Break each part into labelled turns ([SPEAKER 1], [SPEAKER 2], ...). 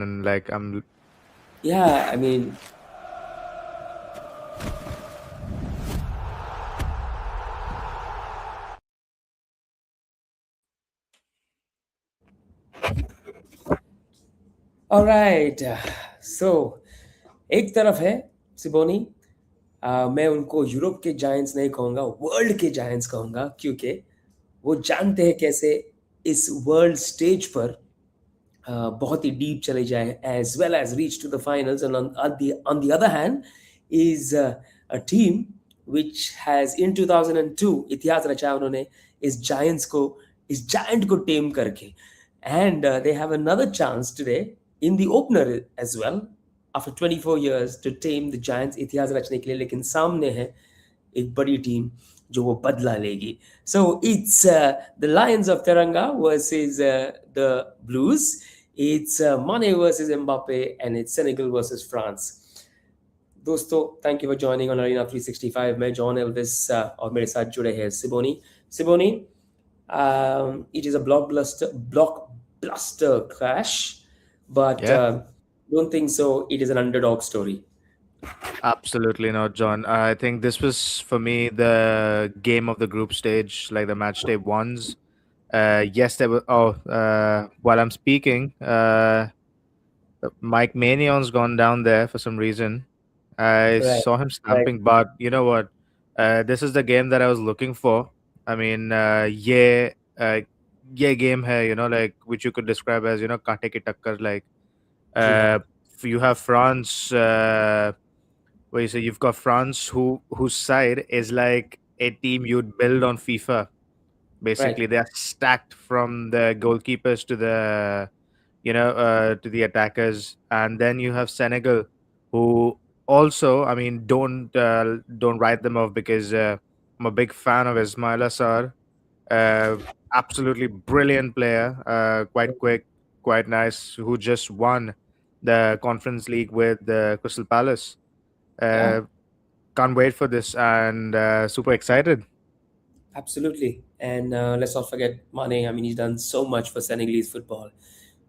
[SPEAKER 1] and like I'm.
[SPEAKER 2] Yeah, I mean, all right. So एक तरफ है सिबोनी, मैं उनको यूरोप के जायंट्स नहीं कहूँगा, वर्ल्ड के जायंट्स कहूँगा, क्योंकि वो जानते हैं कैसे इस वर्ल्ड स्टेज पर बहुत ही डीप चले जाए, as well as reach to the finals. And on the other hand is a team which has in 2002 इतिहास रचा उन्होंने इस giant को tame करके, and they have another chance today in the opener as well after 24 years to tame the giants इतिहास रचने के लिए, लेकिन सामने है एक बड़ी टीम जो वो बदला लेगी. So it's the Lions of Teranga versus the Blues. It's Mane versus Mbappe, and it's Senegal versus France. दोस्तों, thank you for joining on arena 365. मैं जॉन एल्विस और मेरे साथ जुड़े हैं सिबोनी. सिबोनी, it is a blockbuster clash, but
[SPEAKER 1] Yeah,
[SPEAKER 2] don't think so. It is an underdog story.
[SPEAKER 1] absolutely not, John. I think this was for me the game of the group stage, like the match day ones. Yes, there were. Oh, while I'm speaking, Mike Manion's gone down there for some reason. I
[SPEAKER 2] Right,
[SPEAKER 1] saw him
[SPEAKER 2] right.
[SPEAKER 1] stamping, but you know what? This is the game that I was looking for. I mean, yeah, game hai, like which you could describe as, karte ki takkar. Like,
[SPEAKER 2] जी हाँ.
[SPEAKER 1] uh, you have France. Where you say you've got France, whose side is like a team you'd build on FIFA.
[SPEAKER 2] Right.
[SPEAKER 1] Basically, they are stacked from the goalkeepers to the to the attackers, and then you have Senegal, who also, I mean, don't write them off because I'm a big fan of Ismail Assar. Uh, Absolutely brilliant player, quite quick, quite nice, who just won the Conference League with the Crystal Palace.
[SPEAKER 2] Yeah.
[SPEAKER 1] Uh, can't wait for this and super excited.
[SPEAKER 2] Absolutely. And let's not forget Mane. I mean, he's done so much for Senegalese football,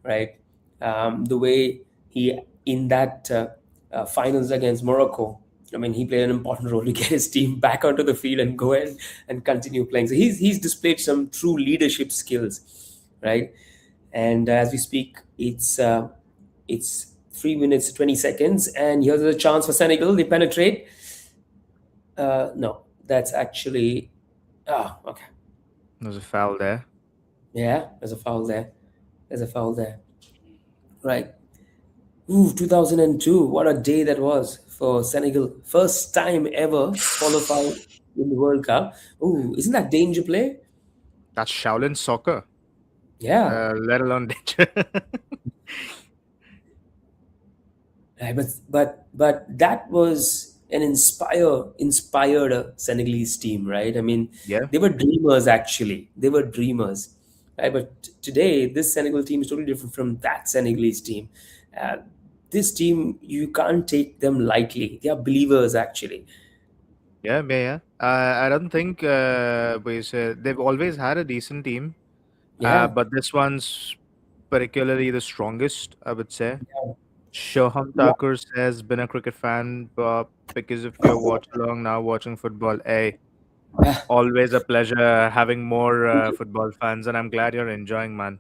[SPEAKER 2] right? The way he, in that finals against Morocco, I mean, he played an important role to get his team back onto the field and go and continue playing. So he's displayed some true leadership skills, right? And as we speak, it's 3 minutes 20 seconds, and here's a chance for Senegal. They penetrate. No, that's actually okay.
[SPEAKER 1] There's a foul there.
[SPEAKER 2] Yeah, there's a foul there. There's a foul there. Right. Ooh, 2002. What a day that was for Senegal. First time ever qualify in the World Cup. Ooh, isn't that danger play?
[SPEAKER 1] That's Shaolin soccer,
[SPEAKER 2] Yeah.
[SPEAKER 1] let alone danger.
[SPEAKER 2] Right, but that was an inspired Senegalese team, right? I mean,
[SPEAKER 1] Yeah.
[SPEAKER 2] they were dreamers actually. They were dreamers, right? But today, this Senegal team is totally different from that Senegalese team. Uh, this team, you can't take them lightly. They are believers actually.
[SPEAKER 1] Yeah, yeah, yeah. I don't think they've always had a decent team,
[SPEAKER 2] Yeah,
[SPEAKER 1] but this one's particularly the strongest, I would say.
[SPEAKER 2] yeah,
[SPEAKER 1] Shoham
[SPEAKER 2] yeah.
[SPEAKER 1] Thakur has been a cricket fan, but because of your watch along now watching football,
[SPEAKER 2] Yeah.
[SPEAKER 1] always a pleasure having more football fans, and I'm glad you're enjoying, man.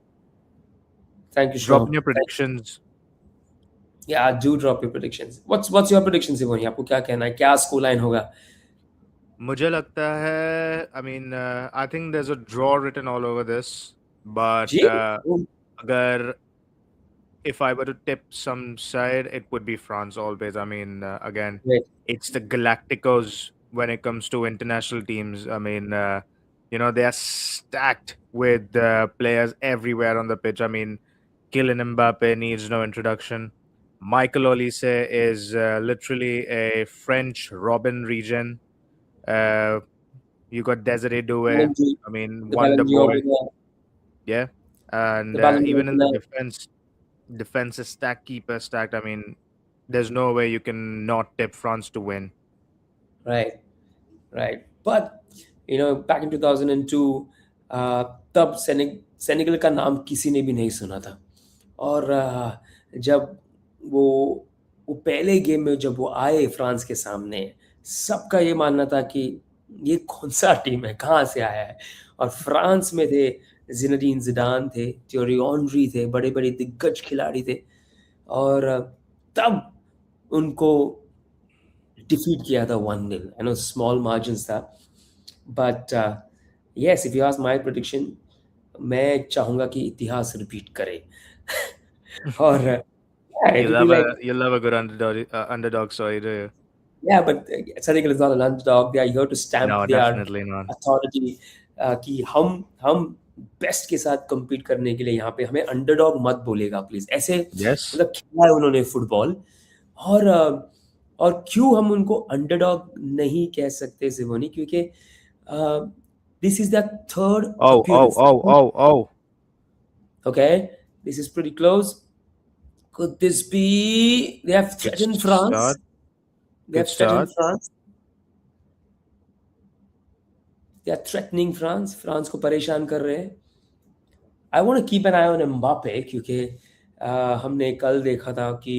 [SPEAKER 2] Thank you,
[SPEAKER 1] Drop in
[SPEAKER 2] Shubham.
[SPEAKER 1] your predictions.
[SPEAKER 2] Yeah, do drop your predictions. What's your predictions, Sivoni? आपको क्या कहना है? क्या score line होगा?
[SPEAKER 1] मुझे लगता है, I mean, I think there's a draw written all over this, but
[SPEAKER 2] जी?
[SPEAKER 1] अगर if I were to tip some side, it would be France always. I mean, again,
[SPEAKER 2] Right.
[SPEAKER 1] it's the Galacticos when it comes to international teams. I mean, they are stacked with players everywhere on the pitch. I mean, Kylian Mbappe needs no introduction. Michael Olise is literally a French Robin region. Uh, you got Desiree Doué.
[SPEAKER 2] Ballon d'Or,
[SPEAKER 1] I mean,
[SPEAKER 2] the
[SPEAKER 1] Wonder
[SPEAKER 2] Ballon d'Or
[SPEAKER 1] Boy.
[SPEAKER 2] winner,
[SPEAKER 1] Yeah,
[SPEAKER 2] the
[SPEAKER 1] and
[SPEAKER 2] Ballon d'Or
[SPEAKER 1] even in the
[SPEAKER 2] winner.
[SPEAKER 1] defense is stacked, keeper stacked. I mean, there's no way you can not tip France to win.
[SPEAKER 2] Right, right. But back in 2002, तब Senegal का नाम किसी ने भी नहीं सुना था. और जब वो वो पहले गेम में जब वो आए फ्रांस के सामने, सबका ये मानना था कि ये कौन-सा टीम है, कहाँ से आया है? और फ्रांस में थे ज़िनेडिन ज़िडान थे, थ्योरी ऑनरी थे, बड़े-बड़े दिग्गज खिलाड़ी थे और तब उनको डिफीट किया था 1-0। आई नो स्मॉल मार्जिन्स था, but yes, if you ask my prediction, मैं चाहूँगा कि इतिहास रिपीट करे। और it will be like
[SPEAKER 1] You love a good underdog story, do you?
[SPEAKER 2] yeah, but Senegal is not an underdog. They are here to stamp
[SPEAKER 1] No,
[SPEAKER 2] their
[SPEAKER 1] definitely not.
[SPEAKER 2] authority कि हम best के साथ compete करने के लिए यहाँ पे हमें अंडरडॉग मत बोलेगा प्लीज, ऐसे
[SPEAKER 1] Yes.
[SPEAKER 2] मतलब खेला है उन्होंने फुटबॉल। और क्यों हम उनको अंडरडॉग नहीं कह सकते सिमोनी, क्योंकि this is the third
[SPEAKER 1] Oh, oh,
[SPEAKER 2] appearance.
[SPEAKER 1] oh, oh, oh.
[SPEAKER 2] Okay, this is pretty close. Could this be they have
[SPEAKER 1] Good
[SPEAKER 2] threatened France?
[SPEAKER 1] start.
[SPEAKER 2] They
[SPEAKER 1] Good
[SPEAKER 2] have threatened
[SPEAKER 1] start.
[SPEAKER 2] France. They are threatening France. France को परेशान कर रहे हैं। I want to keep an eye on Mbappe, क्योंकि हमने कल देखा था कि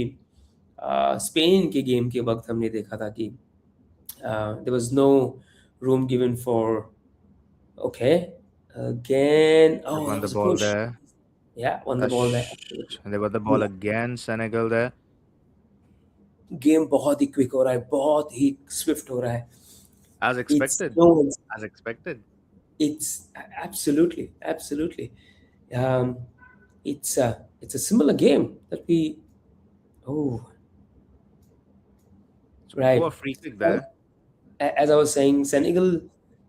[SPEAKER 2] स्पेन के गेम के वक्त हमने देखा था कि there was no room given for okay again
[SPEAKER 1] They
[SPEAKER 2] oh
[SPEAKER 1] won
[SPEAKER 2] that
[SPEAKER 1] the
[SPEAKER 2] was a
[SPEAKER 1] ball
[SPEAKER 2] push,
[SPEAKER 1] there.
[SPEAKER 2] Yeah won the ball that
[SPEAKER 1] And they got the ball again, Senegal there,
[SPEAKER 2] game बहुत ही quick हो रहा है, बहुत ही Swift हो रहा है।
[SPEAKER 1] as
[SPEAKER 2] it's
[SPEAKER 1] expected.
[SPEAKER 2] No
[SPEAKER 1] As expected.
[SPEAKER 2] It's absolutely, absolutely. Um, it's a similar game that we. Oh,
[SPEAKER 1] So poor
[SPEAKER 2] right.
[SPEAKER 1] free kick there.
[SPEAKER 2] As I was saying, Senegal,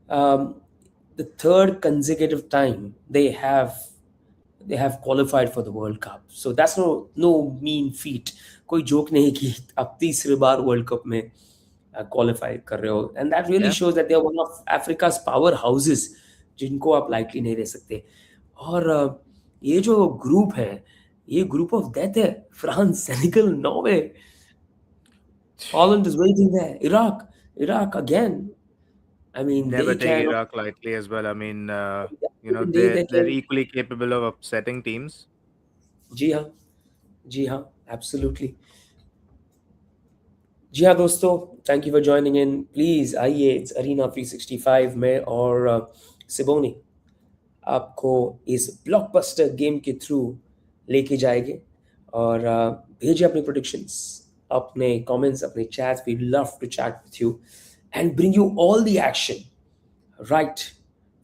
[SPEAKER 2] um, the third consecutive time they have qualified for the World Cup. So that's no mean feat. कोई joke नहीं कि आप तीसरी बार world cup में qualify कर रहे हो, and that really
[SPEAKER 1] Yeah.
[SPEAKER 2] Shows that they are one of Africa's powerhouses, जिनको आप लाइटली नहीं ले सकते। और ये जो ग्रुप है, ये ग्रुप ऑफ डेथ है। France, Senegal, Norway, Holland is waiting there, Iraq again. I mean
[SPEAKER 1] Never
[SPEAKER 2] they
[SPEAKER 1] take
[SPEAKER 2] can,
[SPEAKER 1] Iraq lightly as well. I mean,
[SPEAKER 2] they
[SPEAKER 1] they're
[SPEAKER 2] can,
[SPEAKER 1] equally capable of upsetting teams.
[SPEAKER 2] जी हाँ, जी हाँ, absolutely. जी हाँ दोस्तों, thank you for joining in. Please आइए, it's arena 365 में, और सिबोनी आपको इस ब्लॉकबस्टर गेम के थ्रू लेके जाएंगे। और भेजिए अपने प्रोडिक्शंस, अपने कमेंट्स, अपने chats. We love to chat with you and bring you all the action right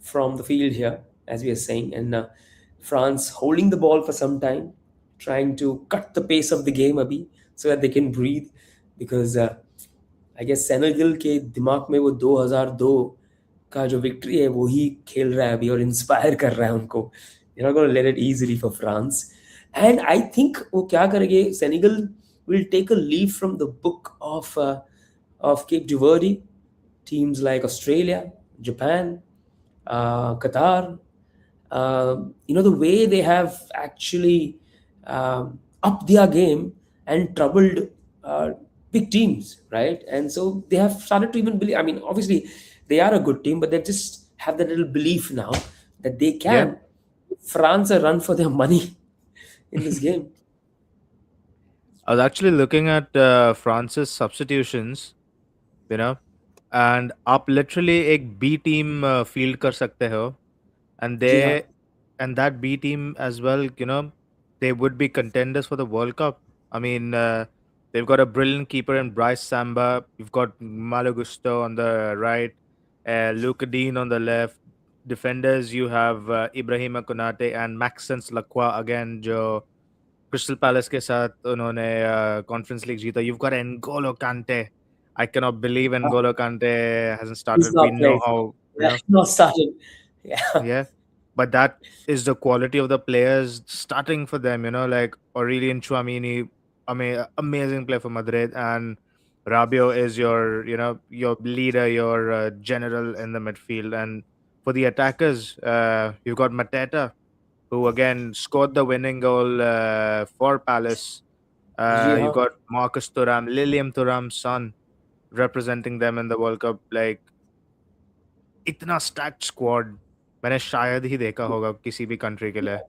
[SPEAKER 2] from the field here, as we are saying. And France holding the ball for some time, trying to cut the pace of the game abhi, so that they can breathe. Because I guess Senegal के दिमाग में वो 2002 का जो victory है वो ही खेल रहा है अभी, और इंस्पायर कर रहा है उनको। You not gonna let it easily for France. And I think वो क्या करेंगे, Senegal will take a leave from the book of Cape Verde, teams like Australia, Japan, Qatar. The way they have actually upped their game and troubled uh, big teams, right? And so they have started to even believe. I mean, obviously, they are a good team, but they just have that little belief now that they
[SPEAKER 1] Yeah.
[SPEAKER 2] can France a run for their money in this game.
[SPEAKER 1] I was actually looking at France's substitutions, you know, and आप literally एक B team field कर सकते हो, and
[SPEAKER 2] जी हाँ,
[SPEAKER 1] that B team as well, they would be contenders for the World Cup. I mean, they've got a brilliant keeper in Bryce Samba. You've got Malo Gusto on the right, Luca Dean on the left. Defenders, you have Ibrahima Konate and Maxence Lacroix again, जो crystal palace के साथ उन्होंने conference league जीता. You've got N'Golo Kante. I cannot believe N'Golo Kante hasn't
[SPEAKER 2] he's
[SPEAKER 1] started. We
[SPEAKER 2] not
[SPEAKER 1] know
[SPEAKER 2] playing.
[SPEAKER 1] how,
[SPEAKER 2] Yeah, not started. Yeah,
[SPEAKER 1] yeah, but that is the quality of the players starting for them. Like Aurelien Chouamini, amazing play for Madrid, and Rabiot is your leader, your general in the midfield, and for the attackers, you've got Mateta, who again scored the winning goal for Palace.
[SPEAKER 2] Ji
[SPEAKER 1] You
[SPEAKER 2] हाँ,
[SPEAKER 1] got Marcus Thuram, Lilium Thuram's son, representing them in the World Cup. Like इतना stacked squad मैंने शायद ही देखा होगा किसी भी country के लिए.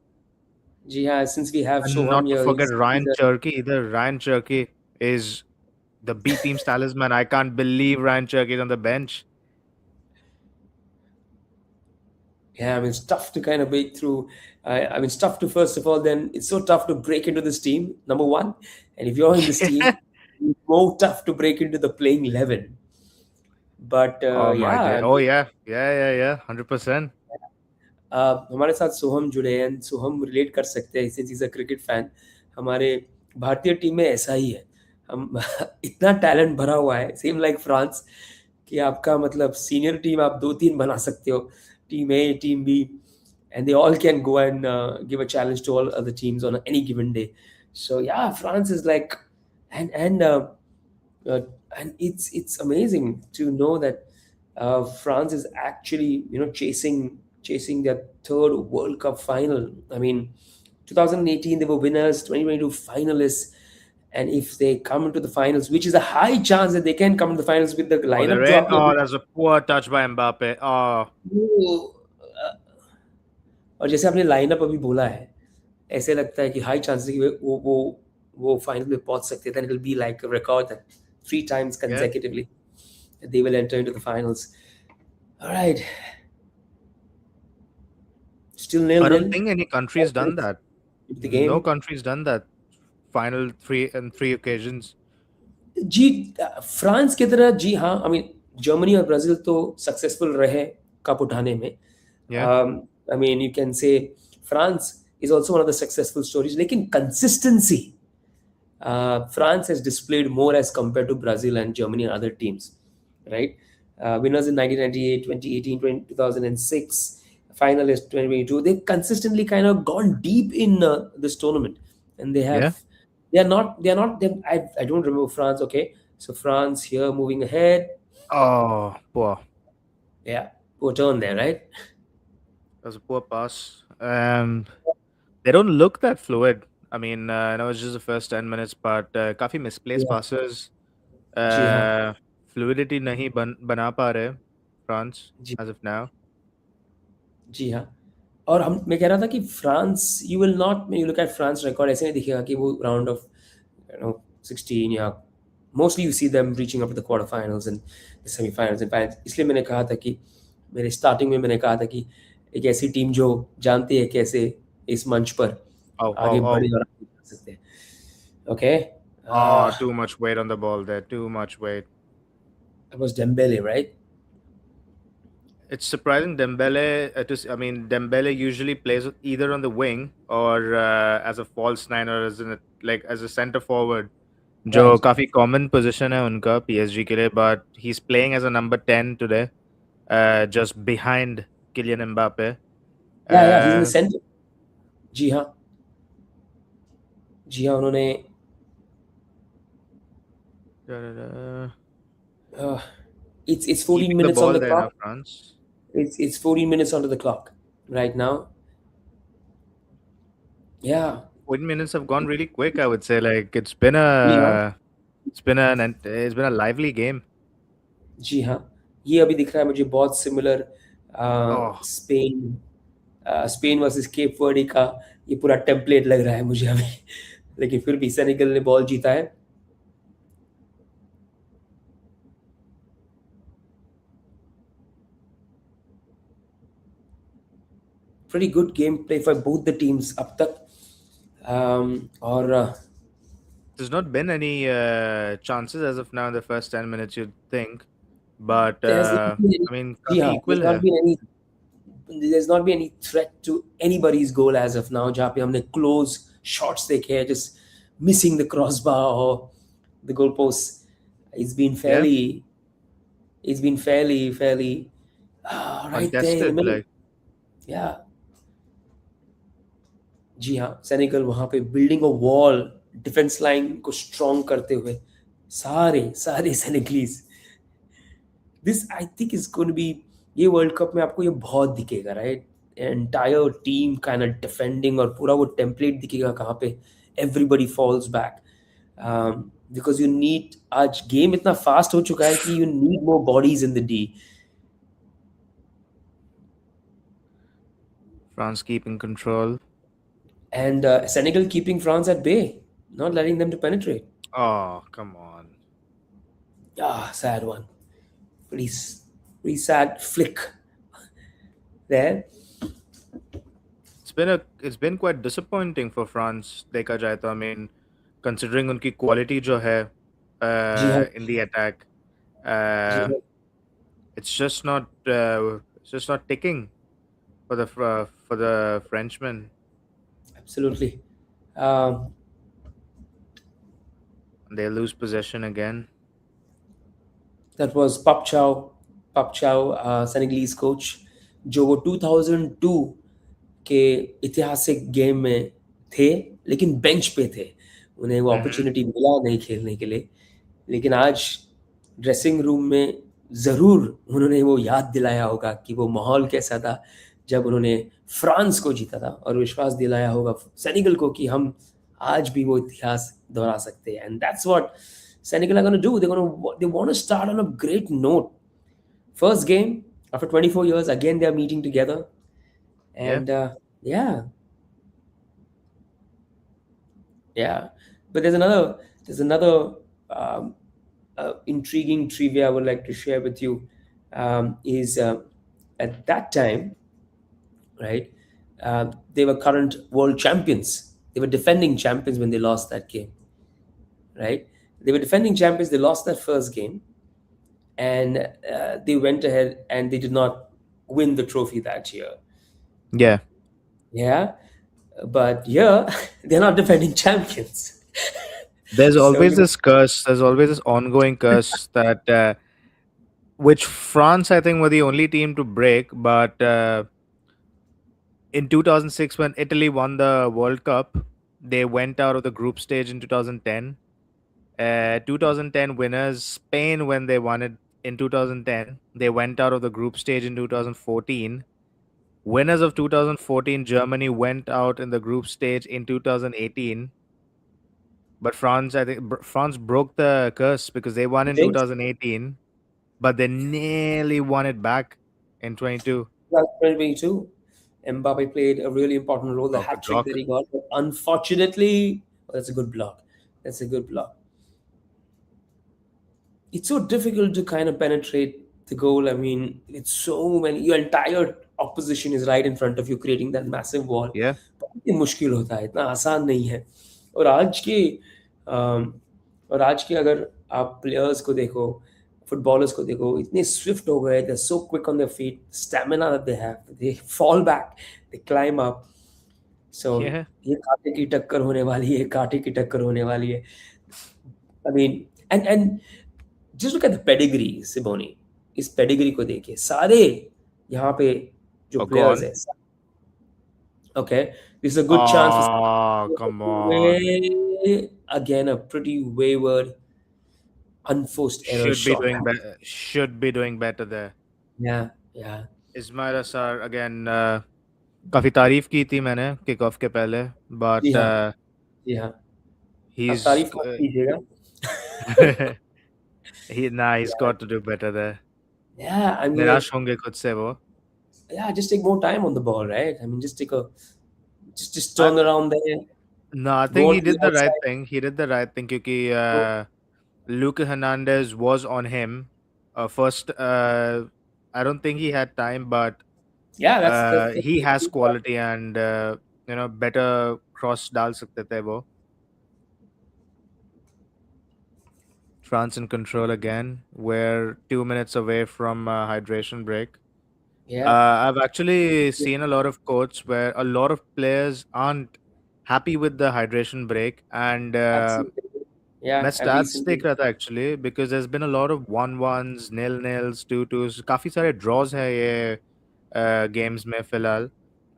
[SPEAKER 2] जी हाँ, since we have
[SPEAKER 1] And
[SPEAKER 2] Soham
[SPEAKER 1] not to
[SPEAKER 2] here,
[SPEAKER 1] forget
[SPEAKER 2] he's
[SPEAKER 1] Ryan
[SPEAKER 2] a
[SPEAKER 1] Cherky either. Ryan Cherky is the B team's talisman. I can't believe Ryan Cherky is on the bench.
[SPEAKER 2] yeah. I mean, it's tough to kind of break through. I mean, it's tough to first of all. Then it's so tough to break into this team. Number one, and if you're in this team,
[SPEAKER 1] Yeah.
[SPEAKER 2] it's more tough to break into the playing 11. But
[SPEAKER 1] Oh my day.
[SPEAKER 2] yeah,
[SPEAKER 1] Oh yeah. Yeah. 100%.
[SPEAKER 2] हमारे साथ सोहम जुड़े हैं and Soham relate कर सकते हैं since is a cricket fan हमारे भारतीय team में ऐसा ही है हम इतना टैलेंट भरा हुआ है सेम लाइक फ्रांस कि आपका मतलब सीनियर टीम आप दो तीन बना सकते हो team A team B and they all can go and give a challenge to all other teams on any given day so yeah France is like and uh, and it's amazing to know that France is actually chasing their third World Cup final. I mean, 2018 they were winners, 2022 finalists, and if they come into the finals, which is a high chance that they can come to the finals with the
[SPEAKER 1] Oh, they're
[SPEAKER 2] lineup जो
[SPEAKER 1] in.
[SPEAKER 2] आपने
[SPEAKER 1] Oh,
[SPEAKER 2] अभी
[SPEAKER 1] that's a poor touch by Mbappe. Oh,
[SPEAKER 2] वो, और जैसे आपने lineup अभी बोला है ऐसे लगता है कि हाई चांसेस कि वो फाइनल में पहुंच सकते हैं then it will be like a record that three times
[SPEAKER 1] yeah.
[SPEAKER 2] consecutively they will enter into the finals. All right, still nil
[SPEAKER 1] I
[SPEAKER 2] nil.
[SPEAKER 1] don't think any country's
[SPEAKER 2] 5
[SPEAKER 1] done
[SPEAKER 2] minutes
[SPEAKER 1] that.
[SPEAKER 2] into the
[SPEAKER 1] No
[SPEAKER 2] game.
[SPEAKER 1] country's done that. Final three and three occasions.
[SPEAKER 2] जी France की तरह जी हाँ I mean Germany और Brazil तो successful रहे cup उठाने में
[SPEAKER 1] Yeah.
[SPEAKER 2] I mean you can say France is also one of the successful stories लेकिन consistency France has displayed more as compared to Brazil and Germany and other teams, right? Winners in 1998, 2018, 2006, finalists 2022. They've consistently kind of gone deep in this tournament, and they have.
[SPEAKER 1] Yeah.
[SPEAKER 2] I don't remember France. Okay, so France here moving ahead.
[SPEAKER 1] Oh, poor.
[SPEAKER 2] Yeah, poor turn there, right?
[SPEAKER 1] That was a poor pass. They don't look that fluid. I mean, I know it's just the first 10 minutes, but काफी misplaced
[SPEAKER 2] Yeah.
[SPEAKER 1] passes.
[SPEAKER 2] जी हाँ,
[SPEAKER 1] Uh, fluidity नहीं बना पा रहे France
[SPEAKER 2] ji
[SPEAKER 1] as of now.
[SPEAKER 2] जी हाँ। और हम मैं कह रहा था कि France you will not when you look at France record ऐसे नहीं दिखेगा कि वो राउंड ऑफ 16 या mostly you see them reaching up to the quarter finals and semifinals and finals इसलिए मैंने कहा था कि मेरे स्टार्टिंग में मैंने कहा था कि एक ऐसी टीम जो जानती है कैसे इस मंच पर
[SPEAKER 1] Oh,
[SPEAKER 2] आगे
[SPEAKER 1] oh,
[SPEAKER 2] बढ़े
[SPEAKER 1] oh.
[SPEAKER 2] और आगे जा सकते हैं okay
[SPEAKER 1] Oh, too much weight on the ball there. Too much weight.
[SPEAKER 2] it was Dembele, right?
[SPEAKER 1] It's surprising Dembele. I mean, Dembele usually plays either on the wing or as a false nine or like as a center forward. जो
[SPEAKER 2] Right.
[SPEAKER 1] काफी common position है उनका PSG के लिए, but he's playing as a number 10 today, just behind Kylian Mbappe.
[SPEAKER 2] Yeah, he's in the
[SPEAKER 1] Uh,
[SPEAKER 2] center. जी हाँ, जी हाँ, उन्होंने
[SPEAKER 1] da-da-da.
[SPEAKER 2] uh, it's 14
[SPEAKER 1] Keeping the
[SPEAKER 2] minutes on
[SPEAKER 1] ball
[SPEAKER 2] the
[SPEAKER 1] there
[SPEAKER 2] clock.
[SPEAKER 1] now, France.
[SPEAKER 2] It's 14 minutes onto the clock right now. Yeah.
[SPEAKER 1] 40 minutes have gone really quick, I would say. Like
[SPEAKER 2] जी हाँ,
[SPEAKER 1] it's been a lively game.
[SPEAKER 2] जी हाँ। ये अभी दिख रहा है मुझे बहुत similar
[SPEAKER 1] Oh,
[SPEAKER 2] Spain Spain versus Cape Verde का ये पूरा टेम्पलेट लग रहा है मुझे अभी लेकिन फिर भी सेनेगल ने बॉल जीता है pretty good gameplay for both the teams अब तक और
[SPEAKER 1] there's not been any chances as of now in the first 10 minutes, you'd think. But
[SPEAKER 2] there has not been any
[SPEAKER 1] I mean,
[SPEAKER 2] जी
[SPEAKER 1] काफी
[SPEAKER 2] हाँ
[SPEAKER 1] equal है.
[SPEAKER 2] there's not been any threat to anybody's goal as of now जहाँ पे हमने close shots देखे हैं just missing the crossbar or the goalpost it's been
[SPEAKER 1] Yeah,
[SPEAKER 2] fairly right there in the
[SPEAKER 1] contested.
[SPEAKER 2] middle
[SPEAKER 1] Like,
[SPEAKER 2] yeah जी हाँ Senegal वहाँ पे building a wall defence line को strong करते हुए सारे सारे Senegalese this I think is going to be ये world cup में आपको ये बहुत दिखेगा right entire team kind of defending और पूरा वो टेम्पलेट दिखेगा कहाँ पे everybody falls back because you need आज गेम इतना फास्ट हो चुका है कि you need more bodies in the D
[SPEAKER 1] France keeping control.
[SPEAKER 2] and Senegal keeping France at bay, not letting them to penetrate.
[SPEAKER 1] Oh, come on.
[SPEAKER 2] Ah, sad one. Pretty, pretty sad flick there.
[SPEAKER 1] It's been quite disappointing for France, देखा जाए तो. I mean, considering उनकी quality जो है
[SPEAKER 2] जी हाँ,
[SPEAKER 1] in the attack,
[SPEAKER 2] ji
[SPEAKER 1] uh,
[SPEAKER 2] हाँ,
[SPEAKER 1] it's just not ticking for the Frenchmen.
[SPEAKER 2] absolutely. Um,
[SPEAKER 1] They lose possession again.
[SPEAKER 2] that was Pap Chow, Senegalese coach, जो वो 2002 के ऐतिहासिक गेम में थे, लेकिन बेंच पे थे. उन्हें वो
[SPEAKER 1] Mm-hmm.
[SPEAKER 2] अपॉर्चुनिटी मिला नहीं खेलने के लिए, लेकिन आज ड्रेसिंग रूम में ज़रूर उन्होंने वो याद दिलाया होगा कि वो माहौल कैसा था जब उन्होंने फ्रांस को जीता था, और विश्वास दिलाया होगा सेनेगल को कि हम आज भी वो इतिहास दोहरा सकते हैं. And that's what Senegal are going to do. They want to start on a great note. First game after 24 years, again they are meeting together,
[SPEAKER 1] Yeah.
[SPEAKER 2] and yeah, yeah. But there's another um, intriguing trivia I would like to share with you. Is At that time, right? They were current world champions. They were defending champions when they lost that game, right? They were defending champions. They lost that first game, and they went ahead and they did not win the trophy that year.
[SPEAKER 1] Yeah.
[SPEAKER 2] Yeah, but yeah, they're not defending champions.
[SPEAKER 1] There's
[SPEAKER 2] So
[SPEAKER 1] always this curse. There's always this ongoing curse that which France, I think, were the only team to break. But in 2006, when Italy won the World Cup, they went out of the group stage in 2010. 2010 winners, Spain, when they won it in 2010, they went out of the group stage in 2014. Winners of 2014, Germany, went out in the group stage in 2018. But France, I think France broke the curse because they won
[SPEAKER 2] you
[SPEAKER 1] in
[SPEAKER 2] think
[SPEAKER 1] 2018, but they nearly won it back in 22.
[SPEAKER 2] 2022, Mbappe played a really important role, the
[SPEAKER 1] Oh,
[SPEAKER 2] hat
[SPEAKER 1] good
[SPEAKER 2] trick that
[SPEAKER 1] block.
[SPEAKER 2] he got. But unfortunately, oh, that's a good block. That's a good block. It's so difficult to kind of penetrate the goal. I mean, it's so many. Your entire opposition is right in front of you, creating that massive wall.
[SPEAKER 1] Yeah.
[SPEAKER 2] बहुत ही मुश्किल होता है, इतना आसान नहीं है. और आज के अम, और आज के अगर आप प्लेयर्स को देखो, फुटबॉलर्स को देखो, इतने स्विफ्ट हो गए, they so quick on their feet, stamina that they have, they fall back, they climb up. So
[SPEAKER 1] Yeah.
[SPEAKER 2] ये कांटे की टक्कर होने वाली है, कांटे की टक्कर होने वाली है. I mean, and just look at the pedigree, Siboni. इस पेडिग्री को देखिए, सारे यहाँ पे जो
[SPEAKER 1] Oh, go
[SPEAKER 2] प्लेयर्स
[SPEAKER 1] on.
[SPEAKER 2] है, okay, this is a good chance for
[SPEAKER 1] Oh, come on.
[SPEAKER 2] way, again a pretty wayward, unforced error
[SPEAKER 1] Should be
[SPEAKER 2] shot.
[SPEAKER 1] doing better. Should be doing better there.
[SPEAKER 2] Yeah, yeah.
[SPEAKER 1] Ismail Assar again. काफी तारीफ की थी मैंने kick off के पहले,
[SPEAKER 2] जी
[SPEAKER 1] but
[SPEAKER 2] हाँ, जी हाँ. आप
[SPEAKER 1] he's
[SPEAKER 2] तारीफ मत कीजिएगा.
[SPEAKER 1] he's
[SPEAKER 2] Yeah,
[SPEAKER 1] got to do better there.
[SPEAKER 2] yeah. I mean, like,
[SPEAKER 1] निराश होंगे खुद से वो.
[SPEAKER 2] yeah, just take more time on the ball, right? I mean, just
[SPEAKER 1] I,
[SPEAKER 2] turn around there,
[SPEAKER 1] no, I
[SPEAKER 2] go
[SPEAKER 1] think
[SPEAKER 2] on
[SPEAKER 1] he
[SPEAKER 2] to the
[SPEAKER 1] did the right
[SPEAKER 2] outside.
[SPEAKER 1] thing. He did the right thing because
[SPEAKER 2] Go,
[SPEAKER 1] Luke Hernandez was on him. First, I don't think he had time, but
[SPEAKER 2] yeah, that's the
[SPEAKER 1] he has
[SPEAKER 2] key part.
[SPEAKER 1] quality and better cross डाल सकते थे वो. France in control again. We're 2 minutes away from hydration break.
[SPEAKER 2] Yeah,
[SPEAKER 1] I've actually seen a lot of quotes where a lot of players aren't happy with the hydration break, and
[SPEAKER 2] absolutely. Yeah,
[SPEAKER 1] मैं
[SPEAKER 2] I've
[SPEAKER 1] stats
[SPEAKER 2] recently.
[SPEAKER 1] देख रहा था actually because there's been a lot of 1-1s, 0-0s, 2-2s, काफी सारे draws है ये games में फिलहाल.
[SPEAKER 2] जी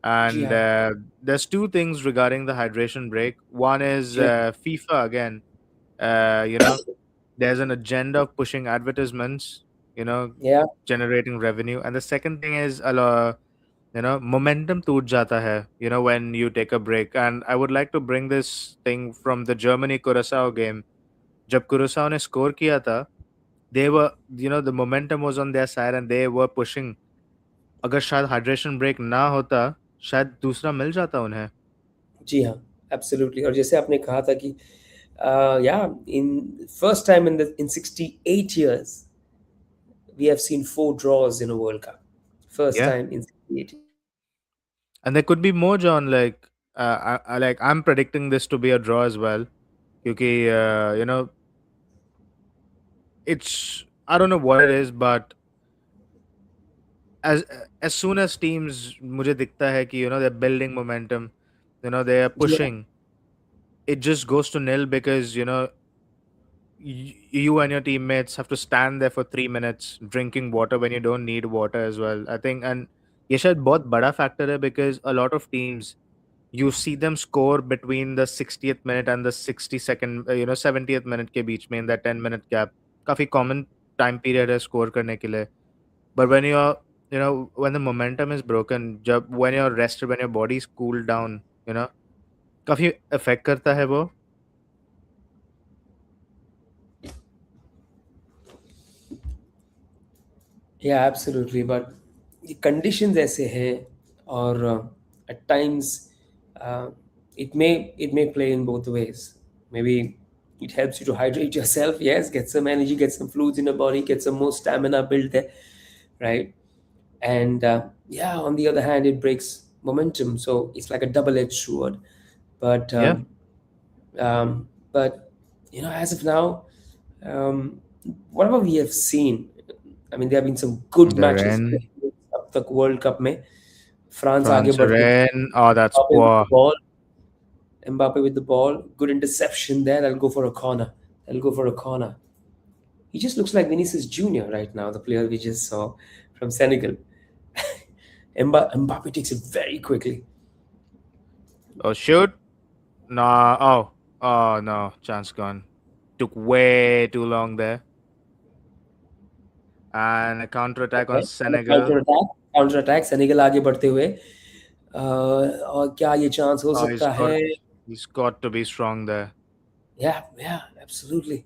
[SPEAKER 1] And
[SPEAKER 2] हाँ,
[SPEAKER 1] there's two things regarding the hydration break. One is
[SPEAKER 2] जी हाँ.
[SPEAKER 1] FIFA again. Uh, you know, there's an agenda of pushing advertisements, you know,
[SPEAKER 2] Yeah,
[SPEAKER 1] generating revenue. And the second thing is momentum toot jata hai, when you take a break. And I would like to bring this thing from the Germany Curacao game. जब Curacao ने score किया था, they were, the momentum was on their side and they were pushing. अगर शायद hydration break ना होता, शायद दूसरा मिल जाता उन्हें.
[SPEAKER 2] जी हाँ, एब्सोल्युटली। और जैसे आपने कहा था कि या in first time in 68 years we have seen 4 draws in a World Cup. First
[SPEAKER 1] Yeah,
[SPEAKER 2] time in 68 years.
[SPEAKER 1] and there could be more, John. Like, I'm predicting this to be a draw as well. Because it's I don't know what it is, but as soon as teams, मुझे दिखता है कि they're building momentum, they are
[SPEAKER 2] जी हाँ,
[SPEAKER 1] pushing. It just goes to nil because you and your teammates have to stand there for 3 minutes drinking water when you don't need water as well. I think, and ये शायद बहुत बड़ा factor है because a lot of teams you see them score between the 60th minute and the 62nd 70th minute के बीच में in that 10-minute gap. काफी common time period है score करने के लिए. But when you're when the momentum is broken, when you're rested, when your body's cooled down, काफी affect करता है वो.
[SPEAKER 2] yeah, absolutely. But the conditions ऐसे हैं, और at times uh, it may play in both ways. Maybe it helps you to hydrate yourself. Yes, get some energy, get some fluids in your body, get some more stamina built there, right? And yeah, on the other hand, it breaks momentum. So it's like a double-edged sword. But
[SPEAKER 1] Yeah,
[SPEAKER 2] um, but as of now, um, whatever we have seen, I mean, there have been some good
[SPEAKER 1] the
[SPEAKER 2] matches.
[SPEAKER 1] Ren,
[SPEAKER 2] अब तक world cup में France आगे
[SPEAKER 1] France
[SPEAKER 2] बढ़ते,
[SPEAKER 1] Ren. Oh, that's
[SPEAKER 2] Mbappe with the
[SPEAKER 1] poor.
[SPEAKER 2] ball, Mbappe with the ball, good interception there. I'll go for a corner. I'll go for a corner. He just looks like Vinicius Junior right now, the player we just saw from Senegal. Mbappe takes it very quickly.
[SPEAKER 1] Oh, shoot. No. Oh no. Chance gone. Took way too long there. And a counter attack on
[SPEAKER 2] Okay, and a counter
[SPEAKER 1] Senegal.
[SPEAKER 2] attack, counter attack, Senegal आगे बढ़ते हुए, और क्या ये chance हो
[SPEAKER 1] Oh,
[SPEAKER 2] सकता है?
[SPEAKER 1] he's got to be strong there.
[SPEAKER 2] Yeah, yeah, absolutely.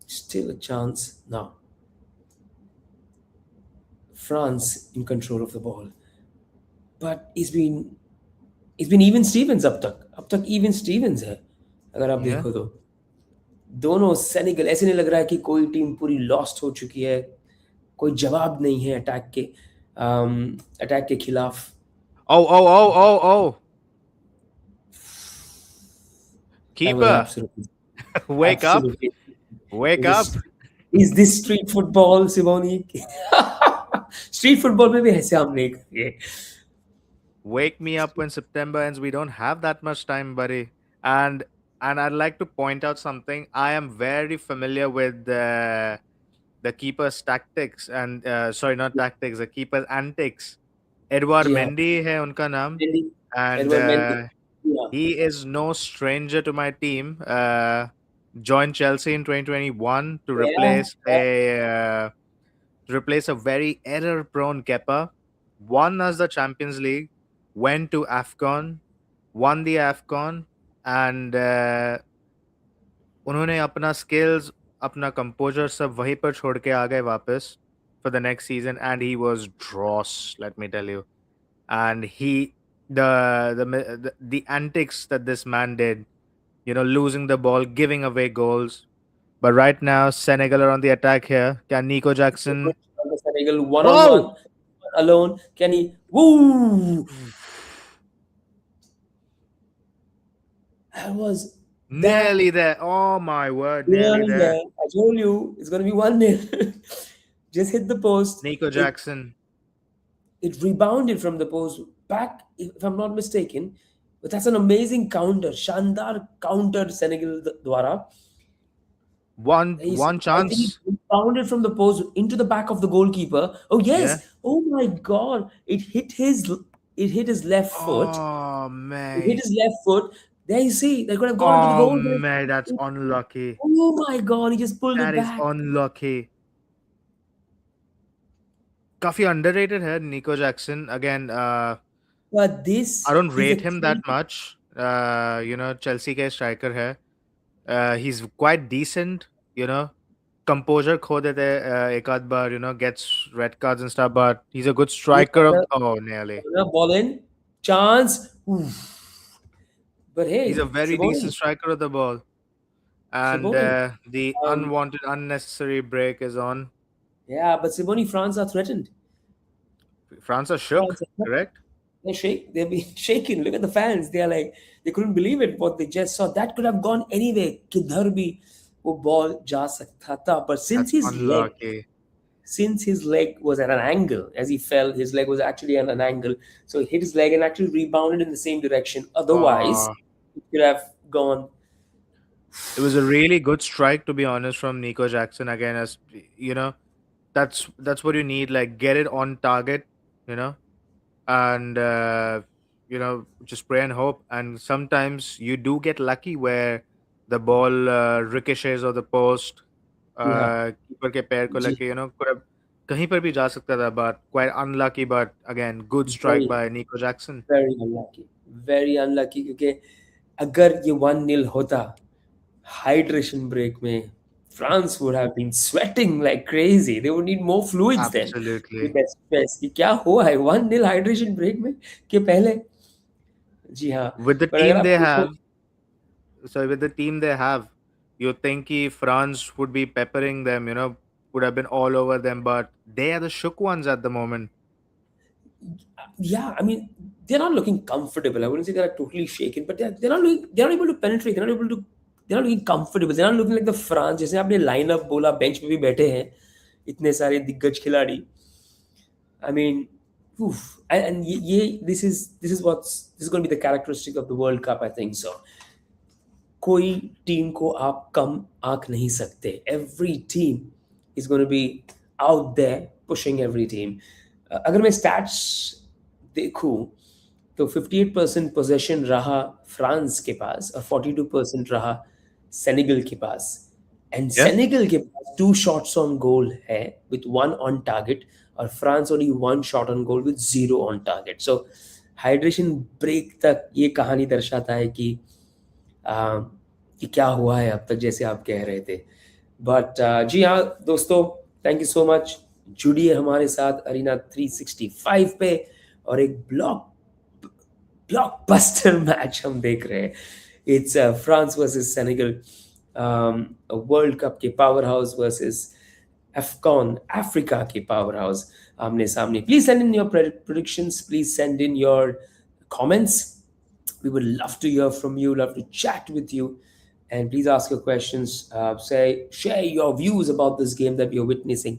[SPEAKER 2] Still a chance now. France in control of the ball, but it's been even Stevens अब तक even Stevens है, अगर आप
[SPEAKER 1] Yeah.
[SPEAKER 2] देखो तो दोनों सेनेगल, ऐसे नहीं लग रहा है कि कोई टीम पूरी लॉस्ट हो चुकी है, कोई जवाब नहीं है अटैक के खिलाफ.
[SPEAKER 1] Oh, oh, oh, oh, oh.
[SPEAKER 2] That was
[SPEAKER 1] Keeper,
[SPEAKER 2] absolutely,
[SPEAKER 1] wake up.
[SPEAKER 2] absolutely.
[SPEAKER 1] Wake
[SPEAKER 2] Is
[SPEAKER 1] up.
[SPEAKER 2] this is this street football, Simoni? Street football में भी ऐसे हम नहीं करेंगे.
[SPEAKER 1] Wake me up when September ends. We don't have that much time, buddy. And I'd like to point out something. I am very familiar with the keeper's tactics and sorry, not tactics, the keeper's antics. Edward
[SPEAKER 2] जी हाँ,
[SPEAKER 1] Mendy है उनका नाम,
[SPEAKER 2] Mendy,
[SPEAKER 1] and
[SPEAKER 2] Edward Mendy. जी हाँ,
[SPEAKER 1] he is no stranger to my team. Joined Chelsea in 2021
[SPEAKER 2] yeah, yeah,
[SPEAKER 1] to replace a very error-prone Kepa. Won us the Champions League, went to AFCON, won the AFCON, and उन्होंने अपना skills, अपना composure सब वहीं पर छोड़ के आ गए वापस for the next season, and he was dross. Let me tell you. And the antics that this man did, losing the ball, giving away goals. But right now, Senegal are on the attack here. Can Nico Jackson?
[SPEAKER 2] Senegal one on
[SPEAKER 1] Whoa!
[SPEAKER 2] one, alone. Can he? Woo! That was that
[SPEAKER 1] Nearly there. Oh my word, nearly
[SPEAKER 2] nearly
[SPEAKER 1] there.
[SPEAKER 2] there. I told you it's gonna be 1-0. Just hit the post.
[SPEAKER 1] Nico
[SPEAKER 2] It
[SPEAKER 1] Jackson.
[SPEAKER 2] it rebounded from the post back, if I'm not mistaken. But that's an amazing counter. Shandar countered Senegal Dwara.
[SPEAKER 1] One
[SPEAKER 2] I think it
[SPEAKER 1] chance.
[SPEAKER 2] rebounded from the post into the back of the goalkeeper. Oh
[SPEAKER 1] Yeah.
[SPEAKER 2] yes! Oh my God! It hit his left foot.
[SPEAKER 1] Oh
[SPEAKER 2] It hit
[SPEAKER 1] mate.
[SPEAKER 2] his left foot. There you see, they could have gone into the
[SPEAKER 1] Oh
[SPEAKER 2] goal.
[SPEAKER 1] mate, that's unlucky.
[SPEAKER 2] Oh my God! He just pulled it
[SPEAKER 1] That is
[SPEAKER 2] back.
[SPEAKER 1] unlucky. Kafi underrated here, Nico Jackson. Again,
[SPEAKER 2] But
[SPEAKER 1] I
[SPEAKER 2] this
[SPEAKER 1] don't
[SPEAKER 2] is a
[SPEAKER 1] rate him that
[SPEAKER 2] key.
[SPEAKER 1] much. Chelsea के striker है. He's quite decent, composure खो देते एक आध बार, gets red cards and stuff, but he's a good striker of, oh, nearly.
[SPEAKER 2] Ball in. Chance. Oof. But
[SPEAKER 1] He's a
[SPEAKER 2] hey,
[SPEAKER 1] very decent
[SPEAKER 2] Simone,
[SPEAKER 1] striker of the ball. And
[SPEAKER 2] Simone,
[SPEAKER 1] the
[SPEAKER 2] um,
[SPEAKER 1] unwanted, unnecessary break is on.
[SPEAKER 2] yeah, but Simone, France are threatened.
[SPEAKER 1] France are
[SPEAKER 2] France
[SPEAKER 1] shook,
[SPEAKER 2] are threatened.
[SPEAKER 1] correct?
[SPEAKER 2] They're being shaken. Look at the fans. They are like, they couldn't believe it what they just saw. That could have gone anyway. किधर भी वो ball जा सकता था. But
[SPEAKER 1] That's unlucky.
[SPEAKER 2] since his leg was at an angle, as he fell, his leg was actually at an angle. So he hit his leg and actually rebounded in the same direction. Otherwise,
[SPEAKER 1] Uh,
[SPEAKER 2] it could have gone.
[SPEAKER 1] it was a really good strike, to be honest, from Nico Jackson. Again, as you know, that's what you need. Like, get it on target, you know, and just pray and hope. And sometimes you do get lucky where the ball ricochets off the post.
[SPEAKER 2] Yeah,
[SPEAKER 1] keeper के पैर को
[SPEAKER 2] जी,
[SPEAKER 1] लग के could have कहीं पर भी जा सकता था, but quite unlucky. But again, good strike
[SPEAKER 2] very,
[SPEAKER 1] by Nico Jackson.
[SPEAKER 2] very unlucky. Very unlucky क्योंकि अगर ये 1-0 होता hydration break में France would have been sweating like crazy. They would need more fluids then. With
[SPEAKER 1] Absolutely.
[SPEAKER 2] that stress कि क्या हुआ है 1-0 hydration break में कि पहले जी हाँ
[SPEAKER 1] With the
[SPEAKER 2] पर अगर
[SPEAKER 1] team
[SPEAKER 2] आप
[SPEAKER 1] they
[SPEAKER 2] देखो
[SPEAKER 1] have, so with the team they have, you think France would be peppering them, would have been all over them, but they are the shook ones at the moment.
[SPEAKER 2] yeah, I mean, they're not looking comfortable. I wouldn't say they're totally shaken, but they're not able to penetrate. They're not looking comfortable. They're not looking like the France. जैसे आपने lineup बोला bench पे भी बैठे हैं इतने सारे दिग्गज खिलाड़ी. I mean, oof. And this is going to be the characteristic of the World Cup, I think so. कोई टीम को आप कम आंक नहीं सकते. Every team is going to be out there pushing every team. अगर मैं stats देखूं तो 58% पोजेशन रहा फ्रांस के पास और 42% रहा सेनेगल के पास. एंड
[SPEAKER 1] Yeah,
[SPEAKER 2] सेनेगल के पास 2 shots on goal है with 1 on target और France only 1 shot on goal with 0 on target. So hydration break तक ये कहानी दर्शाता है आ, कि क्या हुआ है अब तक जैसे आप कह रहे थे. बट जी हाँ दोस्तों, थैंक यू सो मच. जुड़िए हमारे साथ अरीना 365 पे और एक ब्लॉकबस्टर मैच हम देख रहे हैं. It's France versus Senegal, world cup के पावर हाउस वर्सेस अफकॉन अफ्रीका के पावर हाउस आमने सामने. Please send in your predictions, please send in your comments. We would love to hear from you, love to chat with you, and please ask your questions. Share your views about this game that you're witnessing.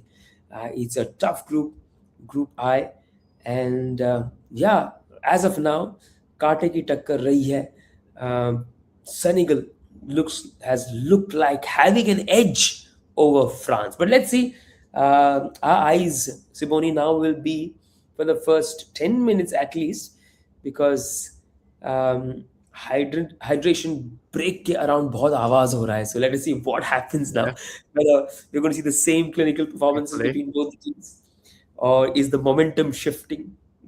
[SPEAKER 2] It's a tough Group I, and yeah, as of now, कांटे की टक्कर रही है. Senegal has looked like having an edge over France, but let's see. Our eyes, Siboni, now will be for the first 10 minutes at least, because hydration break के around बहुत आवाज हो रहा है. So let us see what happens now.
[SPEAKER 1] yeah,
[SPEAKER 2] Whether we're going to see the same clinical performances
[SPEAKER 1] hopefully.
[SPEAKER 2] between both teams, or is the momentum shifting.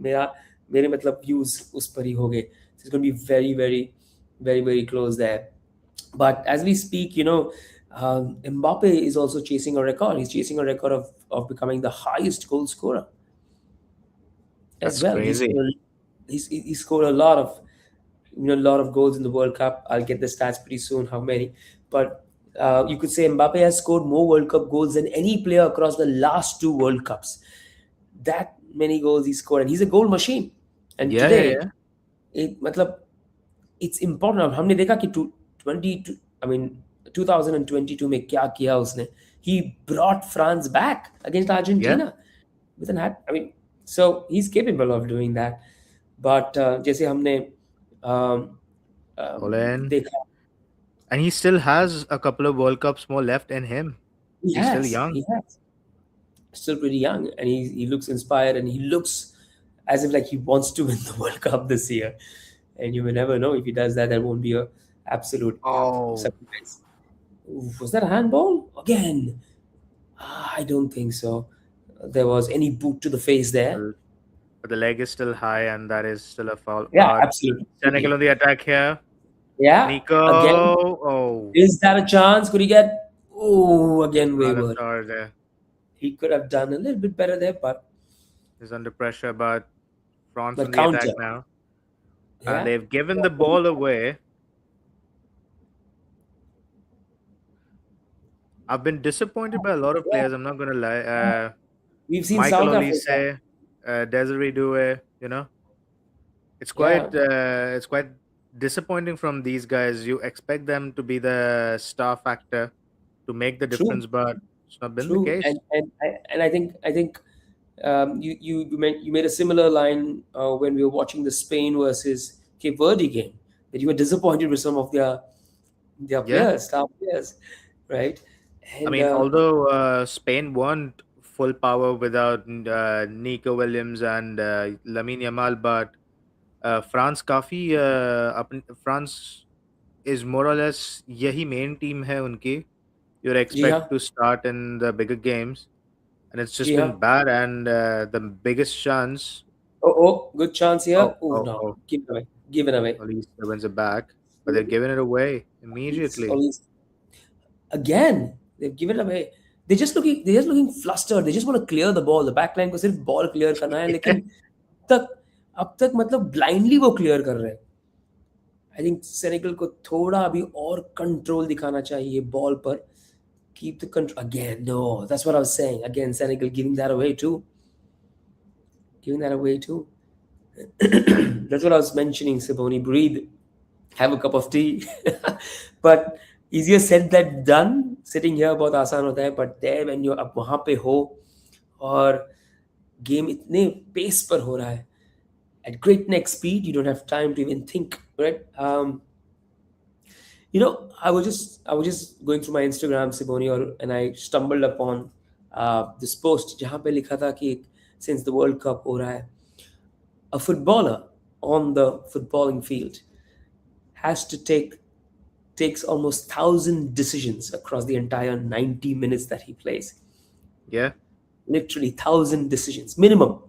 [SPEAKER 2] मेरा मेरे मतलब views उस पर ही हो गए. So it's going to be very, very, very, very close there. But as we speak, Mbappe is also chasing a record. He's chasing a record of becoming the highest goal scorer as
[SPEAKER 1] That's
[SPEAKER 2] well.
[SPEAKER 1] crazy.
[SPEAKER 2] He scored a lot of goals in the World Cup. I'll get the stats pretty soon, how many. But you could say Mbappe has scored more World Cup goals than any player across the last 2 World Cups. That many goals he scored, and he's a goal machine. And
[SPEAKER 1] Yeah, yeah,
[SPEAKER 2] today,
[SPEAKER 1] yeah.
[SPEAKER 2] मतलब it's important. अब हमने देखा कि 22 I mean 2022 में क्या किया उसने. He brought France back against
[SPEAKER 1] Yeah.
[SPEAKER 2] Argentina with an hat. I mean, so he's capable of doing that. But जैसे हमने um,
[SPEAKER 1] Olen.
[SPEAKER 2] देखा,
[SPEAKER 1] And he still has a couple of World Cups more left in him.
[SPEAKER 2] he
[SPEAKER 1] He's still
[SPEAKER 2] has,
[SPEAKER 1] young.
[SPEAKER 2] he has. Still pretty young, and he looks inspired, and he looks as if like he wants to win the World Cup this year. And you may never know if he does that. That won't be a absolute
[SPEAKER 1] Oh,
[SPEAKER 2] surprise. Oof, was that a handball again? I don't think so. There was any boot to the face there.
[SPEAKER 1] well, but the leg is still high, and that is still a foul.
[SPEAKER 2] Yeah,
[SPEAKER 1] But
[SPEAKER 2] absolutely.
[SPEAKER 1] Senegal on the attack here.
[SPEAKER 2] Yeah,
[SPEAKER 1] Nico.
[SPEAKER 2] again.
[SPEAKER 1] Oh,
[SPEAKER 2] Is that a chance? Could he get? Oh, again
[SPEAKER 1] out of
[SPEAKER 2] wayward.
[SPEAKER 1] tower there.
[SPEAKER 2] He could have done a little bit better there, but
[SPEAKER 1] He's under pressure, but France on the
[SPEAKER 2] counter.
[SPEAKER 1] attack now. And
[SPEAKER 2] Yeah.
[SPEAKER 1] they've given the ball away. I've been disappointed by a lot of
[SPEAKER 2] Yeah,
[SPEAKER 1] players. I'm not gonna lie.
[SPEAKER 2] we've seen
[SPEAKER 1] Michael
[SPEAKER 2] South Africa.
[SPEAKER 1] Olise, Desiree Doué.
[SPEAKER 2] Yeah,
[SPEAKER 1] It's quite disappointing from these guys. You expect them to be the star factor to make the
[SPEAKER 2] true,
[SPEAKER 1] difference, but it's not been the
[SPEAKER 2] true.
[SPEAKER 1] case.
[SPEAKER 2] And I think you made a similar line when we were watching the Spain versus Cape Verde game, that you were disappointed with some of their
[SPEAKER 1] Yeah,
[SPEAKER 2] players, star players, right?
[SPEAKER 1] I
[SPEAKER 2] And
[SPEAKER 1] mean, although Spain weren't full power without Nico Williams and Lamine Yamal, but France काफी France is more or less यही main team है उनकी. You'd
[SPEAKER 2] जी हाँ,
[SPEAKER 1] expect to start in the bigger games, and it's just
[SPEAKER 2] ji
[SPEAKER 1] been
[SPEAKER 2] हाँ.
[SPEAKER 1] bad. And the biggest chance,
[SPEAKER 2] Oh, good chance here.
[SPEAKER 1] oh,
[SPEAKER 2] Oh
[SPEAKER 1] oh,
[SPEAKER 2] no,
[SPEAKER 1] oh,
[SPEAKER 2] give it away, give it away.
[SPEAKER 1] at least the wins are back, but they're giving it away
[SPEAKER 2] It's
[SPEAKER 1] immediately.
[SPEAKER 2] always again they've given it away. They're just looking flustered. They just want to clear the ball. The back line को सिर्फ ball clear करना है, लेकिन तक अब तक मतलब blindly वो clear कर रहे हैं. I think Senegal को थोड़ा अभी और control दिखाना चाहिए ball पर. Keep the control again. No, that's what I was saying. Again, Senegal giving that away too. Giving that away too. That's what I was mentioning, Siboni. Breathe, have a cup of tea. But easier said than done. Sitting here बहुत आसान होता है, but there when you अब वहाँ पे हो और game इतने पेस पर हो रहा है, at great neck speed, you don't have time to even think, right? I was just going through my Instagram, Siboni, and I stumbled upon this post जहाँ पे लिखा था कि since the World Cup हो रहा है, a footballer on the footballing field has to takes almost 1,000 decisions across the entire 90 minutes that he plays.
[SPEAKER 1] Yeah.
[SPEAKER 2] Literally 1,000 decisions minimum,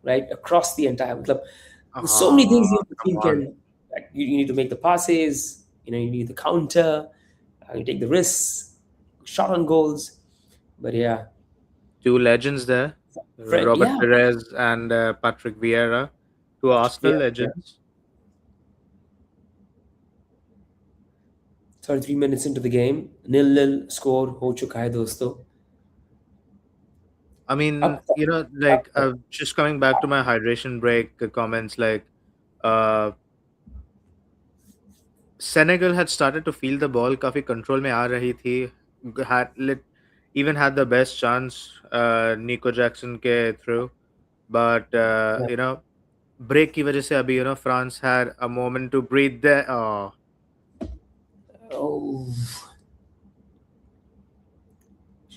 [SPEAKER 2] right? Across the entire club. There's so many things
[SPEAKER 1] Ah,
[SPEAKER 2] the
[SPEAKER 1] come
[SPEAKER 2] team
[SPEAKER 1] on.
[SPEAKER 2] can. Like, you need to make the passes. You need the counter. You take the risks, shot on goals. But yeah,
[SPEAKER 1] Two legends there, Robert
[SPEAKER 2] yeah.
[SPEAKER 1] Perez and Patrick Vieira, two
[SPEAKER 2] Yeah,
[SPEAKER 1] Arsenal
[SPEAKER 2] yeah.
[SPEAKER 1] legends.
[SPEAKER 2] 33 minutes into the game, 0-0 score हो चुका है दोस्तों.
[SPEAKER 1] I mean,
[SPEAKER 2] अब तक
[SPEAKER 1] like
[SPEAKER 2] अब तक
[SPEAKER 1] just coming back to my hydration break comments, like uh, Senegal had started to feel the ball, काफी control में आ रही थी, had even had the best chance, Nico Jackson के through, but break की वजह से अभी France had a moment to breathe there. Oh,
[SPEAKER 2] oh,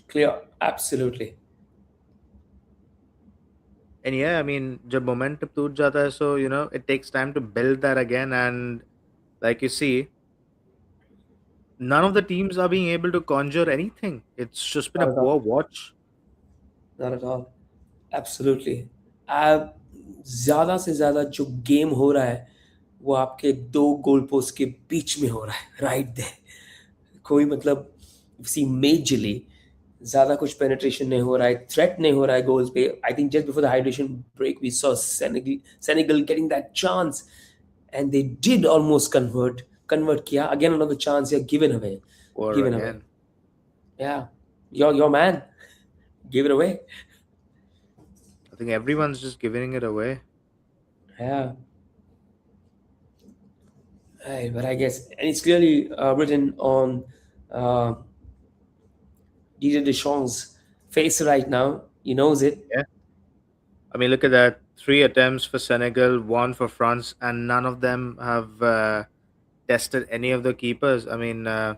[SPEAKER 2] clear, absolutely.
[SPEAKER 1] and yeah, I mean, जब momentum टूट जाता है, so it takes time to build that again, and like you see, none of the teams are being able to conjure anything. It's just been a
[SPEAKER 2] Not at all.
[SPEAKER 1] poor watch.
[SPEAKER 2] Not at all. Absolutely. अब ज़्यादा से ज़्यादा जो game हो रहा है वो आपके दो गोल पोस्ट के बीच में हो रहा है, राइट देयर. कोई मतलब सी मेजरली ज़्यादा कुछ पेनिट्रेशन नहीं हो रहा है, थ्रेट नहीं हो रहा है गोल्स पे. I think just before the hydration break we saw Senegal getting that chance and they did almost convert किया. अगेन अनदर चांस या
[SPEAKER 1] Or
[SPEAKER 2] गिवन अवे.
[SPEAKER 1] again,
[SPEAKER 2] या your man give it away.
[SPEAKER 1] I think everyone's just giving it away.
[SPEAKER 2] Yeah. Right, but I guess, and it's clearly written on uh, Didier Deschamps' face right now. He knows it.
[SPEAKER 1] Yeah. I mean, look at that. Three attempts for Senegal, one for France, and none of them have tested any of the keepers. I mean, I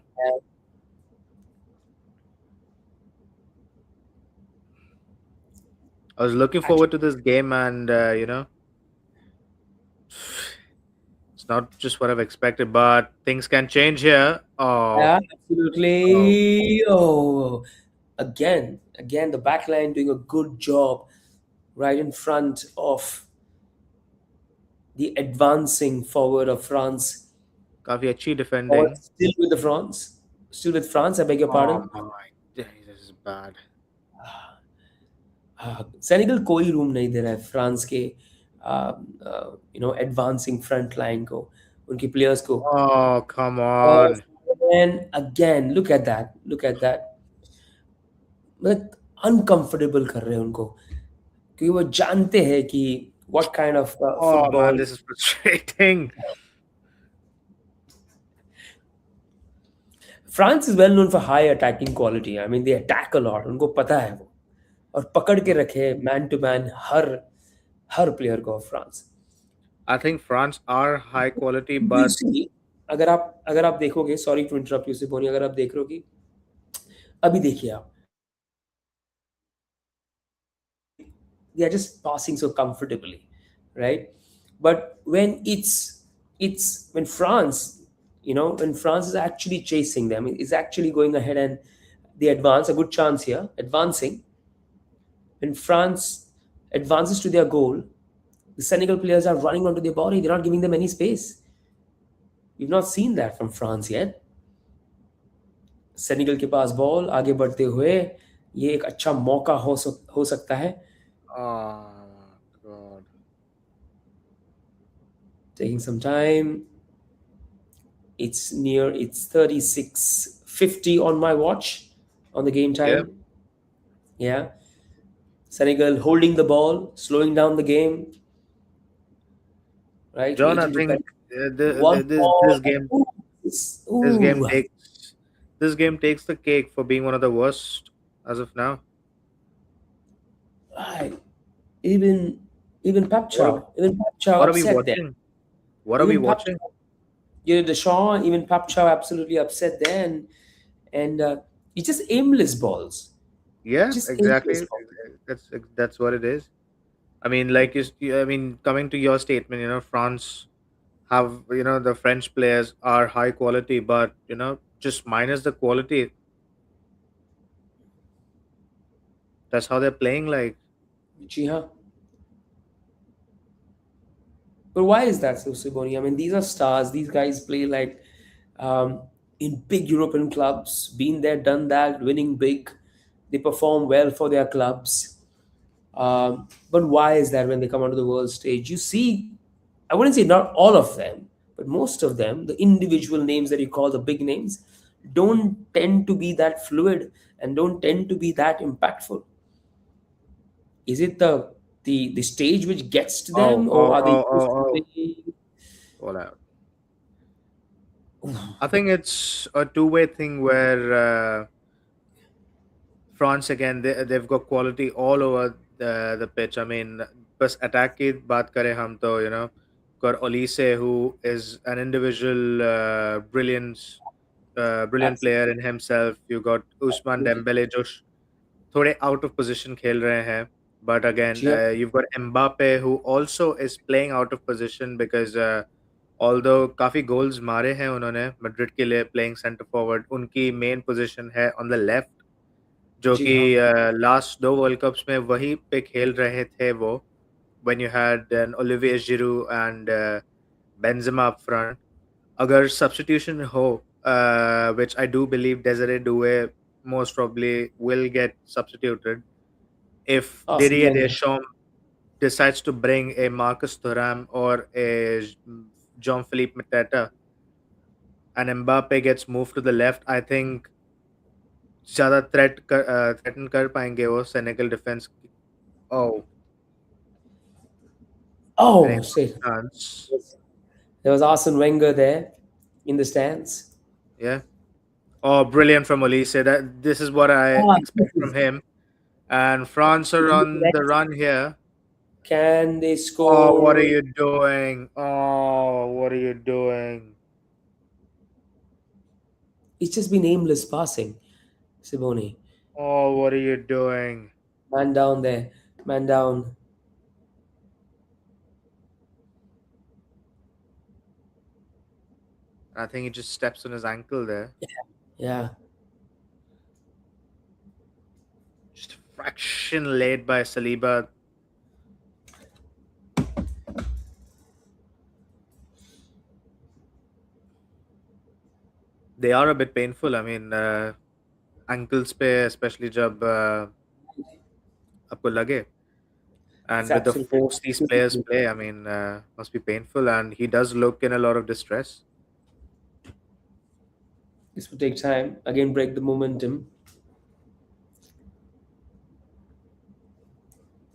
[SPEAKER 1] was looking
[SPEAKER 2] Actually,
[SPEAKER 1] forward to this game, and it's not just what I've expected, but things can change here. Oh,
[SPEAKER 2] yeah,
[SPEAKER 1] oh,
[SPEAKER 2] absolutely. Oh, again, the back line doing a good job right in front of the advancing forward of France.
[SPEAKER 1] काफी अच्छी
[SPEAKER 2] Or
[SPEAKER 1] defending.
[SPEAKER 2] still with France. I beg your
[SPEAKER 1] Oh
[SPEAKER 2] pardon.
[SPEAKER 1] my, this is bad.
[SPEAKER 2] Senegal कोई room नहीं दे रहा है France के advancing front line को, उनके players को.
[SPEAKER 1] Oh, come
[SPEAKER 2] और
[SPEAKER 1] on.
[SPEAKER 2] again, look at that. मतलब अनकंफर्टेबल कर रहे हैं उनको, क्योंकि वो जानते हैं कि what kind of
[SPEAKER 1] Oh man,
[SPEAKER 2] football.
[SPEAKER 1] this is frustrating.
[SPEAKER 2] France is well known for high attacking quality. I mean they attack a lot, उनको पता है वो, और पकड़ के रखे मैन टू मैन हर हर प्लेयर को France.
[SPEAKER 1] I think France are high quality,
[SPEAKER 2] you
[SPEAKER 1] but
[SPEAKER 2] see, अगर आप देखोगे, सॉरी टू इंटरप्ट यू सिपोनी, अगर आप देख रहे हो कि अभी देखिए आप, they are just passing so comfortably, right? But when France, when France is actually chasing them, is actually going ahead and they advance, a good chance here, advancing. When France advances to their goal, the Senegal players are running onto their body. They're not giving them any space. We've not seen that from France yet. Senegal के पास ball आगे बढ़ते हुए, ये एक अच्छा मौका हो सकता है.
[SPEAKER 1] oh god.
[SPEAKER 2] Taking some time. It's 36:50 on my watch on the game
[SPEAKER 1] Yeah,
[SPEAKER 2] time. Yeah. Senegal holding the ball, slowing down the game, right?
[SPEAKER 1] John, I
[SPEAKER 2] Waiting to
[SPEAKER 1] think
[SPEAKER 2] cut. One
[SPEAKER 1] this
[SPEAKER 2] more.
[SPEAKER 1] game
[SPEAKER 2] Ooh,
[SPEAKER 1] this game
[SPEAKER 2] ooh.
[SPEAKER 1] takes this game takes the cake for being one of the worst as of now.
[SPEAKER 2] Right. Even even Pap
[SPEAKER 1] What are we,
[SPEAKER 2] Chow. Even Pap Chow
[SPEAKER 1] what are we
[SPEAKER 2] upset there.
[SPEAKER 1] watching? What are we
[SPEAKER 2] Even Pap
[SPEAKER 1] watching?
[SPEAKER 2] Chow. Deshaun, even Pap Chow absolutely upset there, and it's just aimless balls.
[SPEAKER 1] Yeah,
[SPEAKER 2] Just aimless
[SPEAKER 1] exactly.
[SPEAKER 2] balls.
[SPEAKER 1] That's what it is. I mean, like I mean, coming to your statement, France have the French players are high quality, but just minus the quality, that's how they're playing. Like,
[SPEAKER 2] जी हाँ. But why is that so, Siboni? I mean, these are stars. These guys play like um, in big European clubs, been there, done that, winning big. They perform well for their clubs. But why is that when they come onto the world stage? You see, I wouldn't say not all of them, but most of them, the individual names that you call the big names, don't tend to be that fluid and don't tend to be that impactful. Is it the stage which gets to
[SPEAKER 1] oh,
[SPEAKER 2] them,
[SPEAKER 1] oh,
[SPEAKER 2] or are they
[SPEAKER 1] oh,
[SPEAKER 2] just
[SPEAKER 1] oh, oh,
[SPEAKER 2] playing?
[SPEAKER 1] all out. I think it's a two-way thing where France again they've got quality all over the pitch. I mean, बस attack की बात करें हम तो got Olise who is an individual brilliant
[SPEAKER 2] Absolutely.
[SPEAKER 1] player in himself. You got Usman Dembele जो थोड़े out of position खेल रहे हैं. But again,
[SPEAKER 2] जी हाँ.
[SPEAKER 1] you've got Mbappe who also is playing out of position because although काफी goals मारे हैं उन्होंने Madrid के लिए playing center forward, उनकी main position है on the left जो
[SPEAKER 2] जी
[SPEAKER 1] कि
[SPEAKER 2] हाँ.
[SPEAKER 1] लास्ट 2 वर्ल्ड कप्स में वहीं पे खेल रहे थे वो when you had an Olivier Giroud and Benzema up front अगर सब्स्टिट्यूशन हो which I do believe Desire Doue most probably will get substituted if Didier
[SPEAKER 2] Possible.
[SPEAKER 1] Deschamps decides to bring a Marcus Thuram or a Jean-Philippe Mateta and Mbappe gets moved to the left. I think ज़्यादा threaten कर पाएंगे वो Senegal defence. Oh, any
[SPEAKER 2] Oh, shit.
[SPEAKER 1] chance?
[SPEAKER 2] There was Arsene Wenger there in the stands.
[SPEAKER 1] Yeah. Oh, brilliant from Olise. That this is what I
[SPEAKER 2] Ah,
[SPEAKER 1] expect from him. And France are on the run here.
[SPEAKER 2] can they
[SPEAKER 1] Oh, what are
[SPEAKER 2] score?
[SPEAKER 1] you doing? Oh, what are you doing?
[SPEAKER 2] It's just been aimless passing, Simone.
[SPEAKER 1] Oh, what are you doing?
[SPEAKER 2] Man down there. Man down.
[SPEAKER 1] I think he just steps on his ankle there.
[SPEAKER 2] Yeah.
[SPEAKER 1] Just a fraction late by Saliba. They are a bit painful. I mean, ankles पे especially जब आपको लगे.
[SPEAKER 2] It's
[SPEAKER 1] And with the
[SPEAKER 2] absolutely.
[SPEAKER 1] force these players play, I mean, must be painful. And he does look in a lot of distress.
[SPEAKER 2] This will take time. Again, break the momentum.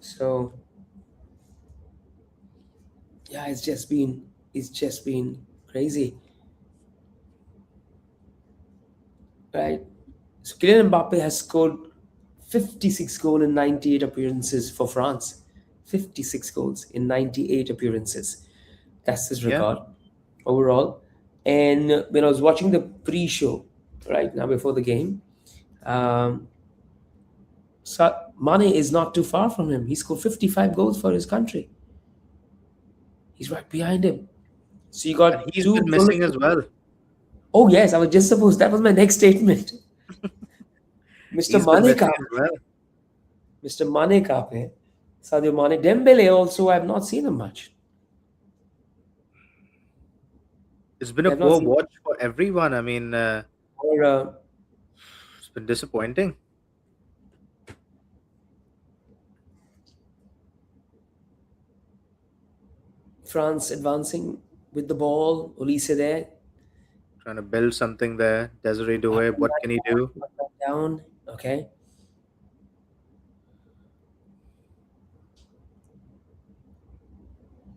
[SPEAKER 2] So yeah, it's just been crazy, right? So Kylian Mbappe has scored 56 goals in 98 appearances for France. 56 goals in 98 appearances. That's his
[SPEAKER 1] Yeah,
[SPEAKER 2] record overall. And when I was watching the pre-show right now before the game, um, Mane is not too far from him. He scored 55 goals for his country. He's right behind him. So you
[SPEAKER 1] and
[SPEAKER 2] got
[SPEAKER 1] he's
[SPEAKER 2] two
[SPEAKER 1] been missing
[SPEAKER 2] prolific.
[SPEAKER 1] as well.
[SPEAKER 2] Oh yes, I was just supposed that was my next statement. Mr.
[SPEAKER 1] He's been
[SPEAKER 2] Mane
[SPEAKER 1] missing
[SPEAKER 2] Cup.
[SPEAKER 1] as well.
[SPEAKER 2] Mr. Mane Cup, eh? Sadio Mane. Dembele also, I have not seen him much.
[SPEAKER 1] It's been
[SPEAKER 2] I
[SPEAKER 1] a
[SPEAKER 2] have not
[SPEAKER 1] poor
[SPEAKER 2] seen
[SPEAKER 1] watch for everyone. I mean,
[SPEAKER 2] or
[SPEAKER 1] it's been disappointing.
[SPEAKER 2] France advancing with the ball. Olise there.
[SPEAKER 1] Trying to build something there. Desiree
[SPEAKER 2] Up
[SPEAKER 1] Doué,
[SPEAKER 2] and
[SPEAKER 1] what can he do?
[SPEAKER 2] down, up and down. Okay.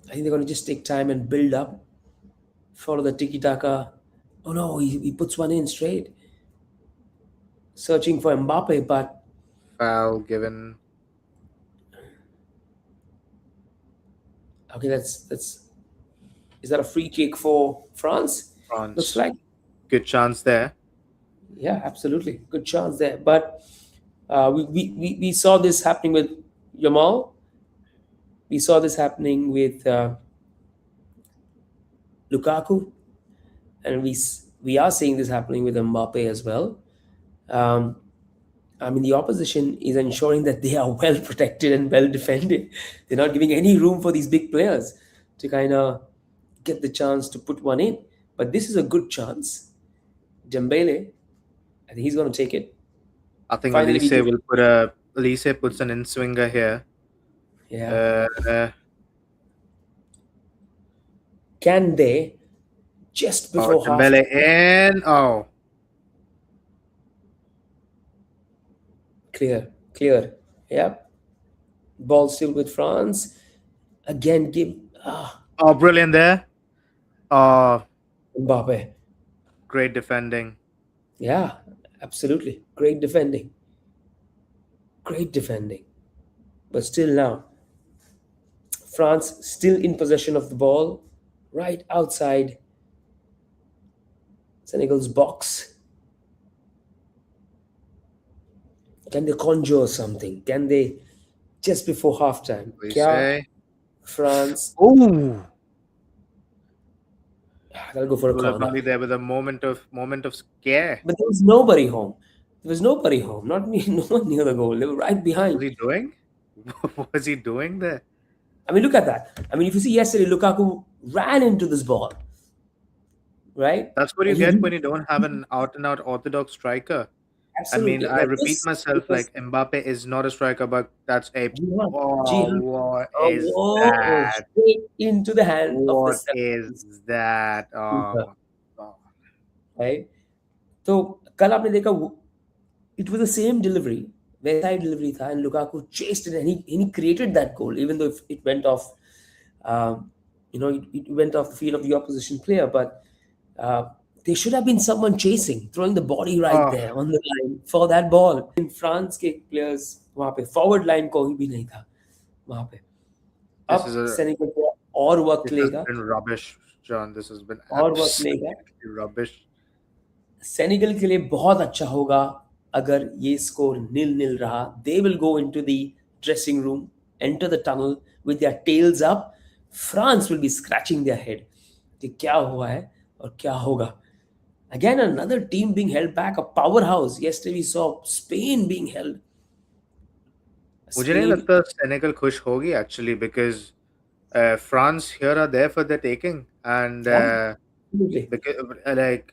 [SPEAKER 2] I think they're going to just take time and build up. Follow the tiki taka. Oh no, he puts one in straight. Searching for Mbappe, but
[SPEAKER 1] Foul given.
[SPEAKER 2] okay, that's is that a free kick for France? Looks
[SPEAKER 1] France.
[SPEAKER 2] like.
[SPEAKER 1] Good chance there.
[SPEAKER 2] Yeah, absolutely. Good chance there. But we saw this happening with Yamal. We saw this happening with Lukaku, and we are seeing this happening with Mbappe as well. Um, I mean, the opposition is ensuring that they are well protected and well defended. They're not giving any room for these big players to kind of get the chance to put one in. But this is a good chance. Dembele, I think he's going to take it.
[SPEAKER 1] I think
[SPEAKER 2] Finally, we
[SPEAKER 1] Elise
[SPEAKER 2] get,
[SPEAKER 1] will put a Elise puts an in swinger here.
[SPEAKER 2] yeah.
[SPEAKER 1] Uh,
[SPEAKER 2] Can they just
[SPEAKER 1] oh,
[SPEAKER 2] before half
[SPEAKER 1] Dembele in. Oh,
[SPEAKER 2] clear, clear? Yep. Ball still with France. Again, give ah
[SPEAKER 1] oh, brilliant there. Oh,
[SPEAKER 2] Mbappe.
[SPEAKER 1] great defending.
[SPEAKER 2] Yeah, absolutely. Great defending. Great defending. But still now, France still in possession of the ball, right outside Senegal's box. Can they conjure something? Can they just before halftime? Kya
[SPEAKER 1] Elise.
[SPEAKER 2] France?
[SPEAKER 1] Oh,
[SPEAKER 2] That'll go for a
[SPEAKER 1] will have
[SPEAKER 2] corner.
[SPEAKER 1] only there with a moment of scare.
[SPEAKER 2] But there was nobody home. There was nobody home. Not me. No one near the goal. They were right
[SPEAKER 1] What
[SPEAKER 2] behind.
[SPEAKER 1] was he doing? What was he doing there?
[SPEAKER 2] I mean, look at that. I mean, if you see yesterday, Lukaku ran into this ball, right?
[SPEAKER 1] That's what you
[SPEAKER 2] And he
[SPEAKER 1] get
[SPEAKER 2] didn't
[SPEAKER 1] when you don't have an out and out orthodox striker. I mean,
[SPEAKER 2] absolutely.
[SPEAKER 1] I
[SPEAKER 2] Now
[SPEAKER 1] repeat
[SPEAKER 2] this
[SPEAKER 1] myself
[SPEAKER 2] because
[SPEAKER 1] like Mbappe is not a striker, but that's a
[SPEAKER 2] Jihan,
[SPEAKER 1] oh,
[SPEAKER 2] Jihan,
[SPEAKER 1] what is
[SPEAKER 2] oh,
[SPEAKER 1] that?
[SPEAKER 2] straight into the hand of the
[SPEAKER 1] What is
[SPEAKER 2] Senegalese
[SPEAKER 1] that? Oh
[SPEAKER 2] keeper,
[SPEAKER 1] my god.
[SPEAKER 2] right? तो कल आपने देखा it was the same delivery, वैसा ही delivery था, and Lukaku chased it and he created that goal, even though it went off, um, it went off the field of the opposition player, but uh, there should have been someone chasing, throwing the body right
[SPEAKER 1] Oh,
[SPEAKER 2] there on the line for that ball. In France के players वहाँ पे forward line कोई भी नहीं था वहाँ पे.
[SPEAKER 1] this is
[SPEAKER 2] अब
[SPEAKER 1] a
[SPEAKER 2] सेनेगल को और वर्क
[SPEAKER 1] this has
[SPEAKER 2] लेगा
[SPEAKER 1] been rubbish, John. This has been
[SPEAKER 2] और वर्क लेगा.
[SPEAKER 1] absolutely rubbish.
[SPEAKER 2] सेनेगल के लिए बहुत अच्छा होगा अगर ये स्कोर नील नील रहा. They will go into the dressing room, enter the tunnel with their tales up. France will be scratching their head कि क्या हुआ है और क्या होगा. Again, another team being held back, a powerhouse. Yesterday we saw Spain being held.
[SPEAKER 1] मुझे नहीं
[SPEAKER 2] Spain,
[SPEAKER 1] लगता सेनेगल खुश होगी actually because France here are there for the taking and
[SPEAKER 2] yeah, absolutely.
[SPEAKER 1] because like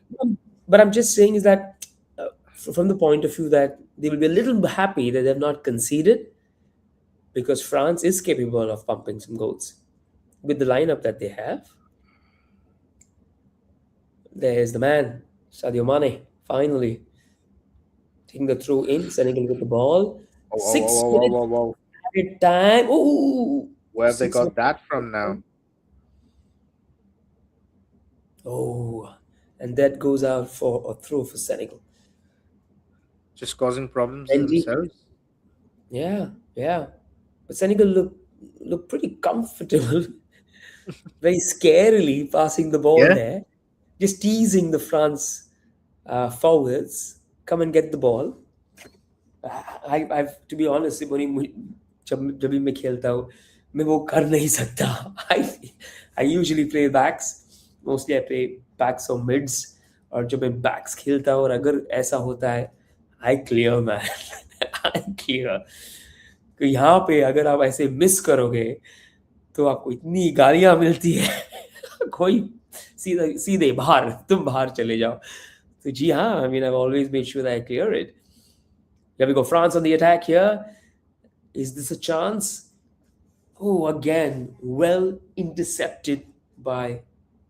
[SPEAKER 2] But I'm just saying is that from the point of view that they will be a little happy that they've not conceded because France is capable of pumping some goals with the lineup that they have. There's the man, Sadio Mane, finally taking the throw in. Senegal with the ball.
[SPEAKER 1] oh, oh, oh,
[SPEAKER 2] Six
[SPEAKER 1] oh, oh,
[SPEAKER 2] minutes
[SPEAKER 1] oh, oh.
[SPEAKER 2] Added time. Oh,
[SPEAKER 1] Where have they
[SPEAKER 2] 6
[SPEAKER 1] got
[SPEAKER 2] minutes.
[SPEAKER 1] that from now?
[SPEAKER 2] Oh, and that goes out for a throw for Senegal.
[SPEAKER 1] Just causing problems
[SPEAKER 2] Benji.
[SPEAKER 1] themselves.
[SPEAKER 2] Yeah, yeah. But Senegal look pretty comfortable, very scarily passing the ball
[SPEAKER 1] Yeah.
[SPEAKER 2] there, just teasing the France forwards. Come and get the ball. I've to be honest, सिपोनी जब जब भी मैं खेलता हूँ मैं वो कर नहीं सकता. I I usually play backs. Mostly I play backs or mids. और जब मैं backs खेलता हूँ और अगर ऐसा होता है I clear man. I clear. तो यहाँ पे अगर आप ऐसे मिस करोगे तो आपको इतनी गालियाँ मिलती है. कोई सीधा सीधे बाहर तुम बाहर चले जाओ. तो जी हाँ, I mean I've always made sure that I clear it. Here we go. France on the attack here. Is this a chance? Oh, again, well intercepted by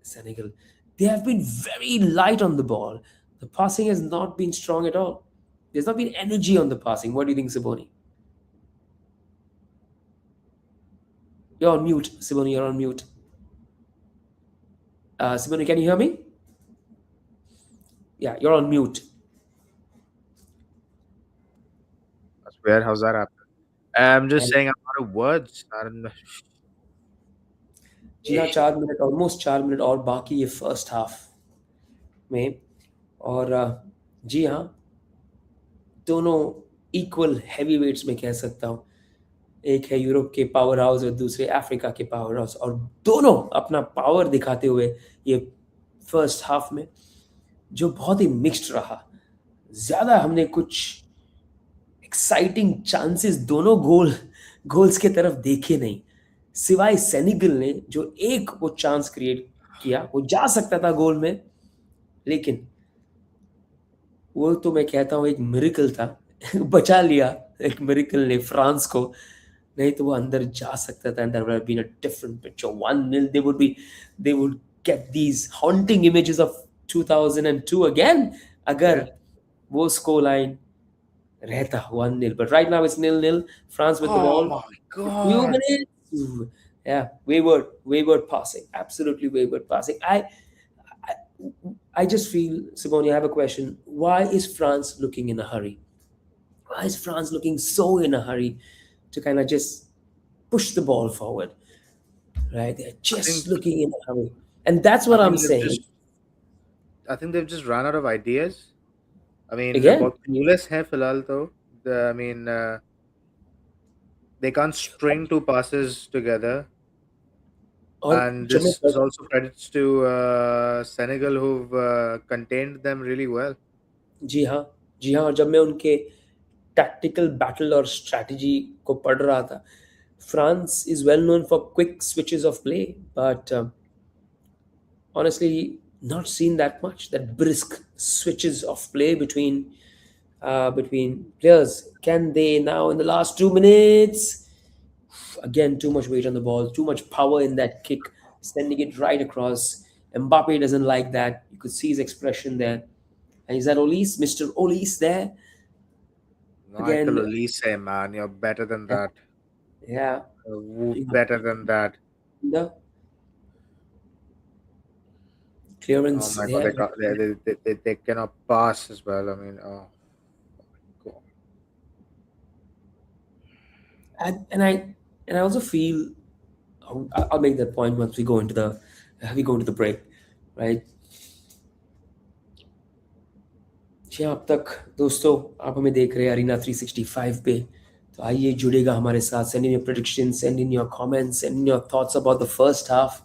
[SPEAKER 2] Senegal. They have been very light on the ball. The passing has not been strong at all. There's not been energy on the passing. What do you think, Siboni? You're on mute, Siboni. You're on mute. Siboni, can you hear me? Yeah, you're on mute.
[SPEAKER 1] That's weird. How's that happen? I'm just
[SPEAKER 2] And
[SPEAKER 1] saying I'm out of words. I don't know.
[SPEAKER 2] जी हाँ, 4 minute almost 4 minute और बाकी है first half में. और जी हाँ, दोनों equal heavy weights में कह सकता हूँ. एक है यूरोप के पावर हाउस और दूसरे अफ्रीका के पावर हाउस, और दोनों अपना पावर दिखाते हुए ये फर्स्ट हाफ में, जो बहुत ही मिक्स्ड रहा. ज़्यादा हमने कुछ एक्साइटिंग चांसेस दोनों गोल्स के तरफ देखे नहीं, सिवाय सेनेगल ने जो एक वो चांस क्रिएट किया, वो जा सकता था गोल में, लेकिन वो तो मैं कहता हूँ एक मिरेकल था. बचा लिया एक मिरेकल ने फ्रांस को, नहीं तो वो अंदर जा सकता था. And that would have been a different picture. 1-0 they would get these haunting images of 2002 again अगर
[SPEAKER 1] Yeah.
[SPEAKER 2] वो स्कोर लाइन रहता 1-0. But right now it's 0-0. France with the
[SPEAKER 1] Oh
[SPEAKER 2] ball
[SPEAKER 1] my
[SPEAKER 2] few
[SPEAKER 1] God.
[SPEAKER 2] minutes. Yeah, wayward passing, absolutely wayward passing. I, I just feel, Simone, I have a question. Why is France looking in a hurry? Why is France looking so in a hurry to kind of just push the ball forward? Right? They're
[SPEAKER 1] I think
[SPEAKER 2] just looking in a hurry. And that's
[SPEAKER 1] I
[SPEAKER 2] what I'm
[SPEAKER 1] think they've
[SPEAKER 2] saying.
[SPEAKER 1] just I think they've just run out of ideas. I mean,
[SPEAKER 2] Again,
[SPEAKER 1] बहुत clueless है फिलहाल तो. I mean, they can't string two passes together.
[SPEAKER 2] और
[SPEAKER 1] And
[SPEAKER 2] जब मैं
[SPEAKER 1] this is also credits to Senegal, who've contained them really well.
[SPEAKER 2] जी हाँ, जी हाँ, और जब मैं उनके टैक्टिकल बैटल और स्ट्रैटेजी को पढ़ रहा था, France is well known for quick switches of play, but honestly, not seen that much. That brisk switches of play between players. Can they now in the last 2 minutes? Again, too much weight on the ball, too much power in that kick, sending it right across. Mbappe doesn't like that. You could see his expression there. And is that Olise, Mr. Olise there
[SPEAKER 1] Michael
[SPEAKER 2] again?
[SPEAKER 1] Olise, man, you're better than
[SPEAKER 2] Yeah,
[SPEAKER 1] that.
[SPEAKER 2] yeah.
[SPEAKER 1] Better than that.
[SPEAKER 2] The
[SPEAKER 1] Oh
[SPEAKER 2] clearance
[SPEAKER 1] my God,
[SPEAKER 2] there.
[SPEAKER 1] they cannot pass as well. I mean, oh God.
[SPEAKER 2] And I also feel I'll make that point once we go into the break, right? जी हाँ, अब तक दोस्तों आप हमें देख रहे हैं arena 365 पे, तो आइए जुड़ेगा हमारे साथ. Send in your prediction, send in your comments, send in your thoughts about the first half.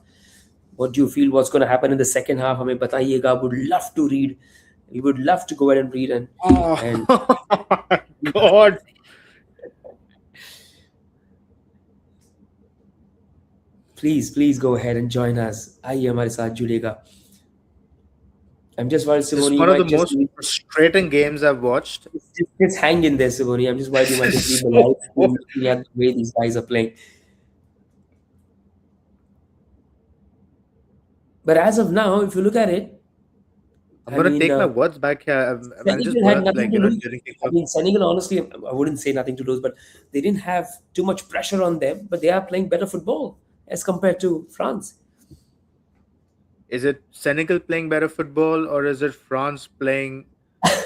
[SPEAKER 2] What do you feel what's gonna happen in the second half? हमें बताइएगा. Would love to read. We would love to go and read and
[SPEAKER 1] Oh my God.
[SPEAKER 2] Please go ahead and join us. आइए हमारे साथ जुड़ेगा. I'm just worried,
[SPEAKER 1] This is
[SPEAKER 2] Simone, you
[SPEAKER 1] one of the
[SPEAKER 2] might just
[SPEAKER 1] most frustrating games I've watched.
[SPEAKER 2] just hang in there, Simone. I'm just worried you might just leave the live stream looking at the way these guys are playing. But as of now, if you look at it,
[SPEAKER 1] I'm
[SPEAKER 2] I
[SPEAKER 1] gonna
[SPEAKER 2] mean,
[SPEAKER 1] take my words back here. I'll just
[SPEAKER 2] Senegal
[SPEAKER 1] go
[SPEAKER 2] had
[SPEAKER 1] out
[SPEAKER 2] nothing
[SPEAKER 1] like
[SPEAKER 2] to lose.
[SPEAKER 1] during
[SPEAKER 2] I
[SPEAKER 1] kickoff.
[SPEAKER 2] mean, Senegal, honestly, I wouldn't say nothing to lose, but they didn't have too much pressure on them, but they are playing better football as compared to France.
[SPEAKER 1] Is it Senegal playing better football or is it France playing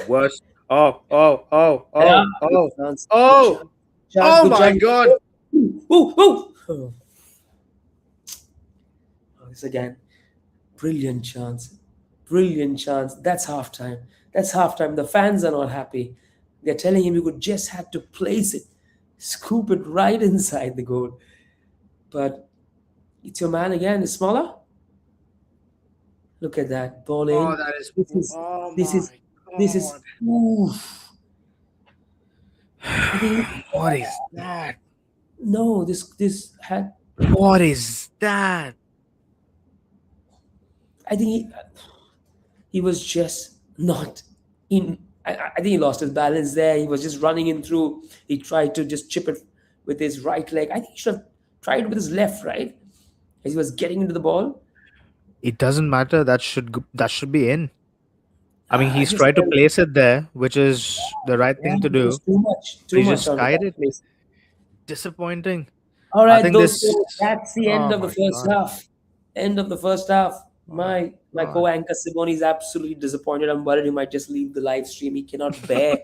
[SPEAKER 1] worse? Oh, oh, oh,
[SPEAKER 2] Yeah,
[SPEAKER 1] oh, oh,
[SPEAKER 2] France. Good
[SPEAKER 1] oh,
[SPEAKER 2] job. Chance,
[SPEAKER 1] oh
[SPEAKER 2] good
[SPEAKER 1] my
[SPEAKER 2] chance.
[SPEAKER 1] God!
[SPEAKER 2] Ooh, ooh, ooh. Oh, this again. Brilliant chance. Brilliant chance. That's halftime. That's halftime. The fans are not happy. They're telling him you could just had to place it, scoop it right inside the goal. But it's your man again. Is smaller. Look at that ball
[SPEAKER 1] Oh,
[SPEAKER 2] in.
[SPEAKER 1] that is.
[SPEAKER 2] This is
[SPEAKER 1] Oh
[SPEAKER 2] this is
[SPEAKER 1] my
[SPEAKER 2] this is.
[SPEAKER 1] God!
[SPEAKER 2] Oof. I think
[SPEAKER 1] What is that?
[SPEAKER 2] no. This had.
[SPEAKER 1] What is that?
[SPEAKER 2] I think he was just not in. I think he lost his balance there. He was just running in through. He tried to just chip it with his right leg. I think he should have tried with his left, right? As he was getting into the ball.
[SPEAKER 1] It doesn't matter. That should be in. I mean,
[SPEAKER 2] I
[SPEAKER 1] he's
[SPEAKER 2] just
[SPEAKER 1] tried to
[SPEAKER 2] felt,
[SPEAKER 1] place it there, which is the right
[SPEAKER 2] yeah,
[SPEAKER 1] thing to
[SPEAKER 2] it was
[SPEAKER 1] do, but
[SPEAKER 2] too
[SPEAKER 1] he
[SPEAKER 2] much
[SPEAKER 1] just
[SPEAKER 2] on
[SPEAKER 1] skied
[SPEAKER 2] that
[SPEAKER 1] it.
[SPEAKER 2] place.
[SPEAKER 1] Disappointing.
[SPEAKER 2] All
[SPEAKER 1] I
[SPEAKER 2] right,
[SPEAKER 1] think
[SPEAKER 2] those
[SPEAKER 1] this.
[SPEAKER 2] two. That's the end
[SPEAKER 1] Oh
[SPEAKER 2] of the
[SPEAKER 1] my
[SPEAKER 2] first
[SPEAKER 1] God.
[SPEAKER 2] half. End of the first half.
[SPEAKER 1] Oh my
[SPEAKER 2] My
[SPEAKER 1] God.
[SPEAKER 2] co-anchor Simone is absolutely disappointed. I'm worried he might just leave the live stream. He cannot bear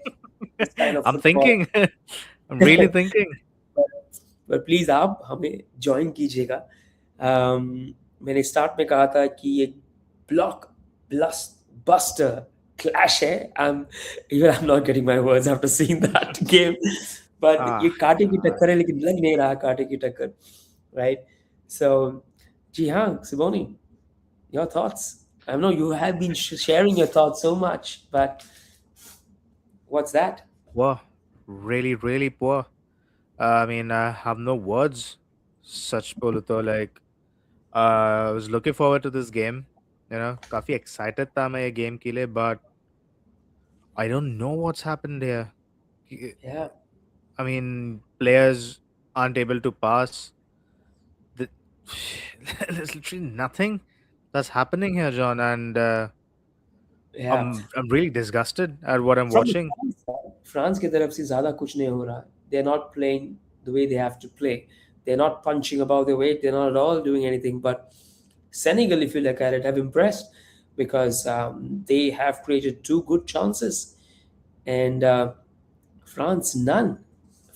[SPEAKER 2] this kind of
[SPEAKER 1] I'm
[SPEAKER 2] football.
[SPEAKER 1] thinking. I'm really thinking.
[SPEAKER 2] पर please आप हमें join कीजिएगा। मैंने start में कहा था कि ये ब्लॉक बस्टर क्लैश है। I am not getting my words after seeing that game. But ये
[SPEAKER 1] Ah,
[SPEAKER 2] कांटे की
[SPEAKER 1] God.
[SPEAKER 2] टक्कर है लेकिन लग नहीं रहा कांटे की टक्कर, राइट? सो जी हाँ, Simoni, your thoughts? I know you have been sharing your thoughts so much, but what's that?
[SPEAKER 1] Poor. Really, really poor. I mean, I have no words. Such Poluto. Like, I was looking forward to this game. काफी excited था मैं ये game के लिए, but I don't know what's happened here.
[SPEAKER 2] Yeah.
[SPEAKER 1] I mean, players aren't able to pass. The, there's literally nothing that's happening here, John, and
[SPEAKER 2] Yeah.
[SPEAKER 1] I'm really disgusted at what I'm
[SPEAKER 2] From
[SPEAKER 1] watching.
[SPEAKER 2] France की तरफ से ज़्यादा कुछ नहीं हो रहा। They are not playing the way they have to play. They are not punching above their weight. They're not at all doing anything. But Senegal, if you look at it, have impressed because they have created two good chances, and France none.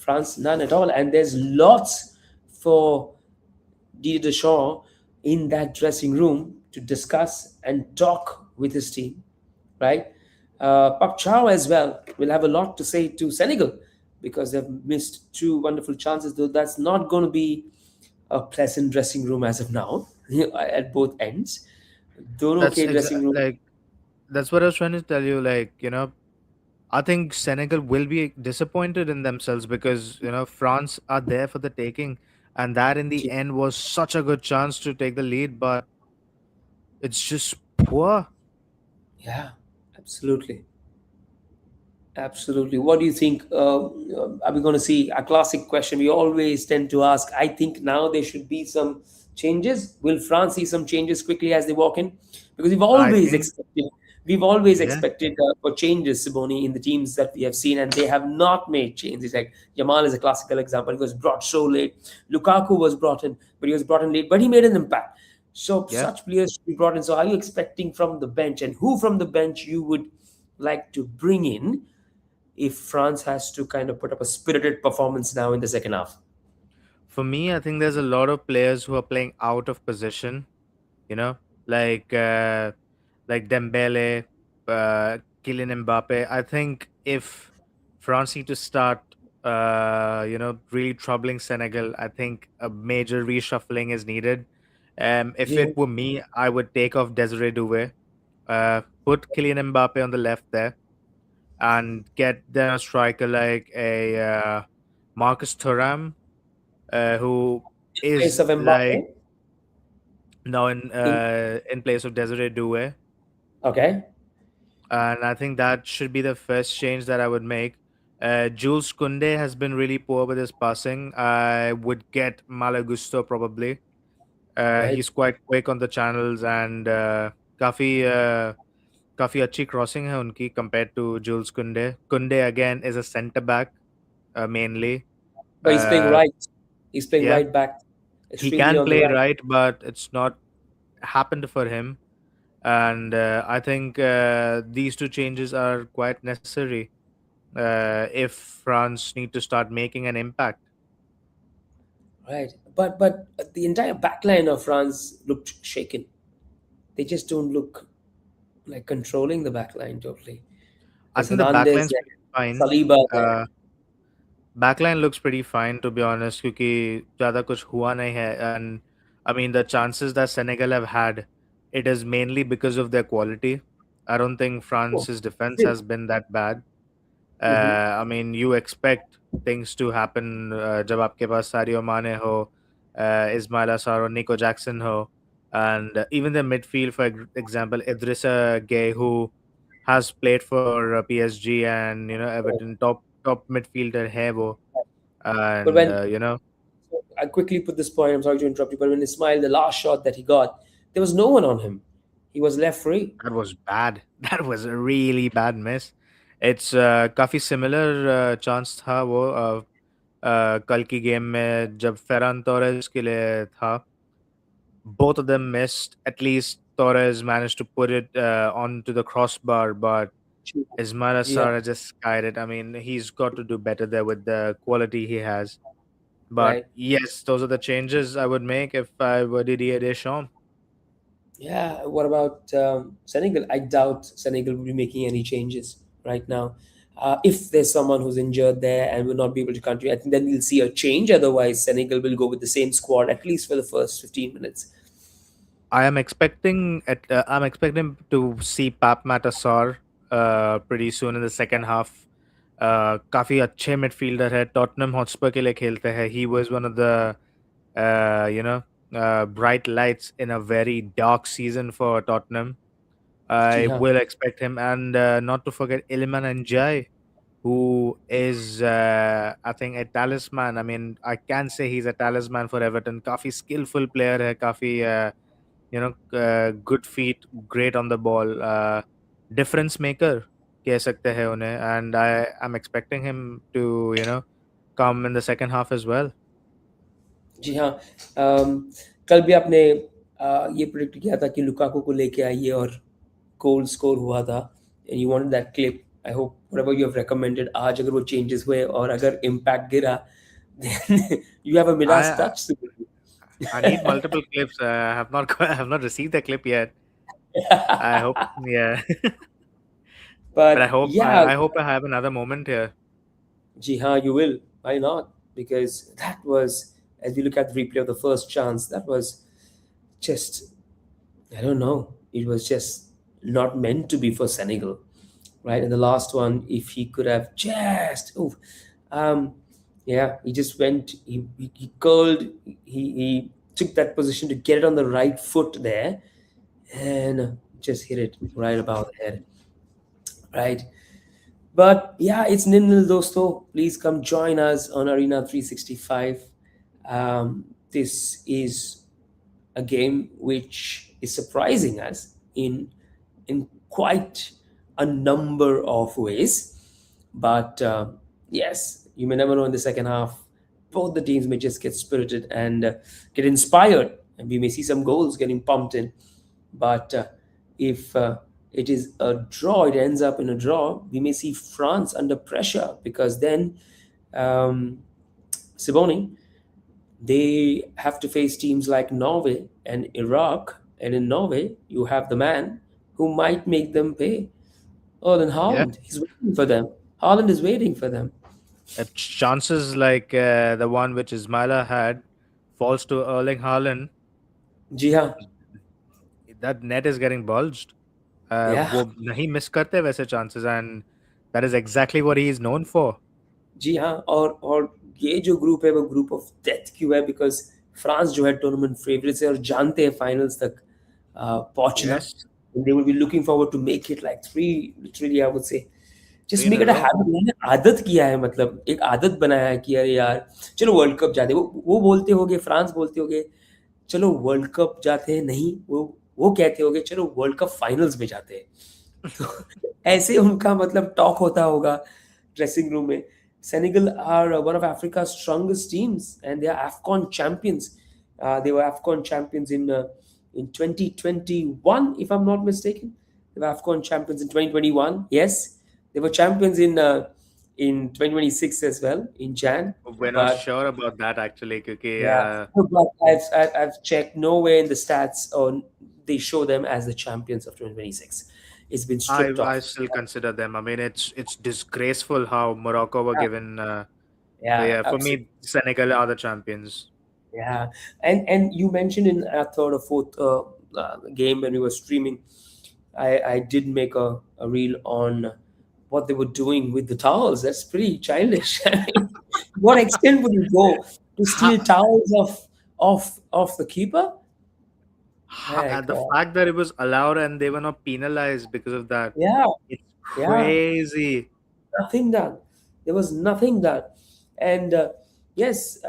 [SPEAKER 2] France none at all. And there's lots for Didier Deschamps in that dressing room to discuss and talk with his team, right? Pak Chow as well will have a lot to say to Senegal because they've missed two wonderful chances, though that's not going to be a pleasant dressing room as of now at both ends. Dono
[SPEAKER 1] That's
[SPEAKER 2] ke dressing room.
[SPEAKER 1] like that's what I was trying to tell you. I think Senegal will be disappointed in themselves because France are there for the taking, and that in the end was such a good chance to take the lead, but it's just poor.
[SPEAKER 2] Yeah, absolutely. Absolutely. What do you think? Are we going to see a classic question we always tend to ask? I think now there should be some changes. Will France see some changes quickly as they walk in? Because
[SPEAKER 1] I think,
[SPEAKER 2] we've always
[SPEAKER 1] yeah,
[SPEAKER 2] expected for changes, Simone, in the teams that we have seen, and they have not made changes. Like Jamal is a classical example. He was brought so late. Lukaku was brought in, but he was brought in late, but he made an impact. So
[SPEAKER 1] yeah.
[SPEAKER 2] such players should be brought in. So are you expecting from the bench, and who from the bench you would like to bring in if France has to kind of put up a spirited performance now in the second half?
[SPEAKER 1] For me, I think there's a lot of players who are playing out of position. You know, like uh, like Dembele, Kylian Mbappe. I think if France need to start, really troubling Senegal, I think a major reshuffling is needed. If
[SPEAKER 2] Yeah,
[SPEAKER 1] it were me, I would take off Desiree Doué, put Kylian Mbappe on the left there, and get the striker like a Marcus Thuram, who
[SPEAKER 2] in place
[SPEAKER 1] is
[SPEAKER 2] of
[SPEAKER 1] like
[SPEAKER 2] Mbappe.
[SPEAKER 1] now
[SPEAKER 2] In,
[SPEAKER 1] in place of Desiree Doué.
[SPEAKER 2] okay,
[SPEAKER 1] And I think that should be the first change that I would make. Jules Kunde has been really poor with his passing. I would get Malagusto probably.
[SPEAKER 2] right.
[SPEAKER 1] He's quite quick on the channels and काफी काफ़ी अच्छी crossing है उनकी compare to joules कुंडे. Kunde again is a centre back mainly.
[SPEAKER 2] But he's playing
[SPEAKER 1] Uh,
[SPEAKER 2] right. He's playing
[SPEAKER 1] yeah,
[SPEAKER 2] right back,
[SPEAKER 1] he
[SPEAKER 2] extremely
[SPEAKER 1] can
[SPEAKER 2] on the
[SPEAKER 1] play
[SPEAKER 2] right.
[SPEAKER 1] right, but it's not happened for him. And I think these two changes are quite necessary if France need to start making an impact.
[SPEAKER 2] Right. But the entire backline of France looked shaken. They just don't look like controlling the backline totally.
[SPEAKER 1] I
[SPEAKER 2] There's
[SPEAKER 1] think the
[SPEAKER 2] Hernandez
[SPEAKER 1] backline's
[SPEAKER 2] there,
[SPEAKER 1] pretty fine.
[SPEAKER 2] Saliba there.
[SPEAKER 1] Uh, Backline looks pretty fine to be honest, क्योंकि ज़्यादा कुछ हुआ नहीं है. And I mean the chances that Senegal have had, it is mainly because of their quality. I don't think
[SPEAKER 2] Oh,
[SPEAKER 1] France's defense
[SPEAKER 2] good.
[SPEAKER 1] has been that bad.
[SPEAKER 2] Mm-hmm.
[SPEAKER 1] I mean, you expect things to happen जब आपके पास सारियो माने हो, Ismail Assar or Nico Jackson ho, and even the midfield, for example, Idrissa Gueye, who has played for PSG and Everton, top midfielder hai wo,
[SPEAKER 2] But
[SPEAKER 1] and
[SPEAKER 2] when I quickly put this point, I'm sorry to interrupt you, but when Ismail, the last shot that he got, there was no one on him. He was left free.
[SPEAKER 1] that was bad. That was a really bad miss. It's काफी similar chance था वो कल की game में जब Ferran Torres के लिए था. Both of them missed. At least Torres managed to put it onto the crossbar, but Ismail
[SPEAKER 2] Yeah,
[SPEAKER 1] Assar just skied it. I mean, he's got to do better there with the quality he has. But
[SPEAKER 2] right.
[SPEAKER 1] yes, those are the changes I would make if I were Didier Deschamps.
[SPEAKER 2] Yeah, what about Senegal? I doubt Senegal will be making any changes right now. If there's someone who's injured there and will not be able to continue, I think then we'll see a change. Otherwise, Senegal will go with the same squad at least for the first 15 minutes.
[SPEAKER 1] I'm expecting to see Pap Matasar pretty soon in the second half. काफी अच्छे midfielder है. Tottenham Hotspur के लिए खेलते हैं. He was one of the bright lights in a very dark season for Tottenham.
[SPEAKER 2] Ji
[SPEAKER 1] I
[SPEAKER 2] हाँ,
[SPEAKER 1] will expect him, and not to forget Iliman Njai, who is, I think, a talisman. I mean, I can say he's a talisman for Everton. Kafi skillful player hai, kafi, good feet, great on the ball, difference maker, कह सकते हैं उन्हें, and I am expecting him to, come in the second half as well.
[SPEAKER 2] जी हाँ. अम, कल भी आपने ये predict किया था कि लुकाकू को लेके आइए और गोल स्कोर हुआ था. And you wanted that clip. I hope whatever you have recommended आज अगर वो चेंजेस हुए और अगर इम्पैक्ट गिरा then you have a Midas
[SPEAKER 1] I
[SPEAKER 2] touch.
[SPEAKER 1] I need multiple clips. I have not I have not received the clip yet. I hope, yeah, but
[SPEAKER 2] But yeah,
[SPEAKER 1] I hope I have another moment here.
[SPEAKER 2] ji haan, you will. Why not? Because that was, as we look at the replay of the first chance, that was just, I don't know, it was just not meant to be for Senegal, right? And the last one, if he could have just, oh, um, yeah, he just went, he curled, he took that position to get it on the right foot there and just hit it right above the head, right? But yeah, it's nil-nil dosto. Please come join us on Arena 365. This is a game which is surprising us in quite a number of ways. But yes, you may never know in the second half. Both the teams may just get spirited and get inspired, and we may see some goals getting pumped in. But if it is a draw, it ends up in a draw, we may see France under pressure because then um, Siboni, they have to face teams like Norway and Iraq. And in Norway, you have the man who might make them pay. Oh, then
[SPEAKER 1] Yeah,
[SPEAKER 2] Holland, he's waiting for them. Holland is waiting for them.
[SPEAKER 1] chances like the one which Ismaila had falls to Erling Haaland.
[SPEAKER 2] जी हाँ,
[SPEAKER 1] That net is getting bulged.
[SPEAKER 2] yeah.
[SPEAKER 1] वो नहीं miss करते वैसे chances, and that is exactly what he is known for.
[SPEAKER 2] जी हाँ, और ये जो group है वो ग्रुप ऑफ डेथ क्यों है? बिकॉज फ्रांस जो है टूर्नामेंट फेवरेट्स है और जानते हैं फाइनल्स तक पहुंचना.
[SPEAKER 1] Yes,
[SPEAKER 2] they will be looking forward to make it like three, literally I would say
[SPEAKER 1] three
[SPEAKER 2] just
[SPEAKER 1] in
[SPEAKER 2] make
[SPEAKER 1] a
[SPEAKER 2] it a
[SPEAKER 1] row.
[SPEAKER 2] Habit. उन्होंने आदत किया है, मतलब एक आदत बनाया है कि अरे यार चलो वर्ल्ड कप जाते हैं. वो बोलते होगे, फ्रांस बोलते होगे चलो वर्ल्ड कप जाते हैं, नहीं वो कहते होगे चलो वर्ल्ड कप फाइनल्स में जाते हैं. ऐसे उनका मतलब टॉक होता होगा ड्रेसिंग रूम में. Senegal are one of Africa's strongest teams, and they are AFCON champions. They were AFCON champions in 2021, if I'm not mistaken. They were AFCON champions in 2021. Yes, they were champions in 2026 as well in Jan.
[SPEAKER 1] We're not
[SPEAKER 2] But
[SPEAKER 1] sure about that actually, क्योंकि
[SPEAKER 2] yeah, but I've checked nowhere in the stats or they show them as the champions of 2026. It's been stripped
[SPEAKER 1] I
[SPEAKER 2] off.
[SPEAKER 1] still consider them. I mean, it's disgraceful how Morocco were
[SPEAKER 2] Yeah,
[SPEAKER 1] given.
[SPEAKER 2] yeah,
[SPEAKER 1] Yeah, for
[SPEAKER 2] absolutely.
[SPEAKER 1] me, Senegal are the champions.
[SPEAKER 2] Yeah, and you mentioned in our third or fourth game when we were streaming, I did make a reel on what they were doing with the towels. That's pretty childish. I mean, what extent would you go to steal
[SPEAKER 1] Ha,
[SPEAKER 2] towels of the keeper?
[SPEAKER 1] and
[SPEAKER 2] Like,
[SPEAKER 1] the fact that it was allowed and they were not penalized because of that,
[SPEAKER 2] yeah,
[SPEAKER 1] it's
[SPEAKER 2] yeah,
[SPEAKER 1] crazy.
[SPEAKER 2] nothing done. There was nothing done, and yes,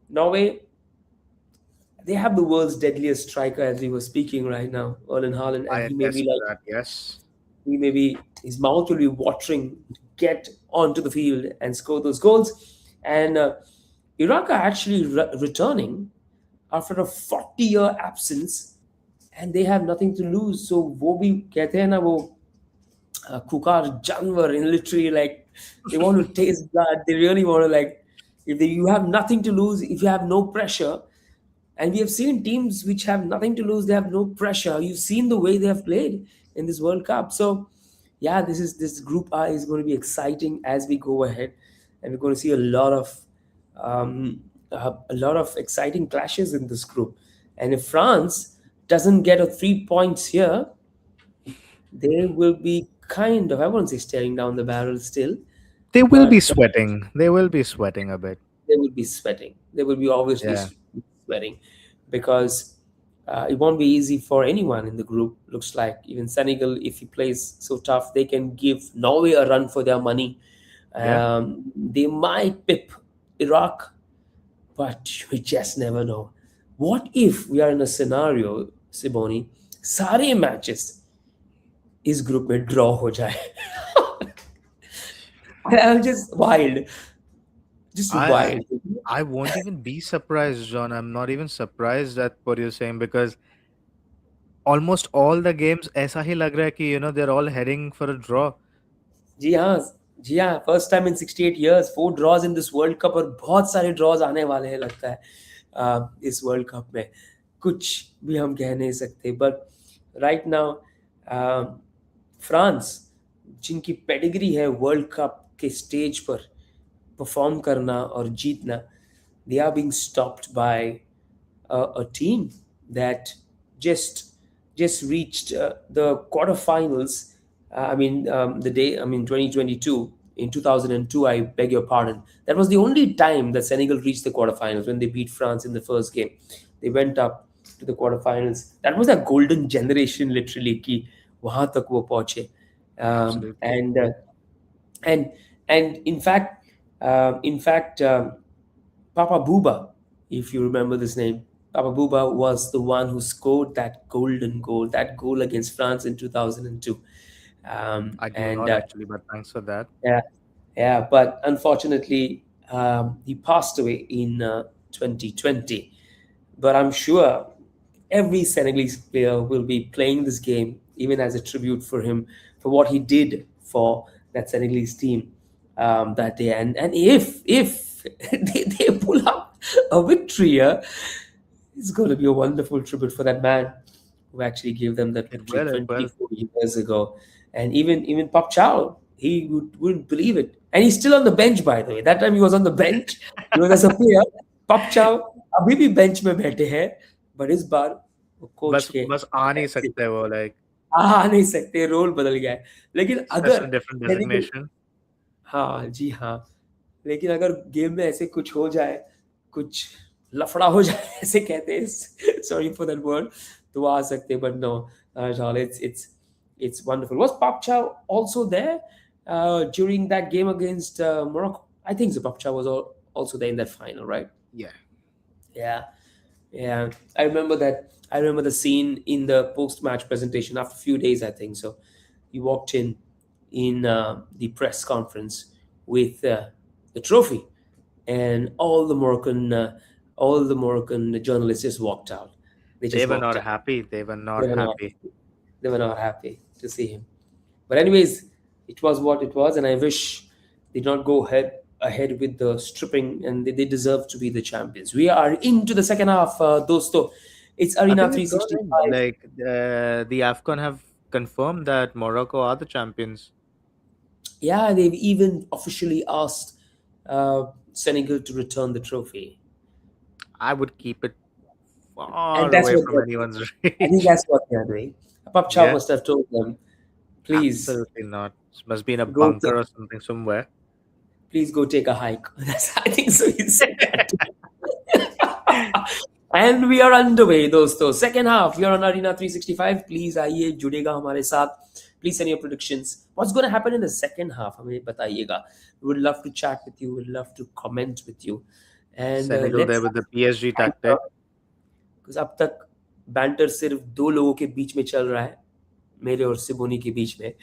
[SPEAKER 2] Norway, they have the world's deadliest striker as we were speaking right now, Erling Haaland,
[SPEAKER 1] I
[SPEAKER 2] and he may be
[SPEAKER 1] attest to
[SPEAKER 2] like,
[SPEAKER 1] that. Yes,
[SPEAKER 2] he may be, his mouth will be watering to get onto the field and score those goals. And Iraq are actually returning after a 40-year absence, and they have nothing to lose. So वो भी कहते हैं ना वो खुकार जानवर in literally like they want to taste blood. They really want to like if they, you have nothing to lose, if you have no pressure, and we have seen teams which have nothing to lose, they have no pressure. You've seen the way they have played in this World Cup. So, yeah, this Group I is going to be exciting as we go ahead, and we're going to see um, a lot of exciting clashes in this group. And if France doesn't get a 3 points here, they will be kind of, I won't say staring down the barrel still,
[SPEAKER 1] they will be
[SPEAKER 2] but
[SPEAKER 1] sweating. They will be sweating a bit.
[SPEAKER 2] they will be sweating. They will be obviously
[SPEAKER 1] Yeah,
[SPEAKER 2] sweating because it won't be easy for anyone in the group. Looks like even Senegal, if he plays so tough, they can give Norway a run for their money.
[SPEAKER 1] yeah.
[SPEAKER 2] They might pip Iraq, but we just never know. What if we are in a scenario, Siboni, सारे matches इस group में draw हो जाए? I'm just wild, just
[SPEAKER 1] I
[SPEAKER 2] wild.
[SPEAKER 1] I won't even be surprised, John. I'm not even surprised at what you're saying because almost all the games ऐसा ही लग रहा है कि they're all heading for a draw.
[SPEAKER 2] जी हाँ, जी हाँ, first time in 68 years 4 draws in this world cup और बहुत सारे ड्रॉज आने वाले हैं लगता है इस वर्ल्ड कप में. कुछ भी हम कह नहीं सकते बट राइट नाउ फ्रांस जिनकी पेडिग्री है वर्ल्ड कप के स्टेज पर परफॉर्म करना और जीतना, they are being stopped by a team that just just reached the quarterfinals. I mean, the day, I mean, 2022, in 2002, I beg your pardon. That was the only time that Senegal reached the quarterfinals when they beat France in the first game. They went up to the quarterfinals. That was a golden generation, literally, कि वहां तक वो पहुंचे. Um,
[SPEAKER 1] Absolutely.
[SPEAKER 2] and uh, and and in fact, Papa Bouba, if you remember this name, Papa Bouba was the one who scored that golden goal, that goal against France in 2002.
[SPEAKER 1] I do
[SPEAKER 2] And
[SPEAKER 1] not actually, but thanks for that.
[SPEAKER 2] yeah, yeah, but unfortunately, he passed away in 2020. But I'm sure every Senegalese player will be playing this game, even as a tribute for him, for what he did for that Senegalese team that day. And if they pull up a victory here, it's going to be a wonderful tribute for that man who actually gave them that
[SPEAKER 1] It
[SPEAKER 2] victory
[SPEAKER 1] will, it will.
[SPEAKER 2] 24 years ago. And even Pop Chow, he wouldn't believe it. And he's still on the bench, by the way. That time he was on the bench. He was as a player. Pop Chow अभी भी bench में बैठे हैं, but इस बार वो coach
[SPEAKER 1] बस
[SPEAKER 2] के
[SPEAKER 1] बस आ नहीं सकते वो like
[SPEAKER 2] आ नहीं सकते, रोल बदल गया है. लेकिन
[SPEAKER 1] it's just
[SPEAKER 2] अगर
[SPEAKER 1] a different
[SPEAKER 2] सेनेगल,
[SPEAKER 1] designation.
[SPEAKER 2] हाँ जी हाँ, लेकिन अगर गेम में ऐसे कुछ हो जाए, कुछ लफड़ा हो जाए ऐसे कहते हैं, सॉरी फॉर दैट वर्ड, तो वो आ सकते हैं, but no, it's wonderful. Was Pop Chow also there during that game against Morocco? I think so. Pop Chow was also there in that final, right?
[SPEAKER 1] Yeah.
[SPEAKER 2] Yeah, yeah. I remember that. I remember the scene in the post-match presentation after a few days, I think so. he walked in the press conference with the trophy, and all the Moroccan journalists just walked out. They
[SPEAKER 1] They
[SPEAKER 2] just
[SPEAKER 1] were
[SPEAKER 2] walked
[SPEAKER 1] not
[SPEAKER 2] out.
[SPEAKER 1] happy. They were
[SPEAKER 2] They
[SPEAKER 1] not
[SPEAKER 2] were not.
[SPEAKER 1] happy.
[SPEAKER 2] They were not happy to see him. But anyways, it was what it was, and I wish they did not go ahead with the stripping, and they deserve to be the champions. We are into the second half, dosto. It's
[SPEAKER 1] I
[SPEAKER 2] Arena
[SPEAKER 1] think it's gone in.
[SPEAKER 2] 365.
[SPEAKER 1] Like the AFCON have confirmed that Morocco are the champions.
[SPEAKER 2] Yeah, they've even officially asked uh, Senegal to return the trophy,
[SPEAKER 1] I would keep it
[SPEAKER 2] and
[SPEAKER 1] far
[SPEAKER 2] that's
[SPEAKER 1] away
[SPEAKER 2] what
[SPEAKER 1] from
[SPEAKER 2] they're doing.
[SPEAKER 1] anyone's
[SPEAKER 2] I think
[SPEAKER 1] reach.
[SPEAKER 2] that's what they're doing. Pap Chow
[SPEAKER 1] Yeah,
[SPEAKER 2] must have told them, please
[SPEAKER 1] absolutely not. It must be in a
[SPEAKER 2] go
[SPEAKER 1] bunker or something somewhere.
[SPEAKER 2] please go take a hike. That's, I think so. He said that. And we are underway, दोस्तों. Second half, you're on Arena 365. Please आइए जुड़ेगा हमारे साथ. Please send your predictions. What's going to happen in the second half? हमें बताइएगा. We would love to chat with you. We'd love to comment with you. And
[SPEAKER 1] Senegal there
[SPEAKER 2] let's
[SPEAKER 1] with the PSG
[SPEAKER 2] banter,
[SPEAKER 1] tactic.
[SPEAKER 2] because अब तक banter सिर्फ दो लोगों के बीच में चल रहा है, मेरे और सिबोनी के बीच में.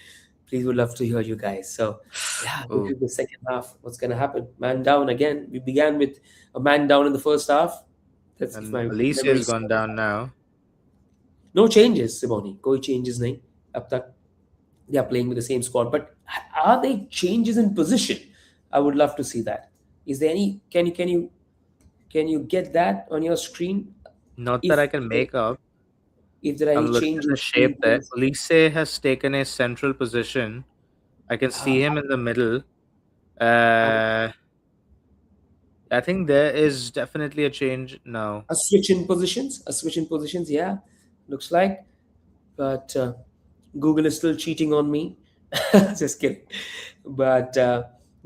[SPEAKER 2] Please, would love to hear you guys. So, yeah, this
[SPEAKER 1] Oh,
[SPEAKER 2] is the second half. What's going to happen? Man down again. We began with a man down in the first half. That's if
[SPEAKER 1] and
[SPEAKER 2] my
[SPEAKER 1] Elise
[SPEAKER 2] memory
[SPEAKER 1] has
[SPEAKER 2] serves.
[SPEAKER 1] gone down now.
[SPEAKER 2] No changes, Simoni. कोई changes नहीं. अब तक they are playing with the same squad. But are they changes in position? I would love to see that. Is there any? Can you get that on your screen?
[SPEAKER 1] Not that
[SPEAKER 2] If
[SPEAKER 1] I can make out.
[SPEAKER 2] if there are
[SPEAKER 1] I'm
[SPEAKER 2] any
[SPEAKER 1] looking at the
[SPEAKER 2] changes
[SPEAKER 1] shape
[SPEAKER 2] in
[SPEAKER 1] there.
[SPEAKER 2] position.
[SPEAKER 1] Elise has taken a central position. I can see him in the middle.
[SPEAKER 2] Uh,
[SPEAKER 1] Uh, I think there is definitely a change now.
[SPEAKER 2] a switch in positions. A switch in positions. Yeah, looks like. But Google is still cheating on me. Just kidding. But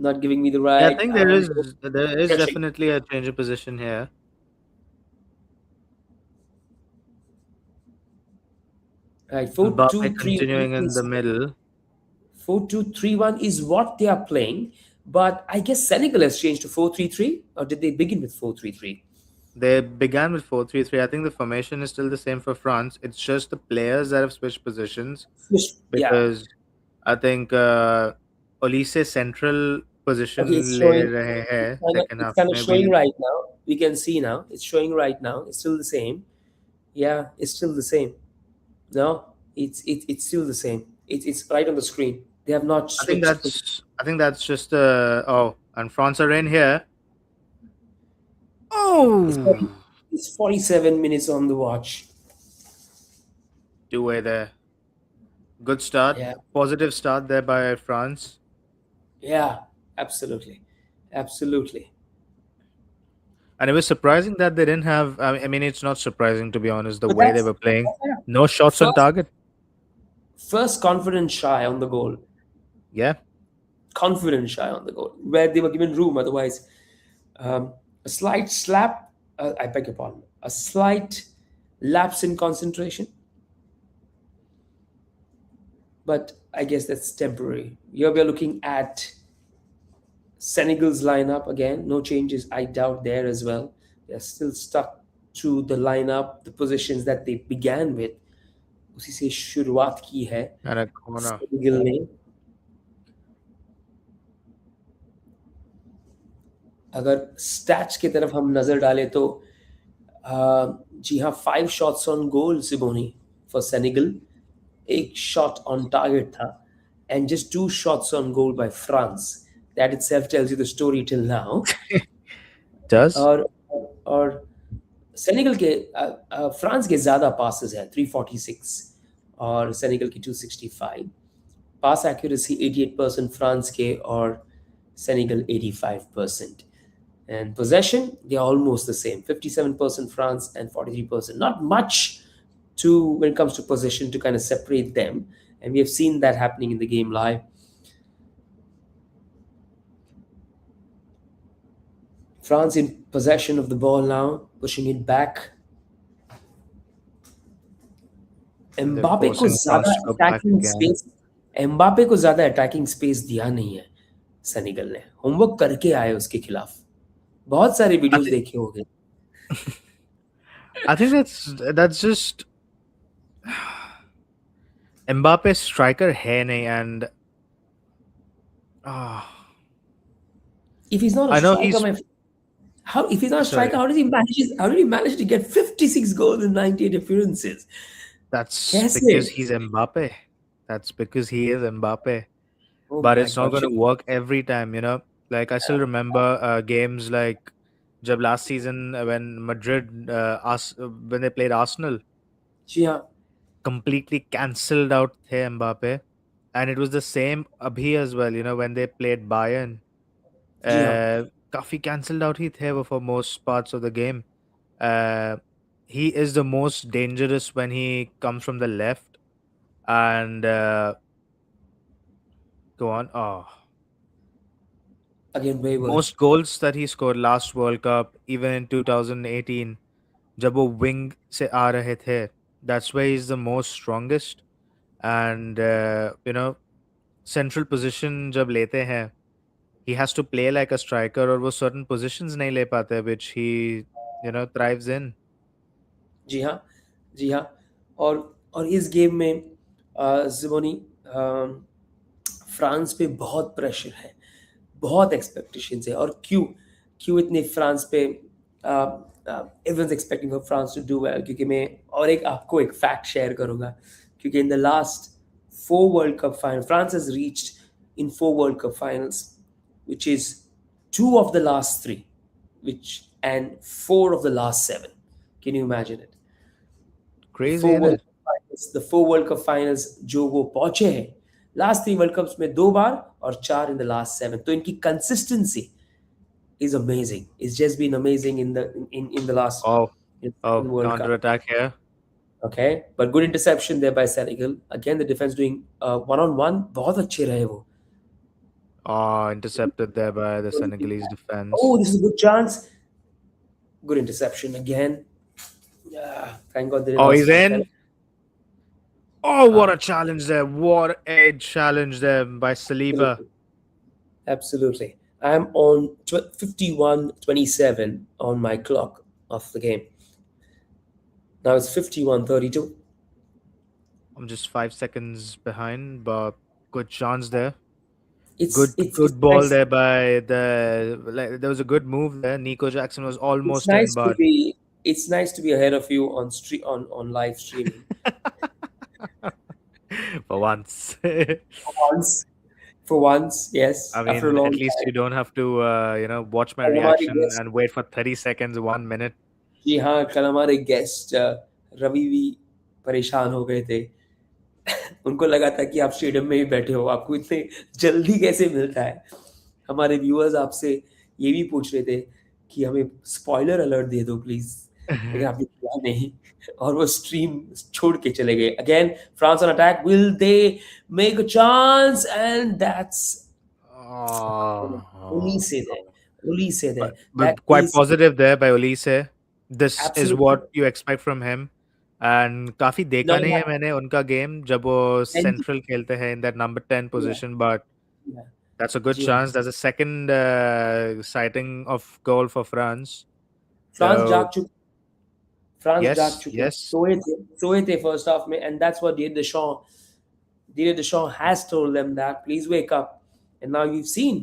[SPEAKER 2] not giving me the
[SPEAKER 1] Yeah, I
[SPEAKER 2] right
[SPEAKER 1] think there is
[SPEAKER 2] stretching.
[SPEAKER 1] definitely a change of position here.
[SPEAKER 2] Right, four
[SPEAKER 1] Mbappe
[SPEAKER 2] two three one
[SPEAKER 1] continuing in the
[SPEAKER 2] is
[SPEAKER 1] middle.
[SPEAKER 2] 4-2-3-1 is what they are playing. But I guess Senegal has changed to 4-3-3, or did they begin with 4-3-3?
[SPEAKER 1] They began with 4-3-3. I think the formation is still the same for France. It's just the players that have switched positions
[SPEAKER 2] Yeah.
[SPEAKER 1] because I think Olise central
[SPEAKER 2] Okay,
[SPEAKER 1] position
[SPEAKER 2] it's
[SPEAKER 1] le
[SPEAKER 2] showing.
[SPEAKER 1] rahe hai second
[SPEAKER 2] It's
[SPEAKER 1] half
[SPEAKER 2] kind of
[SPEAKER 1] mein.
[SPEAKER 2] showing right now. We can see now. It's showing right now. It's still the same. Yeah, it's still the same. No, it's still the same. It's right on the screen. They have not
[SPEAKER 1] I think
[SPEAKER 2] switched.
[SPEAKER 1] that's just oh, and France are in here.
[SPEAKER 2] It's
[SPEAKER 1] Oh,
[SPEAKER 2] 40, it's 47 minutes on the watch.
[SPEAKER 1] two-way there. Good start.
[SPEAKER 2] Yeah,
[SPEAKER 1] Positive start there by France.
[SPEAKER 2] yeah, absolutely, absolutely.
[SPEAKER 1] And it was surprising that they didn't have. I mean, it's not surprising to be honest. The
[SPEAKER 2] But
[SPEAKER 1] way they
[SPEAKER 2] that's
[SPEAKER 1] were playing,
[SPEAKER 2] yeah.
[SPEAKER 1] no shots on
[SPEAKER 2] First,
[SPEAKER 1] target.
[SPEAKER 2] first confident shy on the goal.
[SPEAKER 1] Yeah,
[SPEAKER 2] Confident shy on the goal, where they were given room. Otherwise, um, a slight slap. I beg your pardon. A slight lapse in concentration, but I guess that's temporary. Here we are looking at Senegal's lineup again. No changes, I doubt, there as well. They're still stuck to the lineup, the positions that they began with. उसी से शुरुआत की है
[SPEAKER 1] and a corner.
[SPEAKER 2] Senegal ने. अगर stats की तरफ हम नजर डालें तो जी हाँ, 5 shots on goal, Siboni, for Senegal. 1 shot on target था, and just 2 shots on goal by France. That itself tells you the story till now.
[SPEAKER 1] Does
[SPEAKER 2] और सेनेगल के फ्रांस के ज़्यादा पासेस हैं, 346, और सेनेगल की 265. पास एक्यूरेसी 88% फ्रांस के, और Senegal 85%. And possession, they're almost the same, 57% France and 43%. Not much to when it comes to possession to kind of separate them, and we have seen that happening in the game live. France in possession of the ball now, pushing it back.
[SPEAKER 1] they're
[SPEAKER 2] Mbappe को
[SPEAKER 1] forcing
[SPEAKER 2] ज्यादा
[SPEAKER 1] France to go back
[SPEAKER 2] attacking
[SPEAKER 1] again?
[SPEAKER 2] Space Mbappe को ज्यादा attacking space दिया नहीं है Senegal ने. Homework करके आए उसके खिलाफ. बहुत सारे
[SPEAKER 1] I
[SPEAKER 2] वीडियोस
[SPEAKER 1] think
[SPEAKER 2] देखे होंगे.
[SPEAKER 1] I think that's just Mbappe striker है नहीं, and ah,
[SPEAKER 2] If he's not a
[SPEAKER 1] I know
[SPEAKER 2] striker,
[SPEAKER 1] he's
[SPEAKER 2] my how if he's not a striker,
[SPEAKER 1] sorry.
[SPEAKER 2] how did he manage to get 56 goals in 98 appearances?
[SPEAKER 1] That's because
[SPEAKER 2] Kaise?
[SPEAKER 1] he's Mbappe. That's because he is Mbappe.
[SPEAKER 2] Oh
[SPEAKER 1] But
[SPEAKER 2] my
[SPEAKER 1] it's not
[SPEAKER 2] god.
[SPEAKER 1] going to work every time, you know. Like I still remember games like jab last season when Madrid when they played Arsenal,
[SPEAKER 2] जी हाँ,
[SPEAKER 1] completely cancelled out the Mbappe, and it was the same abhi as well. You know, when they played Bayern,
[SPEAKER 2] जी हाँ.
[SPEAKER 1] काफी cancelled out he the for most parts of the game. Uh, he is the most dangerous when he comes from the left, and go on. Oh,
[SPEAKER 2] Again, wayward.
[SPEAKER 1] most goals that he scored last World Cup, even in 2018, जब वो wing से आ रहे थे, that's where he's the most strongest. And you know, central position जब लेते हैं, he has to play like a striker, और वो certain positions नहीं ले पाते, which he thrives in.
[SPEAKER 2] जी हाँ, जी हाँ. और इस गेम में ज़िबोनी, फ्रांस पे बहुत प्रेशर है, बहुत एक्सपेक्टेशंस है. और क्यों क्यों इतने फ्रांस पे everyone's expecting for France to do well? क्योंकि मैं और एक आपको एक फैक्ट शेयर करूंगा. क्योंकि in the last four world cup final France has reached in four world cup finals, which is two of the last three, which and four of the last seven. Can you imagine it? The
[SPEAKER 1] Crazy,
[SPEAKER 2] four
[SPEAKER 1] isn't
[SPEAKER 2] World
[SPEAKER 1] it?
[SPEAKER 2] Cup finals, the four World Cup finals जो वो पहुंचे हैं, last three world cups में दो बार और चार in the last seven. तो इनकी consistency is amazing. It's just been amazing in the last
[SPEAKER 1] Oh,
[SPEAKER 2] in World
[SPEAKER 1] counter
[SPEAKER 2] Cup.
[SPEAKER 1] attack here.
[SPEAKER 2] Okay, but good interception there by Senegal. Again, the defense doing one on one. बहुत अच्छे रहे वो.
[SPEAKER 1] Oh, intercepted there by the Senegalese
[SPEAKER 2] Oh,
[SPEAKER 1] defense.
[SPEAKER 2] this is a good chance. Good interception again. Yeah, thank God they didn't
[SPEAKER 1] Oh, he's
[SPEAKER 2] ask for the
[SPEAKER 1] in.
[SPEAKER 2] penalty.
[SPEAKER 1] Oh, what
[SPEAKER 2] Ah,
[SPEAKER 1] a challenge there. What a challenge there by Saliba.
[SPEAKER 2] absolutely. Absolutely. I'm on 51-27 on my clock of the game. Now it's 51-32.
[SPEAKER 1] I'm just 5 seconds behind, but good chance there.
[SPEAKER 2] It's
[SPEAKER 1] Good,
[SPEAKER 2] it's
[SPEAKER 1] good
[SPEAKER 2] it's
[SPEAKER 1] ball
[SPEAKER 2] nice.
[SPEAKER 1] there by the. Like, there was a good move there. Nico Jackson was
[SPEAKER 2] It's
[SPEAKER 1] almost in,
[SPEAKER 2] nice to
[SPEAKER 1] but
[SPEAKER 2] be it's nice to be ahead of you on live streaming.
[SPEAKER 1] for once,
[SPEAKER 2] For once, for once, yes,
[SPEAKER 1] I
[SPEAKER 2] after a
[SPEAKER 1] mean,
[SPEAKER 2] long
[SPEAKER 1] at least you
[SPEAKER 2] time.
[SPEAKER 1] don't have to, watch my
[SPEAKER 2] कल हमारे
[SPEAKER 1] reaction
[SPEAKER 2] guest
[SPEAKER 1] and wait for 30 seconds, 1 minute.
[SPEAKER 2] जी हाँ, कल हमारे guest Ravi भी परेशान हो गए थे. उनको लगा था कि आप स्टेडियम में ही बैठे हो, आपको इतने जल्दी कैसे मिलता है? हमारे व्यूअर्स आपसे ये भी पूछ रहे थे कि हमें स्पॉइलर अलर्ट दे दो प्लीज, लेकिन आपने किया नहीं और वो स्ट्रीम छोड़ के चले गए. Again France on attack, will they make a chance? And that's only
[SPEAKER 1] Oh,
[SPEAKER 2] say that, only say that that
[SPEAKER 1] but quite
[SPEAKER 2] is
[SPEAKER 1] positive there by Olise. This is
[SPEAKER 2] absolutely.
[SPEAKER 1] what you expect from him. And काफी देखा
[SPEAKER 2] Now
[SPEAKER 1] नहीं है
[SPEAKER 2] yeah,
[SPEAKER 1] मैंने उनका game जब वो
[SPEAKER 2] Mendy,
[SPEAKER 1] central खेलते हैं in that number 10
[SPEAKER 2] yeah,
[SPEAKER 1] position, but
[SPEAKER 2] yeah,
[SPEAKER 1] that's a good
[SPEAKER 2] जी हाँ.
[SPEAKER 1] chance. That's a second sighting of goal for France.
[SPEAKER 2] France जाग
[SPEAKER 1] So
[SPEAKER 2] चुके फ्रांस जाग
[SPEAKER 1] yes,
[SPEAKER 2] चुके हैं,
[SPEAKER 1] yes,
[SPEAKER 2] सोए थे फर्स्ट हाफ में, and that's what Didier Deschamps has told them that please wake up. And now you've seen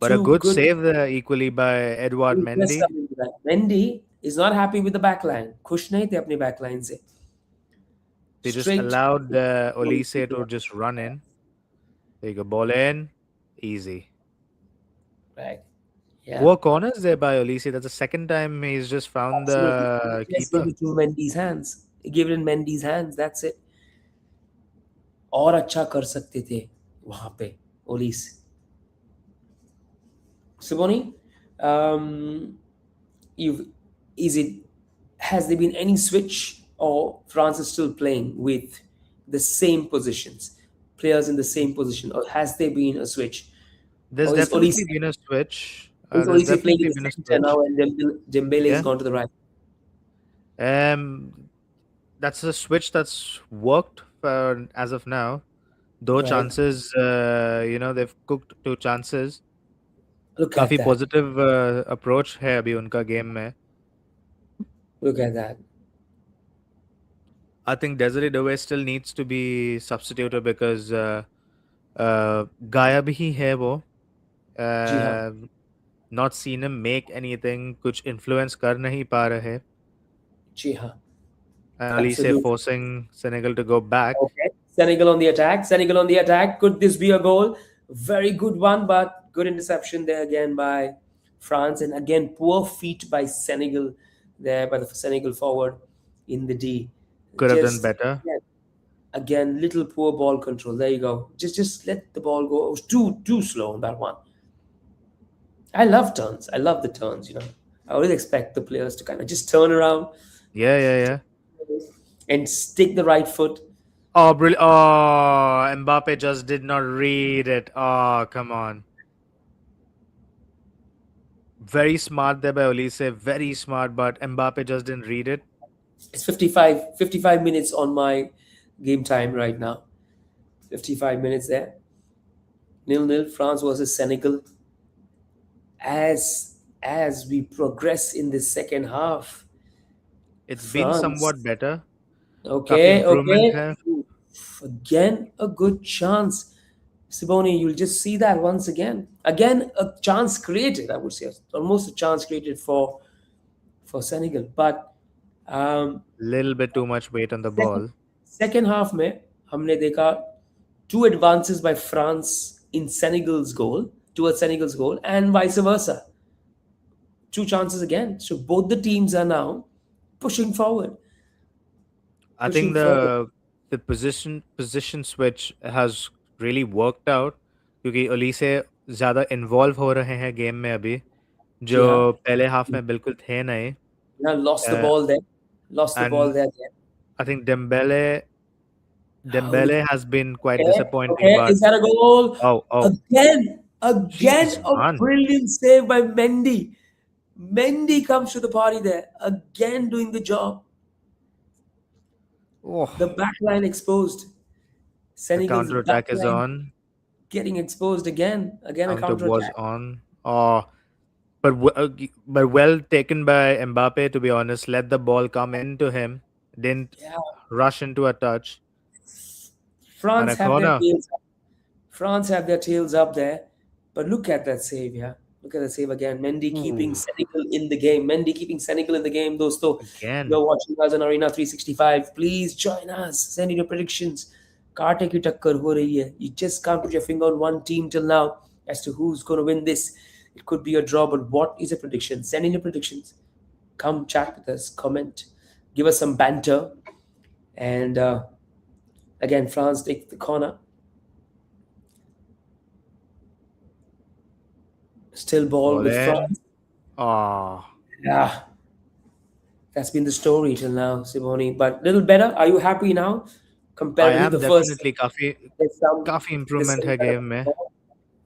[SPEAKER 1] but a
[SPEAKER 2] two
[SPEAKER 1] good
[SPEAKER 2] good
[SPEAKER 1] save there equally by Edouard
[SPEAKER 2] players
[SPEAKER 1] Mendy.
[SPEAKER 2] coming to that. Mendy is not happy with the back line. खुश नहीं थे अपने back line से.
[SPEAKER 1] They just
[SPEAKER 2] Straight.
[SPEAKER 1] allowed Olise to just run in. Take a ball in, easy.
[SPEAKER 2] Right. Yeah.
[SPEAKER 1] Poor corners there by Olise. That's the second time he's just found
[SPEAKER 2] Absolutely.
[SPEAKER 1] the
[SPEAKER 2] Just give
[SPEAKER 1] keeper.
[SPEAKER 2] it to Mendy's hands. Give it in Mendy's hands. That's it. और अच्छा कर सकते थे वहां पे ओलिस. Simone, you is it has there been any switch, or France is still playing with the same positions, players in the same position, or has there been a switch,
[SPEAKER 1] There's
[SPEAKER 2] or is Olise
[SPEAKER 1] definitely been a switch.
[SPEAKER 2] is
[SPEAKER 1] There's
[SPEAKER 2] Olise playing in
[SPEAKER 1] definitely
[SPEAKER 2] the
[SPEAKER 1] been a
[SPEAKER 2] center
[SPEAKER 1] switch.
[SPEAKER 2] now and Dembele has
[SPEAKER 1] Yeah.
[SPEAKER 2] gone to the right?
[SPEAKER 1] Um, that's a switch that's worked for as of now. Though
[SPEAKER 2] Right.
[SPEAKER 1] chances, they've cooked two chances.
[SPEAKER 2] Look at
[SPEAKER 1] काफी
[SPEAKER 2] that.
[SPEAKER 1] Positive approach है अभी उनका game में.
[SPEAKER 2] Look at that.
[SPEAKER 1] I think Desiree Dove still needs to be substituted because गायब ही है वो.
[SPEAKER 2] जी हाँ,
[SPEAKER 1] Uh, not seen him make anything. कुछ influence कर नहीं पा रहे.
[SPEAKER 2] जी हाँ,
[SPEAKER 1] And Elise
[SPEAKER 2] absolutely.
[SPEAKER 1] forcing Senegal to go back.
[SPEAKER 2] Okay. Senegal on the attack. Senegal on the attack. Could this be a goal? Very good one, but good interception there again by France. And again, poor feet by Senegal there by the Senegal forward in the D.
[SPEAKER 1] Could have done
[SPEAKER 2] Just
[SPEAKER 1] better.
[SPEAKER 2] again, little poor ball control. There you go. Just let the ball go. It was too slow on that one. I love turns. I love the turns. I always expect the players to kind of just turn around
[SPEAKER 1] Yeah, yeah, yeah.
[SPEAKER 2] and stick the right foot.
[SPEAKER 1] Oh, brilliant. Oh, Mbappe just did not read it. Oh, come on. Very smart there by Elise. Very smart, but Mbappe just didn't read it.
[SPEAKER 2] It's 55 minutes on my game time right now. 55 minutes there. 0-0 France versus Senegal. As we progress in the second half,
[SPEAKER 1] It's been
[SPEAKER 2] France.
[SPEAKER 1] somewhat better. Kafi
[SPEAKER 2] Okay,
[SPEAKER 1] improvement
[SPEAKER 2] okay.
[SPEAKER 1] hai.
[SPEAKER 2] Again, a good chance. Siboni, you'll just see that once again. Again, a chance created, I would say. Almost a chance created for Senegal. But um,
[SPEAKER 1] Little bit too much weight on the
[SPEAKER 2] second,
[SPEAKER 1] ball.
[SPEAKER 2] second half में हमने देखा two advances by France in Senegal's goal towards Senegal's goal and vice versa. Two chances again. So both the teams are now pushing forward,
[SPEAKER 1] I think
[SPEAKER 2] pushing forward.
[SPEAKER 1] the position switch has really worked out क्योंकि ओलीसे ज़्यादा involve हो रहे हैं game में अभी जो
[SPEAKER 2] जी हाँ.
[SPEAKER 1] पहले हाफ में बिल्कुल थे नहीं.
[SPEAKER 2] Now lost the
[SPEAKER 1] Uh,
[SPEAKER 2] ball there. Lost the ball
[SPEAKER 1] and
[SPEAKER 2] there again.
[SPEAKER 1] I think
[SPEAKER 2] Oh,
[SPEAKER 1] Dembele has been quite
[SPEAKER 2] okay,
[SPEAKER 1] disappointing,
[SPEAKER 2] okay.
[SPEAKER 1] but
[SPEAKER 2] Is that a goal?
[SPEAKER 1] oh,
[SPEAKER 2] Again, again,
[SPEAKER 1] jeez,
[SPEAKER 2] a
[SPEAKER 1] man.
[SPEAKER 2] brilliant save by Mendy. Mendy comes to the party there, again doing the job. The
[SPEAKER 1] Oh,
[SPEAKER 2] back line exposed.
[SPEAKER 1] the
[SPEAKER 2] Senegal's
[SPEAKER 1] counter
[SPEAKER 2] back
[SPEAKER 1] attack is
[SPEAKER 2] line
[SPEAKER 1] on.
[SPEAKER 2] getting exposed again. Again, a
[SPEAKER 1] Counter
[SPEAKER 2] counter
[SPEAKER 1] was
[SPEAKER 2] attack.
[SPEAKER 1] on. Oh, but well taken by Mbappe. To be honest, let the ball come into him. Didn't
[SPEAKER 2] Yeah,
[SPEAKER 1] rush into a touch and
[SPEAKER 2] France
[SPEAKER 1] a
[SPEAKER 2] have their
[SPEAKER 1] corner.
[SPEAKER 2] tails up. France have their tails up there. But look at that save, yeah. Look at the save again. Mendy keeping
[SPEAKER 1] Ooh,
[SPEAKER 2] Senegal in the game. Mendy keeping Senegal in the game. Dosto,
[SPEAKER 1] again.
[SPEAKER 2] you're watching us on Arena 365. Please join us. Send in your predictions. Karte ki takkar ho rahi hai. You just can't put your finger on one team till now as to who's going to win this. It could be a draw, but what is a prediction? Send in your predictions. Come chat with us. Comment. Give us some banter. And again, France take the corner. Still ball
[SPEAKER 1] Ball
[SPEAKER 2] with
[SPEAKER 1] in.
[SPEAKER 2] France.
[SPEAKER 1] Oh,
[SPEAKER 2] Yeah, that's been the story till now, Simone. But little better. Are you happy now
[SPEAKER 1] I
[SPEAKER 2] compared with
[SPEAKER 1] am
[SPEAKER 2] the first?
[SPEAKER 1] definitely
[SPEAKER 2] There's
[SPEAKER 1] improvement है
[SPEAKER 2] some kind of
[SPEAKER 1] game में.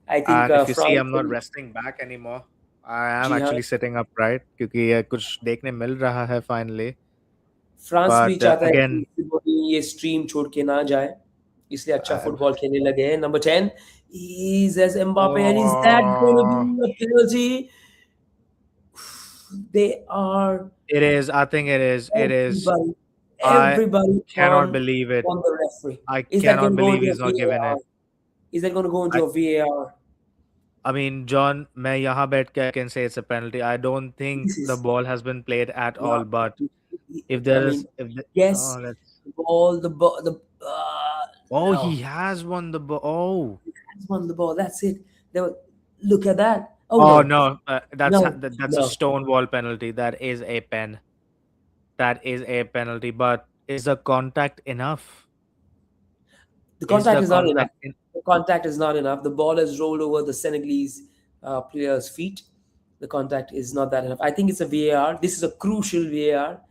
[SPEAKER 2] I think
[SPEAKER 1] And if you see,
[SPEAKER 2] France.
[SPEAKER 1] I'm not resting back anymore. I am
[SPEAKER 2] जी हाँ,
[SPEAKER 1] actually sitting upright क्योंकि ये कुछ देखने मिल रहा है finally.
[SPEAKER 2] France भी
[SPEAKER 1] But
[SPEAKER 2] चाहता है कि
[SPEAKER 1] again,
[SPEAKER 2] सिमोनी ये स्ट्रीम छोड़ के ना जाए, इसलिए अच्छा
[SPEAKER 1] uh,
[SPEAKER 2] फुटबॉल खेलने लगे हैं. Number 10 is as Mbappe, and is that going to
[SPEAKER 1] oh,
[SPEAKER 2] be a penalty? They are
[SPEAKER 1] it is. I think it is. It is.
[SPEAKER 2] everybody,
[SPEAKER 1] I
[SPEAKER 2] everybody
[SPEAKER 1] cannot believe it.
[SPEAKER 2] on the referee.
[SPEAKER 1] I
[SPEAKER 2] Is that going
[SPEAKER 1] cannot
[SPEAKER 2] to go
[SPEAKER 1] believe
[SPEAKER 2] into a
[SPEAKER 1] he's not given
[SPEAKER 2] VAR?
[SPEAKER 1] it.
[SPEAKER 2] Is that going to go
[SPEAKER 1] I,
[SPEAKER 2] into a VAR?
[SPEAKER 1] I mean, John, मैं यहाँ बैठ के I can say it's a penalty. I don't think
[SPEAKER 2] This
[SPEAKER 1] the
[SPEAKER 2] is
[SPEAKER 1] ball has been played at all.
[SPEAKER 2] not.
[SPEAKER 1] But if
[SPEAKER 2] I
[SPEAKER 1] there is,
[SPEAKER 2] mean,
[SPEAKER 1] if the,
[SPEAKER 2] yes,
[SPEAKER 1] oh, let's.
[SPEAKER 2] the ball,
[SPEAKER 1] Oh,
[SPEAKER 2] no,
[SPEAKER 1] he has won the ball. Oh.
[SPEAKER 2] that's won the ball. That's it. There were, look at that. Oh
[SPEAKER 1] Oh
[SPEAKER 2] no,
[SPEAKER 1] no,
[SPEAKER 2] no,
[SPEAKER 1] that's a
[SPEAKER 2] no.
[SPEAKER 1] stonewall penalty. That is a pen. That is a penalty. But is the contact enough?
[SPEAKER 2] The
[SPEAKER 1] Is
[SPEAKER 2] contact
[SPEAKER 1] the
[SPEAKER 2] is not enough.
[SPEAKER 1] contact in?
[SPEAKER 2] The contact is not enough. The ball has rolled over the Senegalese player's feet. The contact is not that enough. I think it's a VAR. This is a crucial VAR.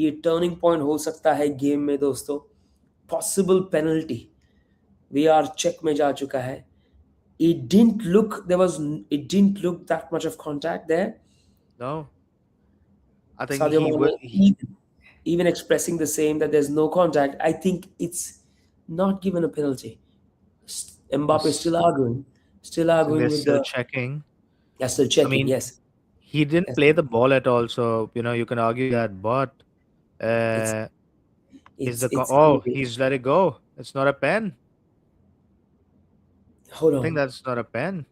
[SPEAKER 2] ये turning point हो सकता है game में दोस्तों. Possible penalty. VAR check में जा चुका है. It didn't look that much of contact there.
[SPEAKER 1] No, I think
[SPEAKER 2] Sadio
[SPEAKER 1] he will.
[SPEAKER 2] Mane even expressing the same that there's no contact. I think it's not given a penalty. Mbappe is
[SPEAKER 1] Yes,
[SPEAKER 2] still
[SPEAKER 1] I think they're
[SPEAKER 2] arguing with
[SPEAKER 1] still
[SPEAKER 2] the.
[SPEAKER 1] checking.
[SPEAKER 2] Yeah, still
[SPEAKER 1] I
[SPEAKER 2] checking.
[SPEAKER 1] mean,
[SPEAKER 2] Yes,
[SPEAKER 1] he didn't
[SPEAKER 2] yes.
[SPEAKER 1] play the ball at all, so you can argue that. But
[SPEAKER 2] It's
[SPEAKER 1] uh,
[SPEAKER 2] It's
[SPEAKER 1] oh,
[SPEAKER 2] unreal.
[SPEAKER 1] he's let it go. It's not a pen.
[SPEAKER 2] Hold
[SPEAKER 1] I think
[SPEAKER 2] on.
[SPEAKER 1] that's not a pen.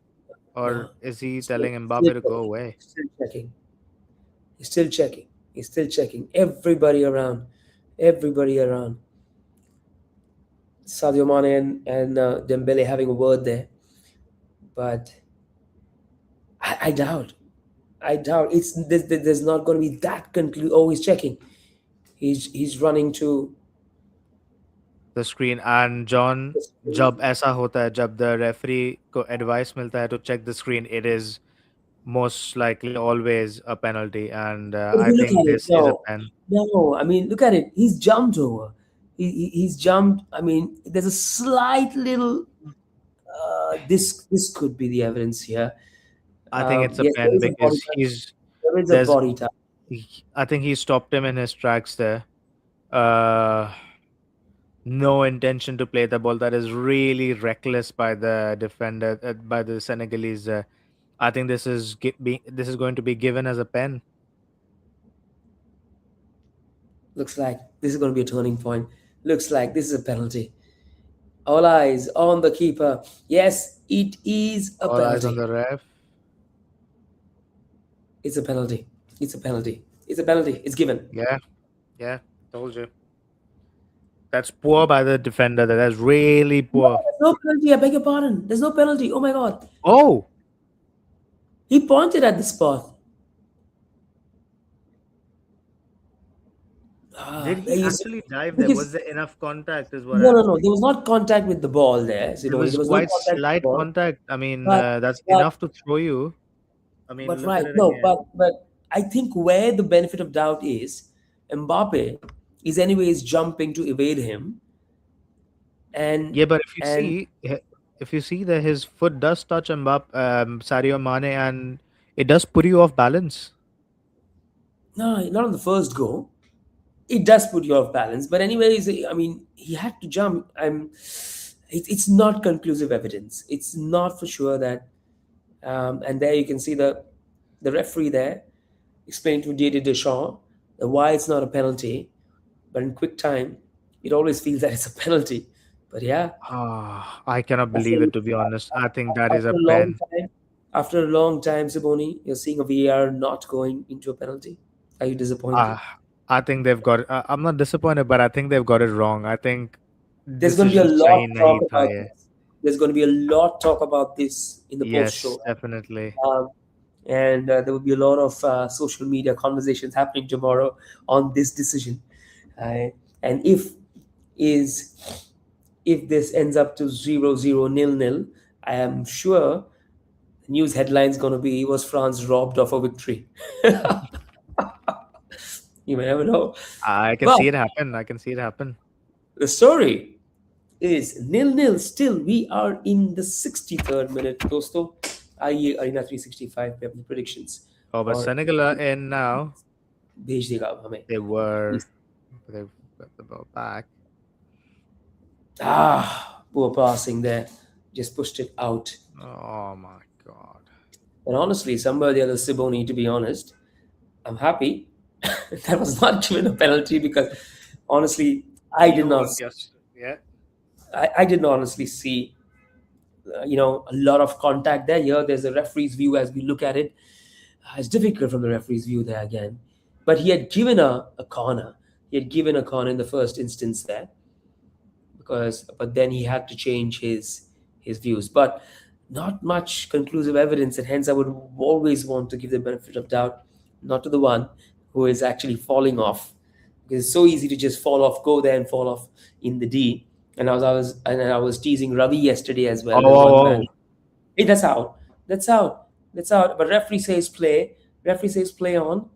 [SPEAKER 1] Or
[SPEAKER 2] No,
[SPEAKER 1] is he
[SPEAKER 2] still,
[SPEAKER 1] telling
[SPEAKER 2] still
[SPEAKER 1] Mbappe to go
[SPEAKER 2] checking.
[SPEAKER 1] away?
[SPEAKER 2] Still checking. He's still checking. He's still checking. Everybody around. Everybody around. Sadio Mane and Dembele having a word there, but I doubt. I doubt there's not going to be that conclude. Oh, he's checking. He's running to
[SPEAKER 1] The screen and John,
[SPEAKER 2] the screen.
[SPEAKER 1] जब ऐसा होता है जब the referee को advice मिलता है to check the screen, it is most likely always a penalty, and
[SPEAKER 2] But if
[SPEAKER 1] I
[SPEAKER 2] you look
[SPEAKER 1] think
[SPEAKER 2] at it,
[SPEAKER 1] this is a
[SPEAKER 2] no,
[SPEAKER 1] pen.
[SPEAKER 2] no. I mean, look at it. He's jumped over. He's jumped. I mean, there's a slight little. This could be the evidence here.
[SPEAKER 1] I think it's a
[SPEAKER 2] Yes, there
[SPEAKER 1] pen
[SPEAKER 2] is a body
[SPEAKER 1] because
[SPEAKER 2] touch.
[SPEAKER 1] he's
[SPEAKER 2] There is a
[SPEAKER 1] there's
[SPEAKER 2] body touch.
[SPEAKER 1] I think he stopped him in his tracks there. Uh, no intention to play the ball. That is really reckless by the defender, by the Senegalese. I think this is going to be given as a pen.
[SPEAKER 2] Looks like this is going to be a turning point. Looks like this is a penalty. All eyes on the keeper. Yes, it is a
[SPEAKER 1] All eyes on
[SPEAKER 2] penalty.
[SPEAKER 1] the ref.
[SPEAKER 2] It's a penalty. It's a penalty. It's a penalty. It's given.
[SPEAKER 1] Yeah, yeah, told you. That's poor by the defender. That's really
[SPEAKER 2] No,
[SPEAKER 1] poor.
[SPEAKER 2] there's no penalty. I beg your pardon. There's no penalty. Oh my God.
[SPEAKER 1] Oh,
[SPEAKER 2] He pointed at the spot.
[SPEAKER 1] did he
[SPEAKER 2] You see,
[SPEAKER 1] actually dive there? Was
[SPEAKER 2] because
[SPEAKER 1] there enough contact? Is what
[SPEAKER 2] no, no,
[SPEAKER 1] I'm
[SPEAKER 2] no.
[SPEAKER 1] saying.
[SPEAKER 2] There was not contact with the ball there,
[SPEAKER 1] There
[SPEAKER 2] Siboni.
[SPEAKER 1] was
[SPEAKER 2] There was no
[SPEAKER 1] quite
[SPEAKER 2] contact with the
[SPEAKER 1] slight
[SPEAKER 2] ball.
[SPEAKER 1] contact. I mean,
[SPEAKER 2] But
[SPEAKER 1] that's
[SPEAKER 2] but
[SPEAKER 1] enough to throw you. I mean,
[SPEAKER 2] but
[SPEAKER 1] look at
[SPEAKER 2] right.
[SPEAKER 1] it
[SPEAKER 2] No,
[SPEAKER 1] again.
[SPEAKER 2] but I think where the benefit of doubt is, Mbappe is anyways jumping to evade him, and
[SPEAKER 1] Yeah, but if you
[SPEAKER 2] and
[SPEAKER 1] see, if you see that his foot does touch Mbappe, Sadio Mane, and it does put you off balance.
[SPEAKER 2] no, not on the first go. It does put you off balance, but anyways, I mean, he had to jump. It's not conclusive evidence. It's not for sure that. And there you can see the referee there explained to Didier Deschamps why it's not a penalty, but in quick time, it always feels that it's a penalty. But yeah,
[SPEAKER 1] Ah, I cannot
[SPEAKER 2] after,
[SPEAKER 1] believe it, to be honest. I think that is a
[SPEAKER 2] after a long
[SPEAKER 1] pen.
[SPEAKER 2] time, after a long time, Siboni, you're seeing a VAR not going into a penalty. Are you disappointed?
[SPEAKER 1] Ah, I think they've got. I'm not disappointed, but I think they've got it wrong. I think
[SPEAKER 2] There's going to be a
[SPEAKER 1] decision
[SPEAKER 2] lot
[SPEAKER 1] sahi
[SPEAKER 2] talk
[SPEAKER 1] nahi tha
[SPEAKER 2] about
[SPEAKER 1] ye.
[SPEAKER 2] this. There's going to be a lot talk about this in the post
[SPEAKER 1] Yes,
[SPEAKER 2] show.
[SPEAKER 1] definitely.
[SPEAKER 2] And there will be a lot of social media conversations happening tomorrow on this decision. And is if this ends up to 0-0 I am sure the news headline's going to be was France robbed of a victory. You may never know.
[SPEAKER 1] I can
[SPEAKER 2] But
[SPEAKER 1] see it happen. I can see it happen.
[SPEAKER 2] the story is 0-0 still. We are in the 63rd minute, दोस्तों. आइए Arena 365 पे अपनी predictions
[SPEAKER 1] Oh, but
[SPEAKER 2] और
[SPEAKER 1] Senegal are in now.
[SPEAKER 2] भेज देगा अब हमें.
[SPEAKER 1] They were. They've got the ball back.
[SPEAKER 2] Poor passing there. Just pushed it out.
[SPEAKER 1] Oh my god.
[SPEAKER 2] And honestly, somebody other Siboni, to be honest, I'm happy that was not given a penalty because honestly, I did
[SPEAKER 1] You
[SPEAKER 2] not.
[SPEAKER 1] were just yeah.
[SPEAKER 2] I did not honestly see, a lot of contact there. Here, there's a referee's view as we look at it. It's difficult from the referee's view there again, but he had given a corner. He had given a corner in the first instance there, but then he had to change his views. But not much conclusive evidence, and hence I would always want to give the benefit of doubt, not to the one who is actually falling off, because it's so easy to just fall off, go there and fall off in the D. And I was teasing Ravi yesterday as
[SPEAKER 1] Oh,
[SPEAKER 2] well. There's one
[SPEAKER 1] oh,
[SPEAKER 2] man.
[SPEAKER 1] oh.
[SPEAKER 2] Hey, that's out. That's out. That's out. But referee says play. Referee says play on.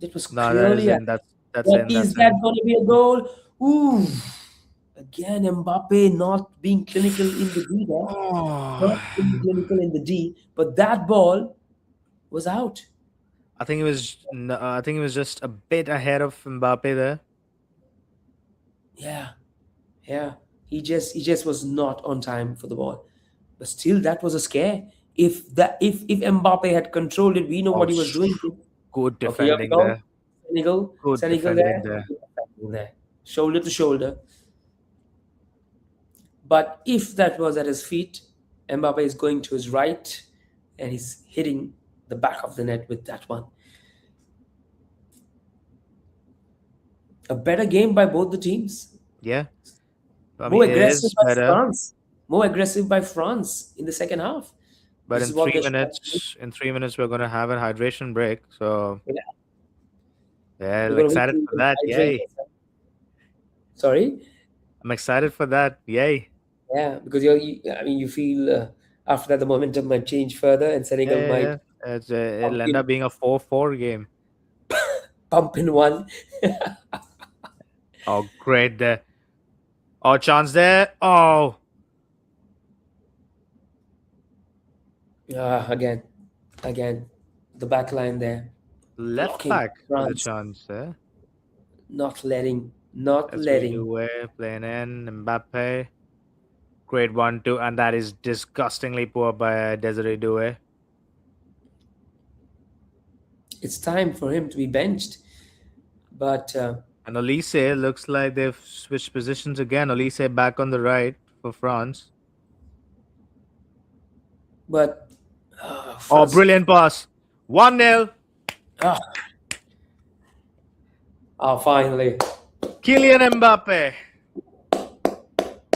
[SPEAKER 2] That was
[SPEAKER 1] No, that is
[SPEAKER 2] clearly out.
[SPEAKER 1] in. That's
[SPEAKER 2] But
[SPEAKER 1] in.
[SPEAKER 2] is
[SPEAKER 1] That's
[SPEAKER 2] that
[SPEAKER 1] in.
[SPEAKER 2] going to be a goal? Ooh. Again, Mbappe not being clinical in the D there.
[SPEAKER 1] Oh,
[SPEAKER 2] Not being clinical in the D. But that ball was out.
[SPEAKER 1] I think it was. I think it was just a bit ahead of Mbappe there.
[SPEAKER 2] Yeah. Yeah. He just was not on time for the ball. But still that was a scare. If Mbappe had controlled it, we know
[SPEAKER 1] Oh,
[SPEAKER 2] what he was doing.
[SPEAKER 1] good
[SPEAKER 2] Okay, here we
[SPEAKER 1] defending
[SPEAKER 2] go.
[SPEAKER 1] there.
[SPEAKER 2] Senegal.
[SPEAKER 1] Good
[SPEAKER 2] Senegal
[SPEAKER 1] defending
[SPEAKER 2] there.
[SPEAKER 1] there.
[SPEAKER 2] Good defending there. shoulder to shoulder. But if that was at his feet, Mbappe is going to his right and he's hitting the back of the net with that one. A better game by both the teams.
[SPEAKER 1] Yeah, I
[SPEAKER 2] More
[SPEAKER 1] mean it
[SPEAKER 2] aggressive
[SPEAKER 1] is
[SPEAKER 2] by
[SPEAKER 1] better,
[SPEAKER 2] France. More aggressive by France in the second half.
[SPEAKER 1] but
[SPEAKER 2] This
[SPEAKER 1] in
[SPEAKER 2] is what
[SPEAKER 1] three
[SPEAKER 2] they're trying to do.
[SPEAKER 1] minutes, in 3 minutes, we're gonna have a hydration break. So
[SPEAKER 2] Yeah,
[SPEAKER 1] yeah,
[SPEAKER 2] we're
[SPEAKER 1] I'm
[SPEAKER 2] going to wait
[SPEAKER 1] excited
[SPEAKER 2] till you
[SPEAKER 1] for
[SPEAKER 2] can
[SPEAKER 1] that.
[SPEAKER 2] hydrate
[SPEAKER 1] Yay!
[SPEAKER 2] yourself. Sorry?
[SPEAKER 1] I'm excited for that. Yay!
[SPEAKER 2] Yeah, because I mean, you feel after that the momentum might change further and
[SPEAKER 1] Yeah,
[SPEAKER 2] Senegal
[SPEAKER 1] yeah,
[SPEAKER 2] might
[SPEAKER 1] yeah. It'll
[SPEAKER 2] pump
[SPEAKER 1] end
[SPEAKER 2] in,
[SPEAKER 1] up being a 4-4 game.
[SPEAKER 2] pump in one.
[SPEAKER 1] Oh, great there. Oh, chance there. Oh,
[SPEAKER 2] Again, again, the back line there,
[SPEAKER 1] left
[SPEAKER 2] blocking
[SPEAKER 1] back with a
[SPEAKER 2] France,
[SPEAKER 1] chance there.
[SPEAKER 2] not letting, not
[SPEAKER 1] That's
[SPEAKER 2] letting.
[SPEAKER 1] Doué playing in Mbappe. Great 1-2, and that is disgustingly poor by Desiree Doué.
[SPEAKER 2] It's time for him to be benched. But
[SPEAKER 1] And Olise looks like they've switched positions again. Olise back on the right for France.
[SPEAKER 2] but
[SPEAKER 1] Oh,
[SPEAKER 2] first,
[SPEAKER 1] brilliant pass. 1-0.
[SPEAKER 2] ah, finally,
[SPEAKER 1] Kylian Mbappe.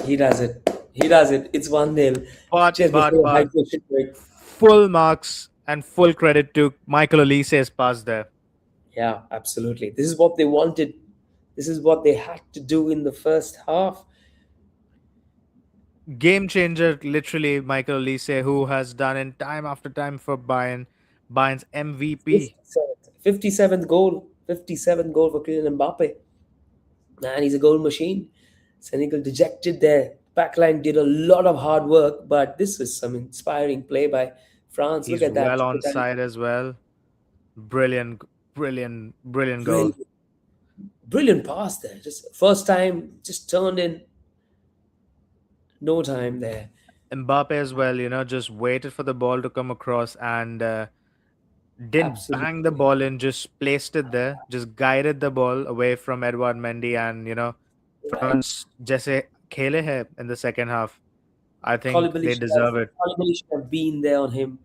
[SPEAKER 2] he does it. He does it. It's 1-0
[SPEAKER 1] But,
[SPEAKER 2] just
[SPEAKER 1] but,
[SPEAKER 2] before
[SPEAKER 1] but,
[SPEAKER 2] hydration break.
[SPEAKER 1] full marks and full credit to Michael Olise's pass there.
[SPEAKER 2] Yeah, absolutely. This is what they wanted. This is what they had to do in the first half.
[SPEAKER 1] Game changer, literally, Michael Olise, who has done in time after time for Bayern. Bayern's MVP.
[SPEAKER 2] 57th goal. 57th goal for Kylian Mbappe. Man, he's a goal machine. Senegal dejected there. Backline did a lot of hard work, but this was some inspiring play by France. Look
[SPEAKER 1] He's
[SPEAKER 2] at that.
[SPEAKER 1] well on side as well. Brilliant, brilliant, brilliant goal.
[SPEAKER 2] Brilliant, brilliant pass there. Just first time, just turned in. No time there.
[SPEAKER 1] Mbappe as well, just waited for the ball to come across and didn't bang the
[SPEAKER 2] Absolutely.
[SPEAKER 1] ball in, just placed it there, just guided the ball away from Edouard Mendy. And,
[SPEAKER 2] Right.
[SPEAKER 1] France, Jesse Khele hai in the second half. I think
[SPEAKER 2] Koulibaly
[SPEAKER 1] they
[SPEAKER 2] should have,
[SPEAKER 1] deserve it.
[SPEAKER 2] Koulibaly should have been there on him.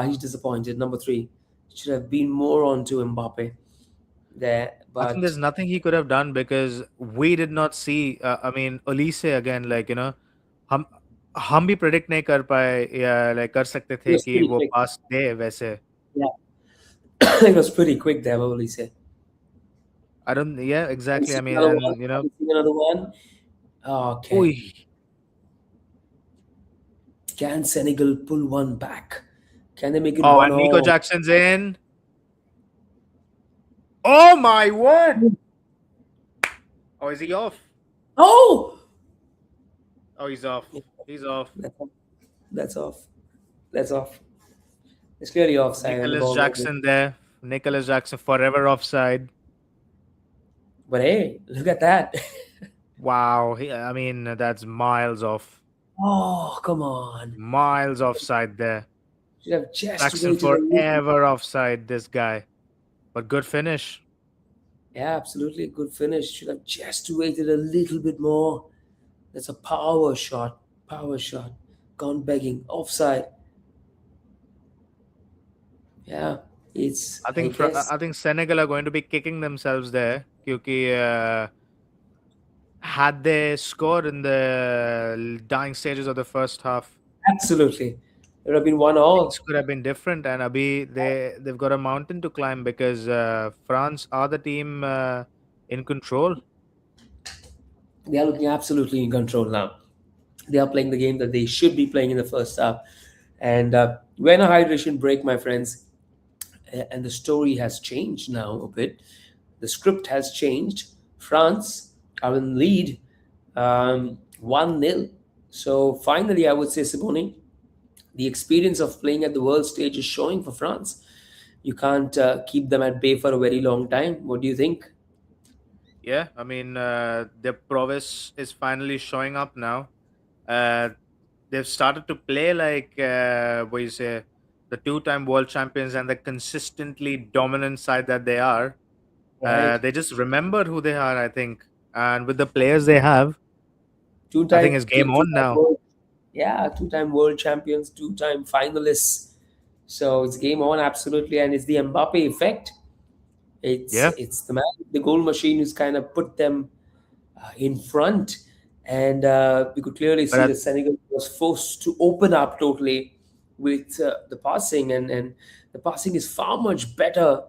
[SPEAKER 2] He's disappointed. Number three should have been more on to Mbappe there,
[SPEAKER 1] I think
[SPEAKER 2] but
[SPEAKER 1] there's nothing he could have done because we did not see. I mean, Olise again, हम हम भी predict नहीं कर पाए या like कर सकते
[SPEAKER 2] he
[SPEAKER 1] थे
[SPEAKER 2] was
[SPEAKER 1] कि
[SPEAKER 2] pretty
[SPEAKER 1] वो
[SPEAKER 2] quick.
[SPEAKER 1] पास दे वैसे.
[SPEAKER 2] Yeah, it was pretty quick there, what will he say?
[SPEAKER 1] I don't. Yeah,
[SPEAKER 2] Can we
[SPEAKER 1] exactly.
[SPEAKER 2] see
[SPEAKER 1] I mean,
[SPEAKER 2] another one?
[SPEAKER 1] and
[SPEAKER 2] Can we see another one? Okay.
[SPEAKER 1] Uy,
[SPEAKER 2] Can Senegal pull one back? Can they make it
[SPEAKER 1] oh,
[SPEAKER 2] one
[SPEAKER 1] and Nico
[SPEAKER 2] all?
[SPEAKER 1] Jackson's in. Oh my word! Oh, is he off?
[SPEAKER 2] Oh!
[SPEAKER 1] Oh, he's off. He's off.
[SPEAKER 2] That's off. That's off. That's off. It's clearly offside and the
[SPEAKER 1] Nicholas
[SPEAKER 2] ball moving.
[SPEAKER 1] Jackson there. Nicholas Jackson forever offside.
[SPEAKER 2] But hey, look at that.
[SPEAKER 1] Wow. I mean, that's miles off.
[SPEAKER 2] Oh, come on.
[SPEAKER 1] Miles offside there.
[SPEAKER 2] Should have just
[SPEAKER 1] Jackson
[SPEAKER 2] waited a little.
[SPEAKER 1] forever offside, this guy. But good finish.
[SPEAKER 2] Yeah, absolutely. Good finish. Should have just waited a little bit more. That's a power shot. Power shot. Gone begging. Offside. Yeah. It's,
[SPEAKER 1] I
[SPEAKER 2] I
[SPEAKER 1] think
[SPEAKER 2] guess,
[SPEAKER 1] I think Senegal are going to be kicking themselves there. Because had they scored in the dying stages of the first half,
[SPEAKER 2] absolutely. It would have been one all.
[SPEAKER 1] things could have been different. And Abhi, they've got a mountain to climb because France are the team in control.
[SPEAKER 2] They are looking absolutely in control now. They are playing the game that they should be playing in the first half. And we're in a hydration break, my friends. And the story has changed now a bit. The script has changed. France are in lead 1-0. So finally, I would say, Simone, the experience of playing at the world stage is showing for France. You can't keep them at bay for a very long time. What do you think?
[SPEAKER 1] Yeah, I mean, their prowess is finally showing up now. Uh, they've started to play like what you say, the two-time world champions and the consistently dominant side that they are.
[SPEAKER 2] Right.
[SPEAKER 1] They just remember who they are, I think. and with the players they have, I think it's game on
[SPEAKER 2] Two-time
[SPEAKER 1] now.
[SPEAKER 2] world, yeah, two-time world champions, two-time finalists. So it's game on absolutely, and it's the Mbappe effect.
[SPEAKER 1] Yeah,
[SPEAKER 2] It's the man, the goal machine, who's kind of put them in front, and we could clearly
[SPEAKER 1] but
[SPEAKER 2] see that Senegal was forced to open up totally with the passing, and the passing is far much better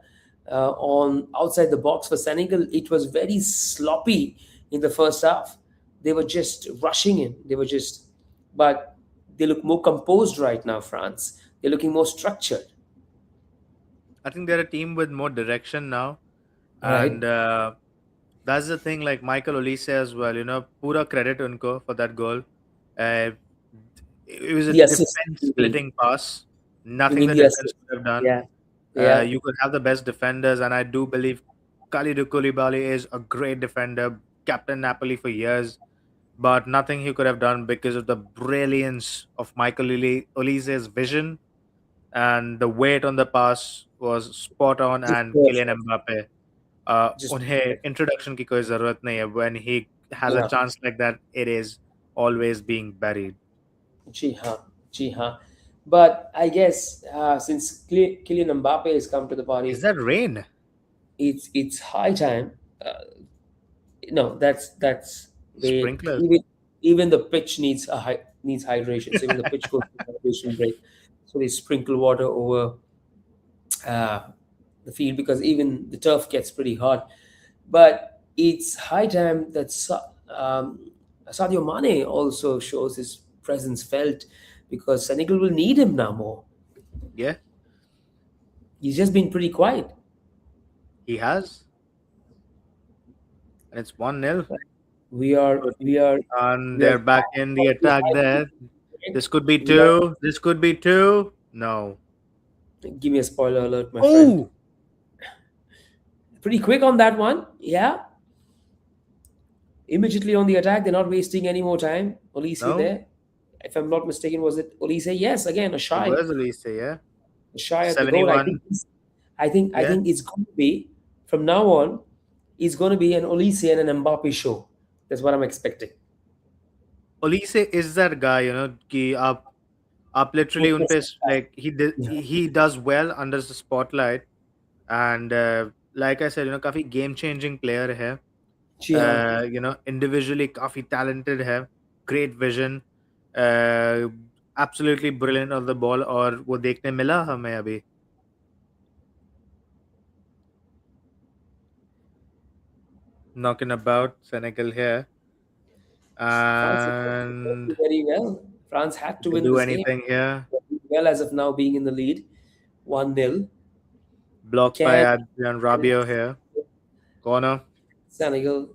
[SPEAKER 2] on outside the box for Senegal. It was very sloppy in the first half. They were just rushing in. They were just, but they look more composed right now. France, they're looking more structured,
[SPEAKER 1] I think they're a team with more direction now,
[SPEAKER 2] right?
[SPEAKER 1] and that's the thing. Like Michael Olise as well, pura credit unko for that goal. Uh, it was a
[SPEAKER 2] The assist,
[SPEAKER 1] defense
[SPEAKER 2] you mean?
[SPEAKER 1] splitting pass.
[SPEAKER 2] You
[SPEAKER 1] Nothing
[SPEAKER 2] mean
[SPEAKER 1] the
[SPEAKER 2] the
[SPEAKER 1] defense
[SPEAKER 2] assist?
[SPEAKER 1] could have done.
[SPEAKER 2] Yeah, yeah.
[SPEAKER 1] You could have the best defenders, and I do believe Kalidou Koulibaly is a great defender, captain Napoli for years, but nothing he could have done because of the brilliance of Michael Olise's vision, and the weight on the pass was spot on.
[SPEAKER 2] Just
[SPEAKER 1] And Kylian
[SPEAKER 2] perfect.
[SPEAKER 1] Mbappe,
[SPEAKER 2] Just
[SPEAKER 1] उन्हें
[SPEAKER 2] perfect.
[SPEAKER 1] introduction की कोई ज़रूरत नहीं है. When he has a
[SPEAKER 2] Yeah.
[SPEAKER 1] chance like that, it is always being buried.
[SPEAKER 2] Ji हाँ, जी हाँ. But I guess since Kylian Mbappe has come to the
[SPEAKER 1] Is
[SPEAKER 2] party,
[SPEAKER 1] that rain?
[SPEAKER 2] it's high time. Uh, no, that's wait.
[SPEAKER 1] Sprinklers.
[SPEAKER 2] Even the pitch needs hydration. So even the pitch goes through hydration break. So they sprinkle water over uh, the field because even the turf gets pretty hot. But it's high time that Sadio Mane also shows his presence felt because Senegal will need him now more.
[SPEAKER 1] Yeah,
[SPEAKER 2] He's just been pretty quiet.
[SPEAKER 1] he has, and it's 1-0.
[SPEAKER 2] We are
[SPEAKER 1] Good.
[SPEAKER 2] we are
[SPEAKER 1] And
[SPEAKER 2] we are
[SPEAKER 1] they're back
[SPEAKER 2] back
[SPEAKER 1] in
[SPEAKER 2] on
[SPEAKER 1] the
[SPEAKER 2] the
[SPEAKER 1] attack
[SPEAKER 2] high
[SPEAKER 1] there.
[SPEAKER 2] field.
[SPEAKER 1] This could be
[SPEAKER 2] We are.
[SPEAKER 1] two. This could be two. No.
[SPEAKER 2] Give me a spoiler alert, my friend.
[SPEAKER 1] Oh
[SPEAKER 2] Pretty quick on that one. Yeah, immediately on the attack. They're not wasting any more time. Olise
[SPEAKER 1] no,
[SPEAKER 2] there. If I'm not mistaken, was it Olise? Yes, again
[SPEAKER 1] it was Elise. Yeah,
[SPEAKER 2] a shy at the goal.
[SPEAKER 1] 71.
[SPEAKER 2] I
[SPEAKER 1] Yeah,
[SPEAKER 2] think it's going to be from now on. It's going to be an Olise and an Mbappe show. That's what I'm expecting.
[SPEAKER 1] Elise is that guy. Ki up literally un pe like he does well under the spotlight, and like I said, काफी game changing player है.
[SPEAKER 2] जी हाँ.
[SPEAKER 1] Individually काफी talented है, great vision, uh, absolutely brilliant on the ball, और वो देखने मिला हमें अभी. Knocking about Senegal here,
[SPEAKER 2] France is
[SPEAKER 1] and
[SPEAKER 2] working very well. France had
[SPEAKER 1] he
[SPEAKER 2] to
[SPEAKER 1] could
[SPEAKER 2] win
[SPEAKER 1] do
[SPEAKER 2] this game.
[SPEAKER 1] anything here.
[SPEAKER 2] Well, as of now, being in the lead, 1-0.
[SPEAKER 1] Blocked by
[SPEAKER 2] Can,
[SPEAKER 1] Adrian
[SPEAKER 2] can
[SPEAKER 1] Rabiot here. Corner.
[SPEAKER 2] Senegal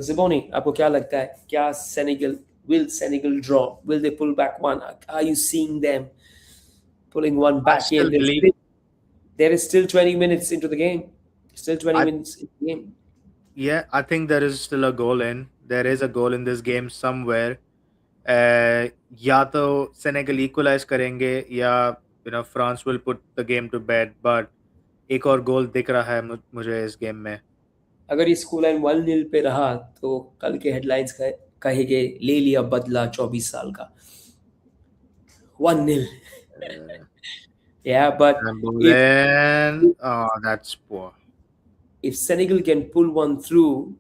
[SPEAKER 2] Ziboni, आपको क्या लगता है क्या Senegal draw, will they pull back one, are you seeing them pulling one
[SPEAKER 1] I
[SPEAKER 2] back
[SPEAKER 1] still
[SPEAKER 2] in?
[SPEAKER 1] believe.
[SPEAKER 2] There is still 20 minutes into the game, still 20
[SPEAKER 1] I
[SPEAKER 2] minutes in the game.
[SPEAKER 1] Yeah, I think there is still a goal in. There is a goal in this game somewhere. या तो Senegal equalize करेंगे या France will put the game to bed. But एक और गोल दिख रहा है मुझे इस गेम में.
[SPEAKER 2] अगर ये स्कोर लाइन 1-0 पे रहा तो कल के हेडलाइंस कहेंगे ले लिया बदला 24 साल का. 1-0.
[SPEAKER 1] Uh,
[SPEAKER 2] Yeah, but
[SPEAKER 1] and then, oh, that's poor.
[SPEAKER 2] if Senegal can pull one through,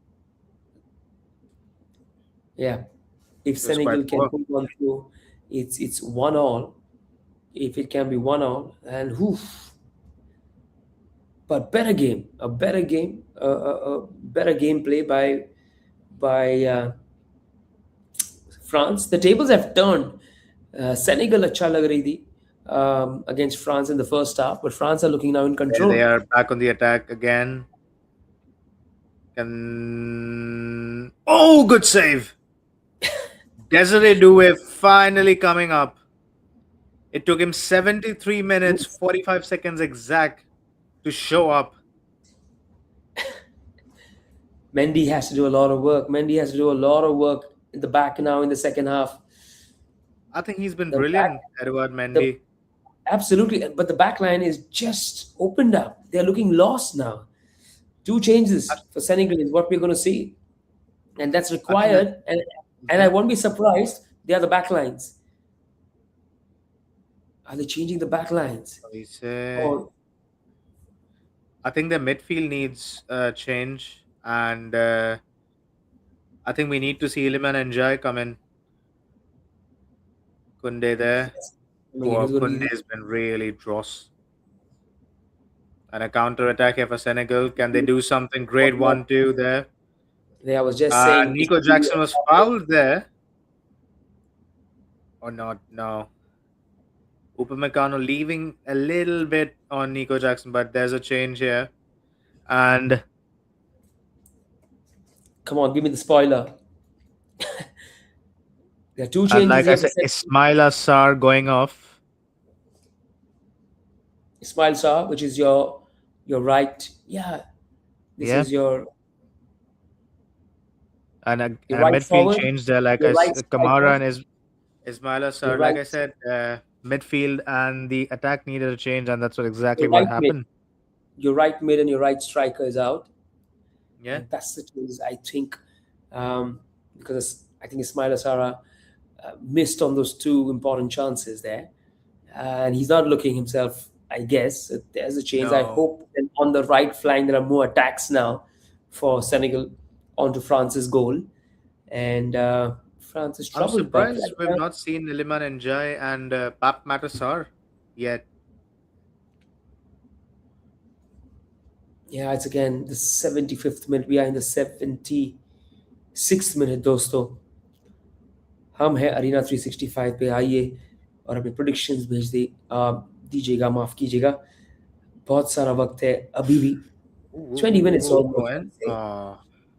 [SPEAKER 2] yeah, if
[SPEAKER 1] It was quite
[SPEAKER 2] Senegal can
[SPEAKER 1] poor.
[SPEAKER 2] pull one through, it's 1-1. If it can be 1-1, and whew, but a better gameplay by France. The tables have turned. Senegal अच्छा लग रही थी against France in the first half, but France are looking now in
[SPEAKER 1] There they
[SPEAKER 2] control.
[SPEAKER 1] are back on the attack again. Can Oh, good save. Desiree Doué finally coming up. It took him 73 minutes, 45 seconds exact to show up.
[SPEAKER 2] Mendy has to do a lot of work. Mendy has to do a lot of work in the back now in the second half.
[SPEAKER 1] I think he's been
[SPEAKER 2] The back,
[SPEAKER 1] brilliant, Edward
[SPEAKER 2] the
[SPEAKER 1] Mendy.
[SPEAKER 2] absolutely, but the back line is just opened up. They're looking lost now. Two changes for Senegal is what we're going to see. and that's
[SPEAKER 1] I think that
[SPEAKER 2] required. And I
[SPEAKER 1] yeah,
[SPEAKER 2] won't be surprised. They are the back lines. Are they changing the back lines?
[SPEAKER 1] we say
[SPEAKER 2] Or
[SPEAKER 1] I think the midfield needs change, and I think we need to see Iliman and Jai come in. Kunde there.
[SPEAKER 2] again,
[SPEAKER 1] Poor
[SPEAKER 2] who's going to
[SPEAKER 1] Kunde
[SPEAKER 2] be?
[SPEAKER 1] has been really dross. And a counter attack here for Senegal. Can they do something great? 1-2 there.
[SPEAKER 2] There, I was just saying, it
[SPEAKER 1] Nico
[SPEAKER 2] should be
[SPEAKER 1] Jackson was fouled there, or not? No. Upamecano leaving a little bit on Nico Jackson, but there's a change here. And
[SPEAKER 2] come on, give me the spoiler. There are two
[SPEAKER 1] and
[SPEAKER 2] changes
[SPEAKER 1] like I
[SPEAKER 2] here for
[SPEAKER 1] said, Ismail Assar going off.
[SPEAKER 2] Ismail Shah, which is your right. Yeah, this
[SPEAKER 1] Yeah.
[SPEAKER 2] is
[SPEAKER 1] And
[SPEAKER 2] your
[SPEAKER 1] a
[SPEAKER 2] right
[SPEAKER 1] midfield
[SPEAKER 2] forward,
[SPEAKER 1] change there, like
[SPEAKER 2] your right
[SPEAKER 1] Kamara
[SPEAKER 2] striker,
[SPEAKER 1] and Ismail
[SPEAKER 2] your
[SPEAKER 1] Assar. Like
[SPEAKER 2] right
[SPEAKER 1] I said, midfield and the attack needed a change, and that's what exactly
[SPEAKER 2] your
[SPEAKER 1] what
[SPEAKER 2] right mid,
[SPEAKER 1] happened.
[SPEAKER 2] your right mid, and your right striker is out,
[SPEAKER 1] Yeah.
[SPEAKER 2] and that's the choice I think, because I think Ismail Assara missed on those two important chances there, and he's not looking himself. I guess there's a change. I
[SPEAKER 1] No.
[SPEAKER 2] hope that on the right flank there are more attacks now for Senegal onto France's goal, and France is
[SPEAKER 1] I'm
[SPEAKER 2] troubled. But
[SPEAKER 1] surprised
[SPEAKER 2] right
[SPEAKER 1] we've
[SPEAKER 2] now,
[SPEAKER 1] not seen Iliman Njai and Pap Matasar yet.
[SPEAKER 2] yeah, it's again the 75th minute. We are in the 76th minute, दोस्तों. हम हैं arena 365 पे आइए और अपने predictions भेज दीजिएगा माफ़ कीजिएगा बहुत सारा वक्त है अभी भी
[SPEAKER 1] Ooh, ooh,
[SPEAKER 2] 20
[SPEAKER 1] ooh,
[SPEAKER 2] minutes
[SPEAKER 1] ooh,
[SPEAKER 2] almost
[SPEAKER 1] Cohen.
[SPEAKER 2] I'd say.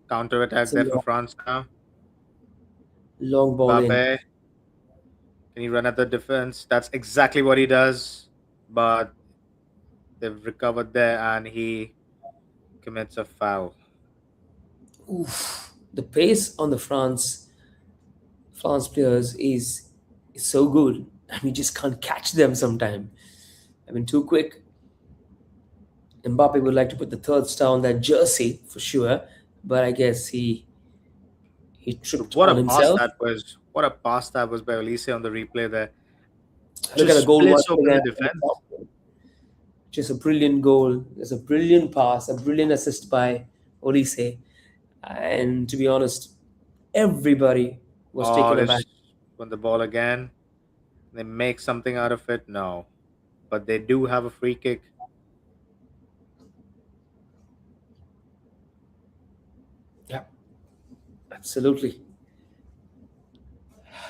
[SPEAKER 1] Counter attack
[SPEAKER 2] It's a
[SPEAKER 1] there for France now.
[SPEAKER 2] long ball in.
[SPEAKER 1] Mbappe, can he run at the defense? That's exactly what he does. But they've recovered there and he commits a foul.
[SPEAKER 2] Oof. The pace on the France players is so good. I mean, just can't catch them sometime. I mean, too quick. Mbappe would like to put the third star on that jersey for sure, but I guess he tripped
[SPEAKER 1] What a
[SPEAKER 2] on
[SPEAKER 1] pass
[SPEAKER 2] himself.
[SPEAKER 1] that was. What a pass that was by Elise on the replay there.
[SPEAKER 2] Look at
[SPEAKER 1] Just
[SPEAKER 2] the goal
[SPEAKER 1] splits
[SPEAKER 2] once
[SPEAKER 1] open
[SPEAKER 2] again.
[SPEAKER 1] the defense.
[SPEAKER 2] Just a brilliant goal. There's a brilliant pass, a brilliant assist by Olise. And to be honest, everybody was
[SPEAKER 1] Oh,
[SPEAKER 2] taken
[SPEAKER 1] they
[SPEAKER 2] aback.
[SPEAKER 1] just won the ball again. They make something out of it. No. But they do have a free kick.
[SPEAKER 2] Yeah, absolutely.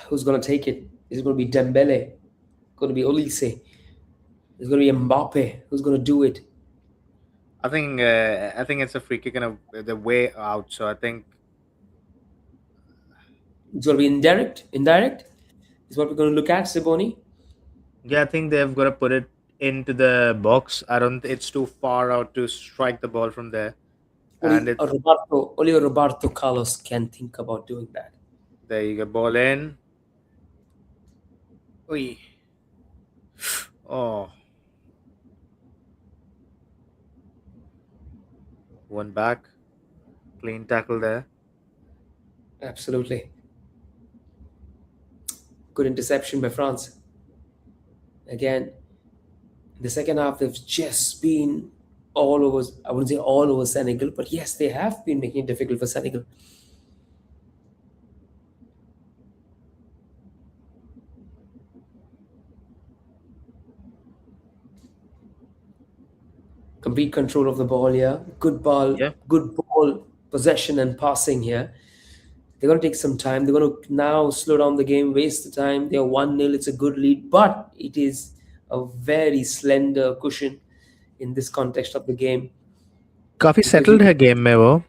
[SPEAKER 2] Who's going to take it? Is it going to be Dembele? Going to be Olise? Is it going to be Mbappe? Who's going to do it?
[SPEAKER 1] I think it's a free kick and the way out. So I think
[SPEAKER 2] It's going to be indirect. Indirect is what we're going to look at, Siboni.
[SPEAKER 1] yeah, I think they've got to put it into the box. I don't. It's too far out to strike the ball from there, and it's
[SPEAKER 2] Only Roberto Carlos can think about doing that.
[SPEAKER 1] there. You get ball in. Oi. Oh, one back, clean tackle there.
[SPEAKER 2] Absolutely. Good interception by France. Again, the second half, they've just been all over. I wouldn't say all over Senegal, but yes, they have been making it difficult for Senegal. Complete control of the ball here.
[SPEAKER 1] Yeah,
[SPEAKER 2] Good ball possession and passing here. They're going to take some time. They're going to now slow down the game, waste the time. They're 1-0. It's a good lead, but it is a very slender cushion in this context of the game
[SPEAKER 1] काफी
[SPEAKER 2] because
[SPEAKER 1] settled है game में वो.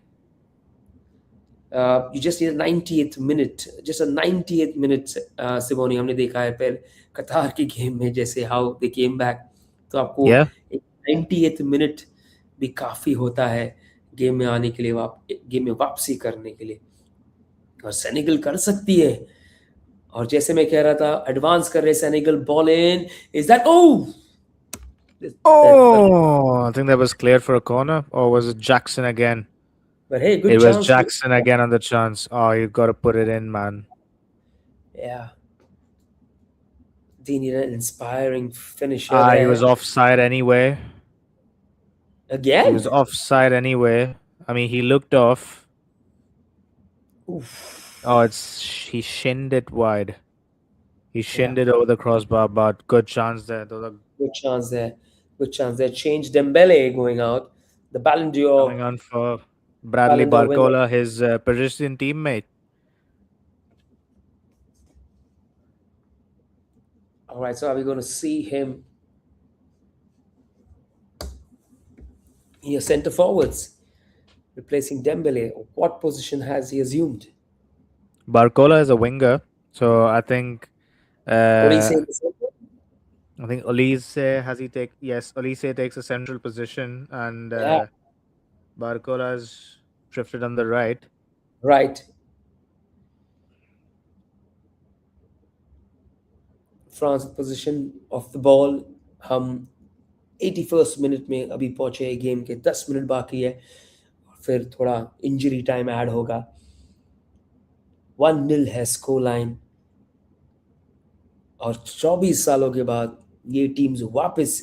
[SPEAKER 2] you just need a 90th minute, just a 90th minute. सिबोनी हमने देखा है पहले कतार की गेम में जैसे हाउ दे केम बैक तो आपको
[SPEAKER 1] Yeah,
[SPEAKER 2] एक 90th मिनट भी काफ़ी होता है गेम में आने के लिए गेम में वापसी करने के लिए और सेनेगल कर सकती है और जैसे मैं कह रहा था एडवांस कर रहे Senegal ball in is that
[SPEAKER 1] Oh, I think that was cleared for a corner, or was it Jackson again?
[SPEAKER 2] But hey,
[SPEAKER 1] It
[SPEAKER 2] good
[SPEAKER 1] was
[SPEAKER 2] chance.
[SPEAKER 1] Jackson again on the chance. Oh, you got to put it in, man.
[SPEAKER 2] Yeah, they need an inspiring finisher
[SPEAKER 1] Ah, he
[SPEAKER 2] there.
[SPEAKER 1] was offside anyway. He was
[SPEAKER 2] Again?
[SPEAKER 1] offside anyway. I mean, he looked off.
[SPEAKER 2] Oof.
[SPEAKER 1] Oh, he shinned it wide. He
[SPEAKER 2] Yeah,
[SPEAKER 1] shinned it over the crossbar, but good chance there. Those are
[SPEAKER 2] good chance there. Good chance there. Change Dembele going out. The
[SPEAKER 1] coming on for Bradley
[SPEAKER 2] Ballon d'Or winner.
[SPEAKER 1] Barcola, his Parisian teammate.
[SPEAKER 2] All right, so are we going to see him here centre forwards, replacing Dembele? What position has he assumed?
[SPEAKER 1] Barcola is a winger, so
[SPEAKER 2] What do you
[SPEAKER 1] uh,
[SPEAKER 2] say in the centre?
[SPEAKER 1] I think Olise has he take yes, Olise takes a central position, and
[SPEAKER 2] Yeah,
[SPEAKER 1] Barcola is drifted on the right.
[SPEAKER 2] right. France position of the ball हम 81st minute में अभी पहुंचे हैं game के 10 minute बाकी है फिर थोड़ा इंजरी टाइम ऐड होगा 1-0 है स्कोर लाइन और 24 सालों के बाद ये टीम्स वापस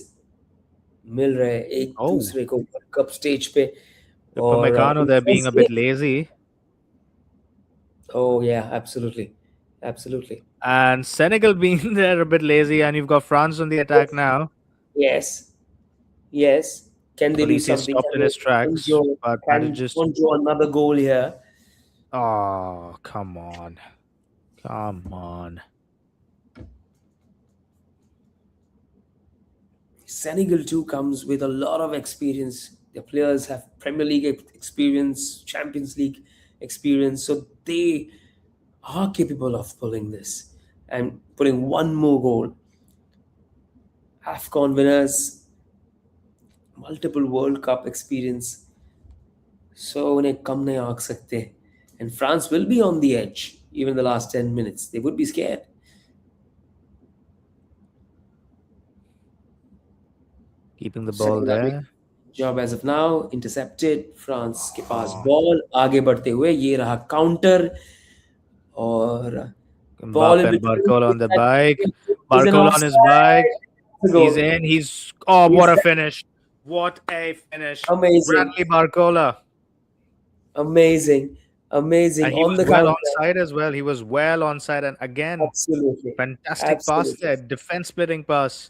[SPEAKER 2] मिल रहे हैं एक
[SPEAKER 1] Oh,
[SPEAKER 2] दूसरे को वर्ल्ड कप स्टेज पे और
[SPEAKER 1] Upamecano,
[SPEAKER 2] in
[SPEAKER 1] they're being a
[SPEAKER 2] first
[SPEAKER 1] bit
[SPEAKER 2] game
[SPEAKER 1] lazy,
[SPEAKER 2] ओह या absolutely absolutely
[SPEAKER 1] and Senegal being there a bit lazy, and you've got France on the attack now.
[SPEAKER 2] Yes yes can they do
[SPEAKER 1] Olise
[SPEAKER 2] something
[SPEAKER 1] stopped in his tracks, but
[SPEAKER 2] can
[SPEAKER 1] manages.
[SPEAKER 2] conjure another goal here.
[SPEAKER 1] Oh, come on, come on.
[SPEAKER 2] Senegal too comes with a lot of experience. Their players have Premier League experience, Champions League experience, so they are capable of pulling this and putting one more goal. AFCON winners, multiple World Cup experience, so उन्हें कम नहीं आंक सकते. And France will be on the edge even the last 10 minutes. They would be scared.
[SPEAKER 1] Keeping the ball
[SPEAKER 2] Senegal make
[SPEAKER 1] there.
[SPEAKER 2] job as of now intercepted. France के पास ball आगे बढ़ते हुए ये रहा काउंटर और ball
[SPEAKER 1] Mbappe
[SPEAKER 2] in
[SPEAKER 1] and
[SPEAKER 2] between.
[SPEAKER 1] Barcola on the bike.
[SPEAKER 2] Is an
[SPEAKER 1] Barcola on his bike.
[SPEAKER 2] offside. It's a
[SPEAKER 1] He's
[SPEAKER 2] goal.
[SPEAKER 1] in. He's oh, what
[SPEAKER 2] Is
[SPEAKER 1] a
[SPEAKER 2] that
[SPEAKER 1] finish! What a finish!
[SPEAKER 2] amazing,
[SPEAKER 1] Bradley Barcola,
[SPEAKER 2] amazing, amazing
[SPEAKER 1] and he
[SPEAKER 2] on
[SPEAKER 1] was
[SPEAKER 2] the
[SPEAKER 1] well
[SPEAKER 2] counter.
[SPEAKER 1] onside as well. He was well onside, and again,
[SPEAKER 2] Absolutely,
[SPEAKER 1] fantastic pass
[SPEAKER 2] absolutely.
[SPEAKER 1] there, defense splitting pass.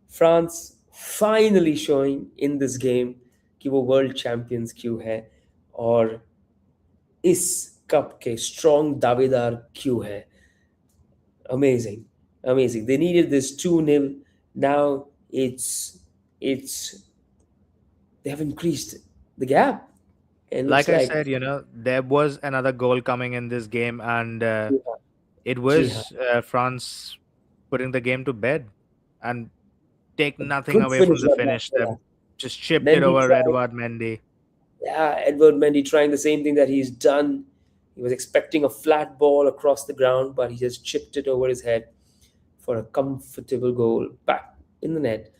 [SPEAKER 2] France finally showing in this game कि वो world champions क्यों है और इस cup के strong दावेदार क्यों है. Amazing, amazing. They needed this 2-0. Now it's they have increased the gap. It looks
[SPEAKER 1] Like I
[SPEAKER 2] like
[SPEAKER 1] said, there was another goal coming in this game, and
[SPEAKER 2] जी हाँ,
[SPEAKER 1] it
[SPEAKER 2] जी हाँ.
[SPEAKER 1] was France putting the game to bed and take
[SPEAKER 2] A
[SPEAKER 1] nothing
[SPEAKER 2] good
[SPEAKER 1] away from the
[SPEAKER 2] finisher,
[SPEAKER 1] finish. They
[SPEAKER 2] Barcola.
[SPEAKER 1] just chipped it
[SPEAKER 2] Mendy
[SPEAKER 1] over
[SPEAKER 2] tried,
[SPEAKER 1] Edouard Mendy.
[SPEAKER 2] yeah, Edward Mendy trying the same thing that he's done. He was expecting a flat ball across the ground, but he just chipped it over his head for a comfortable goal back in the net.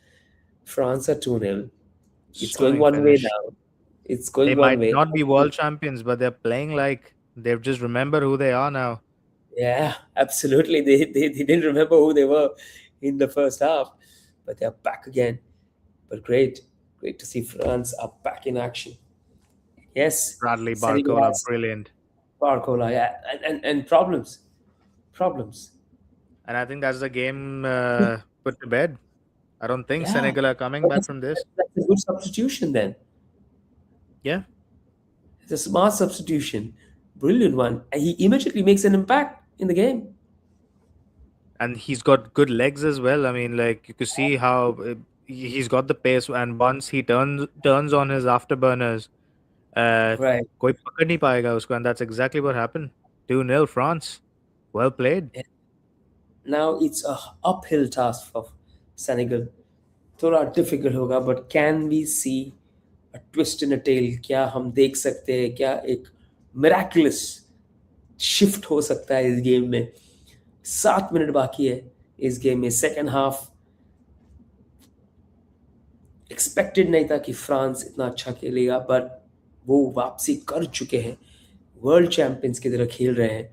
[SPEAKER 2] France are 2-0. It's going
[SPEAKER 1] Stunning
[SPEAKER 2] one way
[SPEAKER 1] finish.
[SPEAKER 2] now. It's
[SPEAKER 1] They
[SPEAKER 2] going one
[SPEAKER 1] might
[SPEAKER 2] way.
[SPEAKER 1] not be world champions, but they're playing like they've just remembered who they are now.
[SPEAKER 2] Yeah, absolutely. They didn't remember who they were in the first half, but they're back again. But great to see France are back in action. Yes,
[SPEAKER 1] Bradley
[SPEAKER 2] Senegal
[SPEAKER 1] Barcola,
[SPEAKER 2] has
[SPEAKER 1] brilliant.
[SPEAKER 2] Barcola, yeah, and problems.
[SPEAKER 1] And I think that's the game put to bed. I don't think
[SPEAKER 2] Yeah,
[SPEAKER 1] Senegal are coming
[SPEAKER 2] but
[SPEAKER 1] back from this.
[SPEAKER 2] that's a good substitution then.
[SPEAKER 1] Yeah.
[SPEAKER 2] It's a smart substitution, brilliant one. And he immediately makes an impact in the game.
[SPEAKER 1] And he's got good legs as well. I mean, like you could see how he's got the pace, and once he turns on his afterburners, uh,
[SPEAKER 2] Right.
[SPEAKER 1] कोई पकड़ नहीं पाएगा उसको, and that's exactly what happened. 2-0 France. Well played.
[SPEAKER 2] Now it's a uphill task for Senegal. थोड़ा difficult होगा but can we see a twist in a tale क्या हम देख सकते हैं क्या एक मिराकुलस शिफ्ट हो सकता है इस गेम में 7 मिनट बाकी है इस गेम में सेकेंड हाफ एक्सपेक्टेड नहीं था कि फ्रांस इतना अच्छा खेलेगा, बट वो वापसी कर चुके हैं, वर्ल्ड चैंपियंस की तरह खेल रहे हैं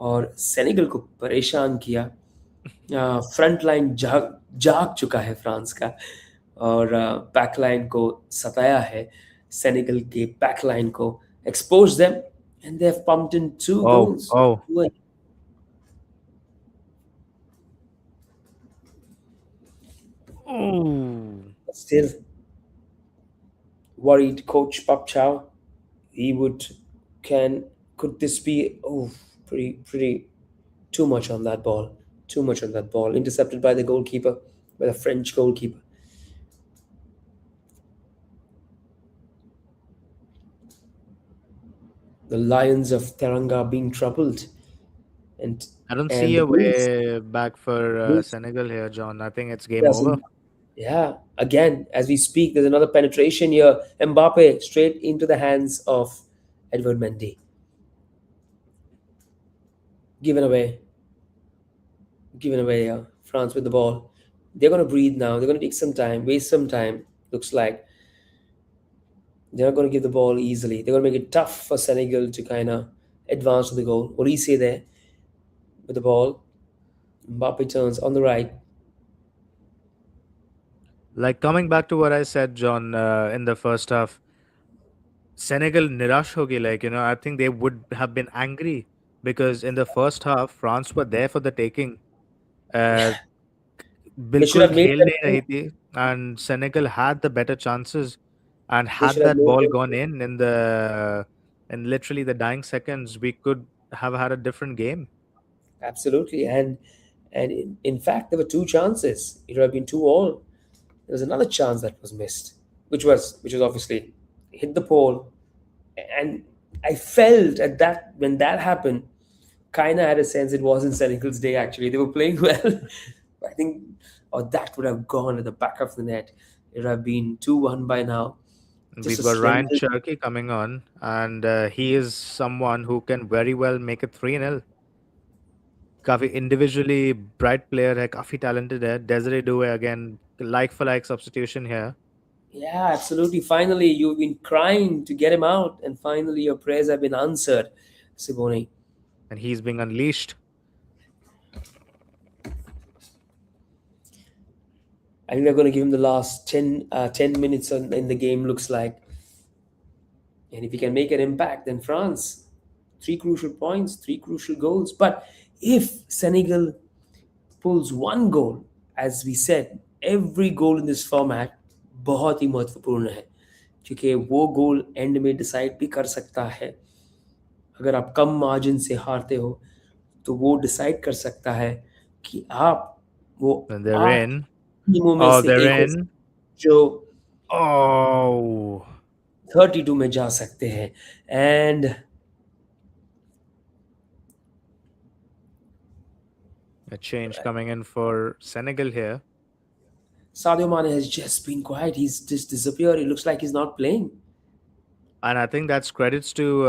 [SPEAKER 2] और सेनेगल को परेशान किया। फ्रंट लाइन जाग जाग चुका है फ्रांस का, और बैक लाइन को सताया है, सेनेगल के बैक लाइन को expose them, and they have pumped in two
[SPEAKER 1] Oh,
[SPEAKER 2] goals.
[SPEAKER 1] oh. Ooh.
[SPEAKER 2] Still worried coach Pap Chow. He would can could this be, oh, pretty too much on that ball. Too much on that ball. Intercepted by the goalkeeper, by the French goalkeeper. The Lions of Teranga being troubled, and
[SPEAKER 1] I don't see
[SPEAKER 2] and the
[SPEAKER 1] a
[SPEAKER 2] Blues.
[SPEAKER 1] way back for
[SPEAKER 2] Blues
[SPEAKER 1] Senegal here, John. I think it's game over.
[SPEAKER 2] doesn't. Yeah, again, as we speak, there's another penetration here. Mbappe straight into the hands of Edward Mendy. Given away, given away. France with the ball. They're going to breathe now. They're going to take some time, waste some time. Looks like they're not going to give the ball easily. They're going to make it tough for Senegal to kind of advance to the goal. What do you say there with the ball? Mbappe turns on the right.
[SPEAKER 1] Like coming back to what I said, John, in the first half, Senegal nirash hogi. Like, I think they would have been angry because in the first half, France were there for the taking. Uh,
[SPEAKER 2] They should
[SPEAKER 1] बिल्कुल
[SPEAKER 2] have made
[SPEAKER 1] खेल
[SPEAKER 2] them
[SPEAKER 1] नहीं
[SPEAKER 2] two.
[SPEAKER 1] रही थी, and Senegal had the better chances, and
[SPEAKER 2] They
[SPEAKER 1] had
[SPEAKER 2] should have
[SPEAKER 1] that
[SPEAKER 2] made
[SPEAKER 1] ball
[SPEAKER 2] them
[SPEAKER 1] gone
[SPEAKER 2] two.
[SPEAKER 1] in literally the dying seconds, we could have had a different game.
[SPEAKER 2] Absolutely. And in fact, there were two chances. It would have been 2-2. There was another chance that was missed, which was obviously hit the pole. And I felt at that when that happened, kind of had a sense it wasn't Senegal's day. Actually, they were playing well. I think, or that would have gone at the back of the net. It would have been 2-1 by now. Just
[SPEAKER 1] We've
[SPEAKER 2] a
[SPEAKER 1] got Ryan
[SPEAKER 2] swindle.
[SPEAKER 1] Cherky coming on, and he is someone who can very well make it 3-0. काफी individually bright player है, काफी talented है. Desiree Doué again, like for like substitution here,
[SPEAKER 2] Yeah, absolutely. Finally, you've been crying to get him out, and finally your prayers have been answered, Siboni.
[SPEAKER 1] and he's being unleashed.
[SPEAKER 2] I think they're going to give him the last 10 minutes in the game, looks like. And if he can make an impact, then France, three crucial points, three crucial goals. But if Senegal pulls one goal, as we said, every goal in this format बहुत ही महत्वपूर्ण है, क्योंकि वो goal and में decide भी कर सकता है। अगर आप कम मार्जिन से हारते हो तो वो डिसाइड कर सकता है कि आप वो
[SPEAKER 1] And they're
[SPEAKER 2] 8
[SPEAKER 1] in.
[SPEAKER 2] टीमों में
[SPEAKER 1] Oh,
[SPEAKER 2] से
[SPEAKER 1] they're
[SPEAKER 2] एक हो
[SPEAKER 1] in.
[SPEAKER 2] जो
[SPEAKER 1] Oh,
[SPEAKER 2] 32 में जा सकते हैं। And
[SPEAKER 1] a change coming in for Senegal here.
[SPEAKER 2] Sadio Mane has just been quiet. He's just disappeared. It looks like he's not playing.
[SPEAKER 1] And I think that's credits to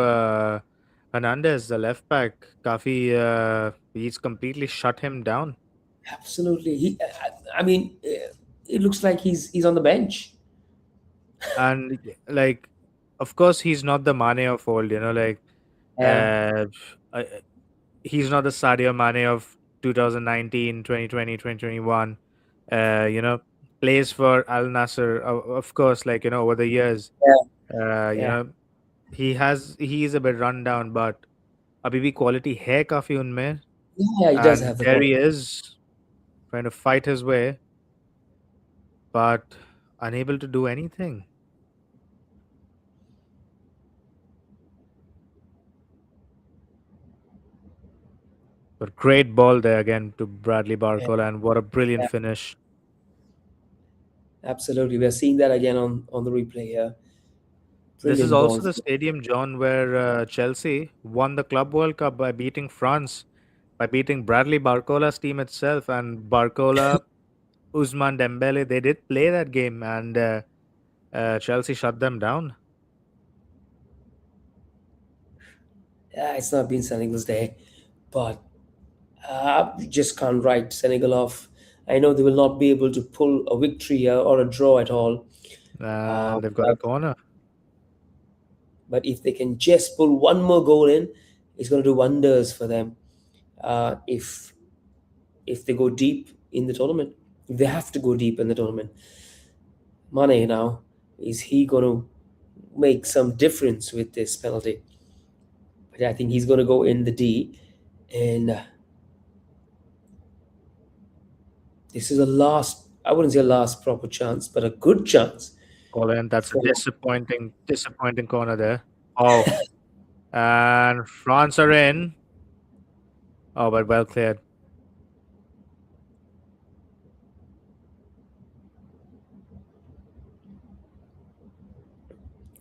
[SPEAKER 1] Hernandez, the left back. Kafi, he's completely shut him down.
[SPEAKER 2] Absolutely. I mean, it looks like he's on the bench.
[SPEAKER 1] And like, of course, he's not the Mane of old, like,
[SPEAKER 2] Yeah,
[SPEAKER 1] uh, uh, he's not the Sadio Mane of 2019, 2020, 2021. Plays for Al Nasser, of course, like, over the years,
[SPEAKER 2] yeah,
[SPEAKER 1] uh, you
[SPEAKER 2] yeah,
[SPEAKER 1] know, he is a bit run down, but अभी भी quality है काफ़ी उनमें,
[SPEAKER 2] yeah. He does
[SPEAKER 1] and
[SPEAKER 2] have the
[SPEAKER 1] there
[SPEAKER 2] quality.
[SPEAKER 1] he is trying to fight his way, but unable to do anything. But great ball there again to Bradley
[SPEAKER 2] Yeah,
[SPEAKER 1] Barcola, and what a brilliant
[SPEAKER 2] yeah,
[SPEAKER 1] finish.
[SPEAKER 2] absolutely. We are seeing that again on the replay here.
[SPEAKER 1] This is
[SPEAKER 2] Brilliant
[SPEAKER 1] also
[SPEAKER 2] balls.
[SPEAKER 1] the stadium, John, where Chelsea won the Club World Cup by beating France, by beating Bradley Barcola's team itself. And Barcola, Usman Dembele, they did play that game, and Chelsea shut them down.
[SPEAKER 2] Yeah, it's not been Senegal's day, but you just can't write Senegal off. I know they will not be able to pull a victory or a draw at all.
[SPEAKER 1] And they've got a
[SPEAKER 2] But
[SPEAKER 1] corner.
[SPEAKER 2] if they can just pull one more goal in, it's going to do wonders for them. If they go deep in the tournament, if they have to go deep in the tournament, Mane now, is he going to make some difference with this penalty? But I think he's going to go in the D, and this is a last. I wouldn't say a last proper chance, but a good chance
[SPEAKER 1] Colin, that's a
[SPEAKER 2] for.
[SPEAKER 1] disappointing corner there. Oh, and France are in. Oh, but well cleared.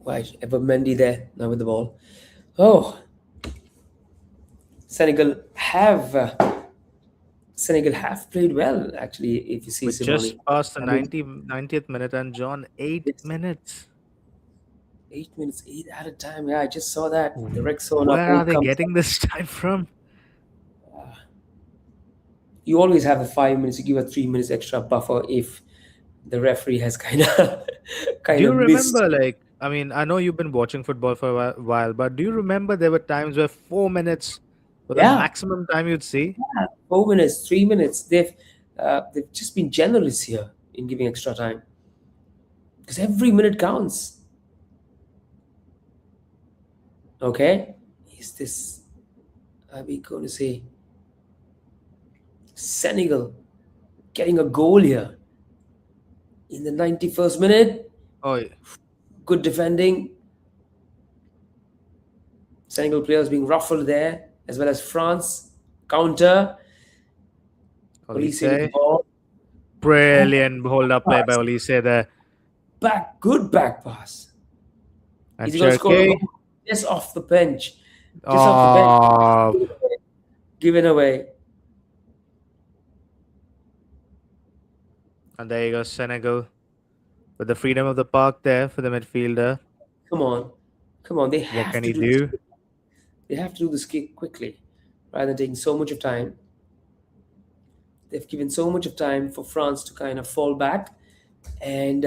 [SPEAKER 2] Right, Ever Mendy there now with the ball. Oh, Senegal have uh, Senegal have played well actually. If you see
[SPEAKER 1] We just
[SPEAKER 2] Simone,
[SPEAKER 1] passed the
[SPEAKER 2] I mean,
[SPEAKER 1] 90th minute, and John, 8 minutes.
[SPEAKER 2] 8 minutes, 8 at a time. Yeah, I just saw that the Rexona
[SPEAKER 1] Where are
[SPEAKER 2] code
[SPEAKER 1] they
[SPEAKER 2] comes up.
[SPEAKER 1] getting this time from?
[SPEAKER 2] You always have the 5 minutes. You give a 3 minutes extra buffer if the referee has kind of
[SPEAKER 1] Do
[SPEAKER 2] kind
[SPEAKER 1] you
[SPEAKER 2] of missed.
[SPEAKER 1] remember, like, I mean, I know you've been watching football for a while, but do you remember there were times where 4 minutes were the
[SPEAKER 2] Yeah,
[SPEAKER 1] maximum time you'd see?
[SPEAKER 2] 4 minutes, 3 minutes. They've just been generous here in giving extra time because every minute counts. Okay, is this? Are we going to say Senegal getting a goal here in the 91st minute?
[SPEAKER 1] Oh, yeah.
[SPEAKER 2] Good defending. Senegal players being ruffled there, as well as France. Counter. Olise with the
[SPEAKER 1] Olise.
[SPEAKER 2] ball. Oh,
[SPEAKER 1] Brilliant hold up play by
[SPEAKER 2] pass.
[SPEAKER 1] Olise there.
[SPEAKER 2] Good back pass.
[SPEAKER 1] And
[SPEAKER 2] Is he going to score a goal?
[SPEAKER 1] Cherky.
[SPEAKER 2] Just off the bench. Just off the bench.
[SPEAKER 1] Oh,
[SPEAKER 2] Given away.
[SPEAKER 1] and there you go, Senegal with the freedom of the park there for the midfielder.
[SPEAKER 2] Come on. Come on. They
[SPEAKER 1] What
[SPEAKER 2] have
[SPEAKER 1] can
[SPEAKER 2] to
[SPEAKER 1] he
[SPEAKER 2] do this.
[SPEAKER 1] do?
[SPEAKER 2] They have to do this kick quickly rather than taking so much of time. They've given so much of time for France to kind of fall back. And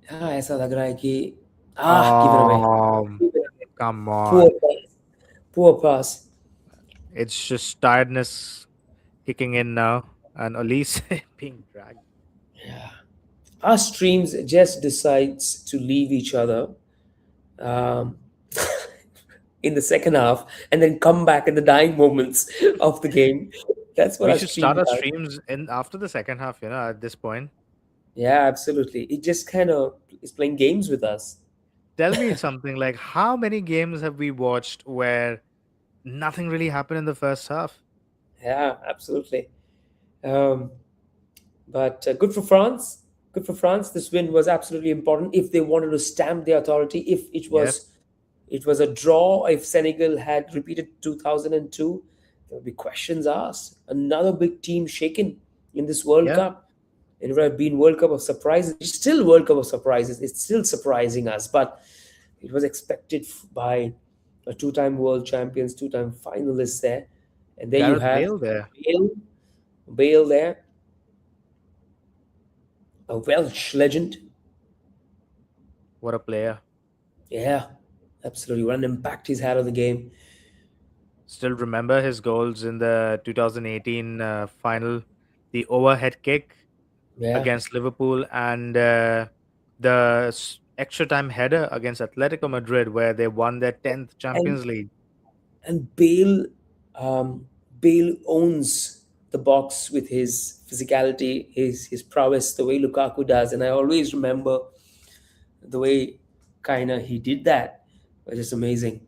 [SPEAKER 2] हाँ ऐसा लग रहा है कि given away.
[SPEAKER 1] Oh,
[SPEAKER 2] Given away.
[SPEAKER 1] come
[SPEAKER 2] Poor
[SPEAKER 1] on.
[SPEAKER 2] pass. Poor pass.
[SPEAKER 1] It's just tiredness kicking in now. And Elise being dragged.
[SPEAKER 2] Yeah. Our streams just decides to leave each other um, in the second half and then come back in the dying moments of the game. That's what
[SPEAKER 1] We
[SPEAKER 2] our
[SPEAKER 1] should start
[SPEAKER 2] stream
[SPEAKER 1] our
[SPEAKER 2] does.
[SPEAKER 1] streams in after the second half, at this point.
[SPEAKER 2] Yeah, absolutely. It just kind of is playing games with us.
[SPEAKER 1] Tell me something like how many games have we watched where nothing really happened in the first half?
[SPEAKER 2] Yeah, absolutely. Um, but good for France. Good for France. This win was absolutely important if they wanted to stamp their authority. If
[SPEAKER 1] Yep.
[SPEAKER 2] it was a draw, if Senegal had repeated 2002, there would be questions asked. Another big team shaken in this World
[SPEAKER 1] Yeah.
[SPEAKER 2] Cup. It would have been World Cup of surprises. It's still World Cup of surprises. It's still surprising us, but it was expected by a two-time world champions, two-time finalists there. And there you
[SPEAKER 1] Gareth
[SPEAKER 2] have
[SPEAKER 1] Bale there.
[SPEAKER 2] Bale there, a Welsh legend.
[SPEAKER 1] What a player.
[SPEAKER 2] Yeah, absolutely. What an impact he's had on the game.
[SPEAKER 1] Still remember his goals in the 2018 final, the overhead kick
[SPEAKER 2] Yeah,
[SPEAKER 1] against Liverpool and the extra time header against Atletico Madrid, where they won their 10th
[SPEAKER 2] and
[SPEAKER 1] Champions League.
[SPEAKER 2] Bale, um, Bale owns the box with his physicality, his prowess, the way Lukaku does, and I always remember the way kind of he did that. It was just amazing.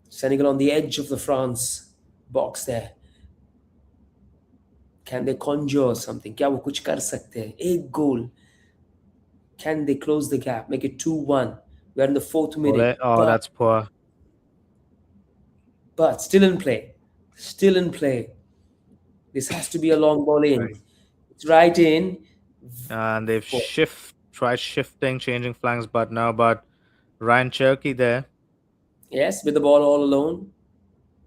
[SPEAKER 2] Senegal on the edge of the France box there. Can they conjure something? क्या वो कुछ कर सकते हैं? एक goal. Can they close the gap? Make it 2-1. We're in the fourth minute,
[SPEAKER 1] Oh, that's poor.
[SPEAKER 2] but still in play. Still in play. This has to be a long ball in.
[SPEAKER 1] Right.
[SPEAKER 2] It's right in.
[SPEAKER 1] And they've tried shifting, changing flanks, but Ryan Cherky there.
[SPEAKER 2] Yes, with the ball all alone.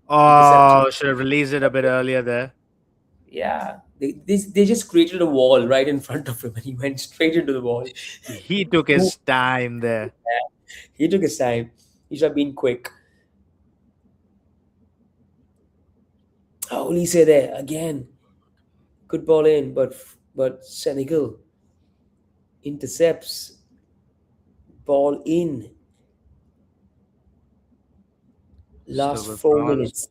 [SPEAKER 2] Intercepted.
[SPEAKER 1] Oh, should have released it a bit earlier there.
[SPEAKER 2] Yeah, they just created a wall right in front of him, and he went straight into the wall.
[SPEAKER 1] He took his time there.
[SPEAKER 2] He took his time. He should have been quick. Oh, Olise there again. Good ball in, but Senegal intercepts. Ball in.
[SPEAKER 1] Still
[SPEAKER 2] Last
[SPEAKER 1] with
[SPEAKER 2] four
[SPEAKER 1] France.
[SPEAKER 2] minutes.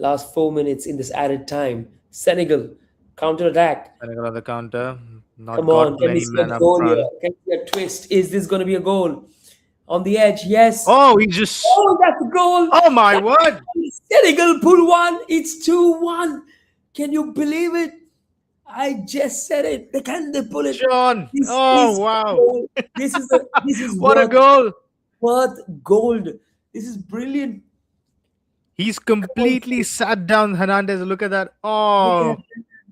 [SPEAKER 2] Last 4 minutes in this added time. Senegal counter attack.
[SPEAKER 1] Senegal on the counter. Not
[SPEAKER 2] Come
[SPEAKER 1] got
[SPEAKER 2] on, can we
[SPEAKER 1] many
[SPEAKER 2] see a
[SPEAKER 1] men up
[SPEAKER 2] goal here?
[SPEAKER 1] front.
[SPEAKER 2] Can we see a twist? Is this going to be a goal? On the edge, yes.
[SPEAKER 1] Oh, he just.
[SPEAKER 2] Oh, that's a goal.
[SPEAKER 1] Oh my
[SPEAKER 2] That's a
[SPEAKER 1] word!
[SPEAKER 2] goal. Senegal pull one. It's 2-1. Can you believe it? I just said it. Can they pull it?
[SPEAKER 1] John.
[SPEAKER 2] This
[SPEAKER 1] Oh
[SPEAKER 2] is
[SPEAKER 1] wow!
[SPEAKER 2] gold. This is
[SPEAKER 1] What a goal!
[SPEAKER 2] worth gold. This is brilliant.
[SPEAKER 1] He's
[SPEAKER 2] Come on,
[SPEAKER 1] completely sat down. Hernandez. Look at that.
[SPEAKER 2] look at
[SPEAKER 1] Oh,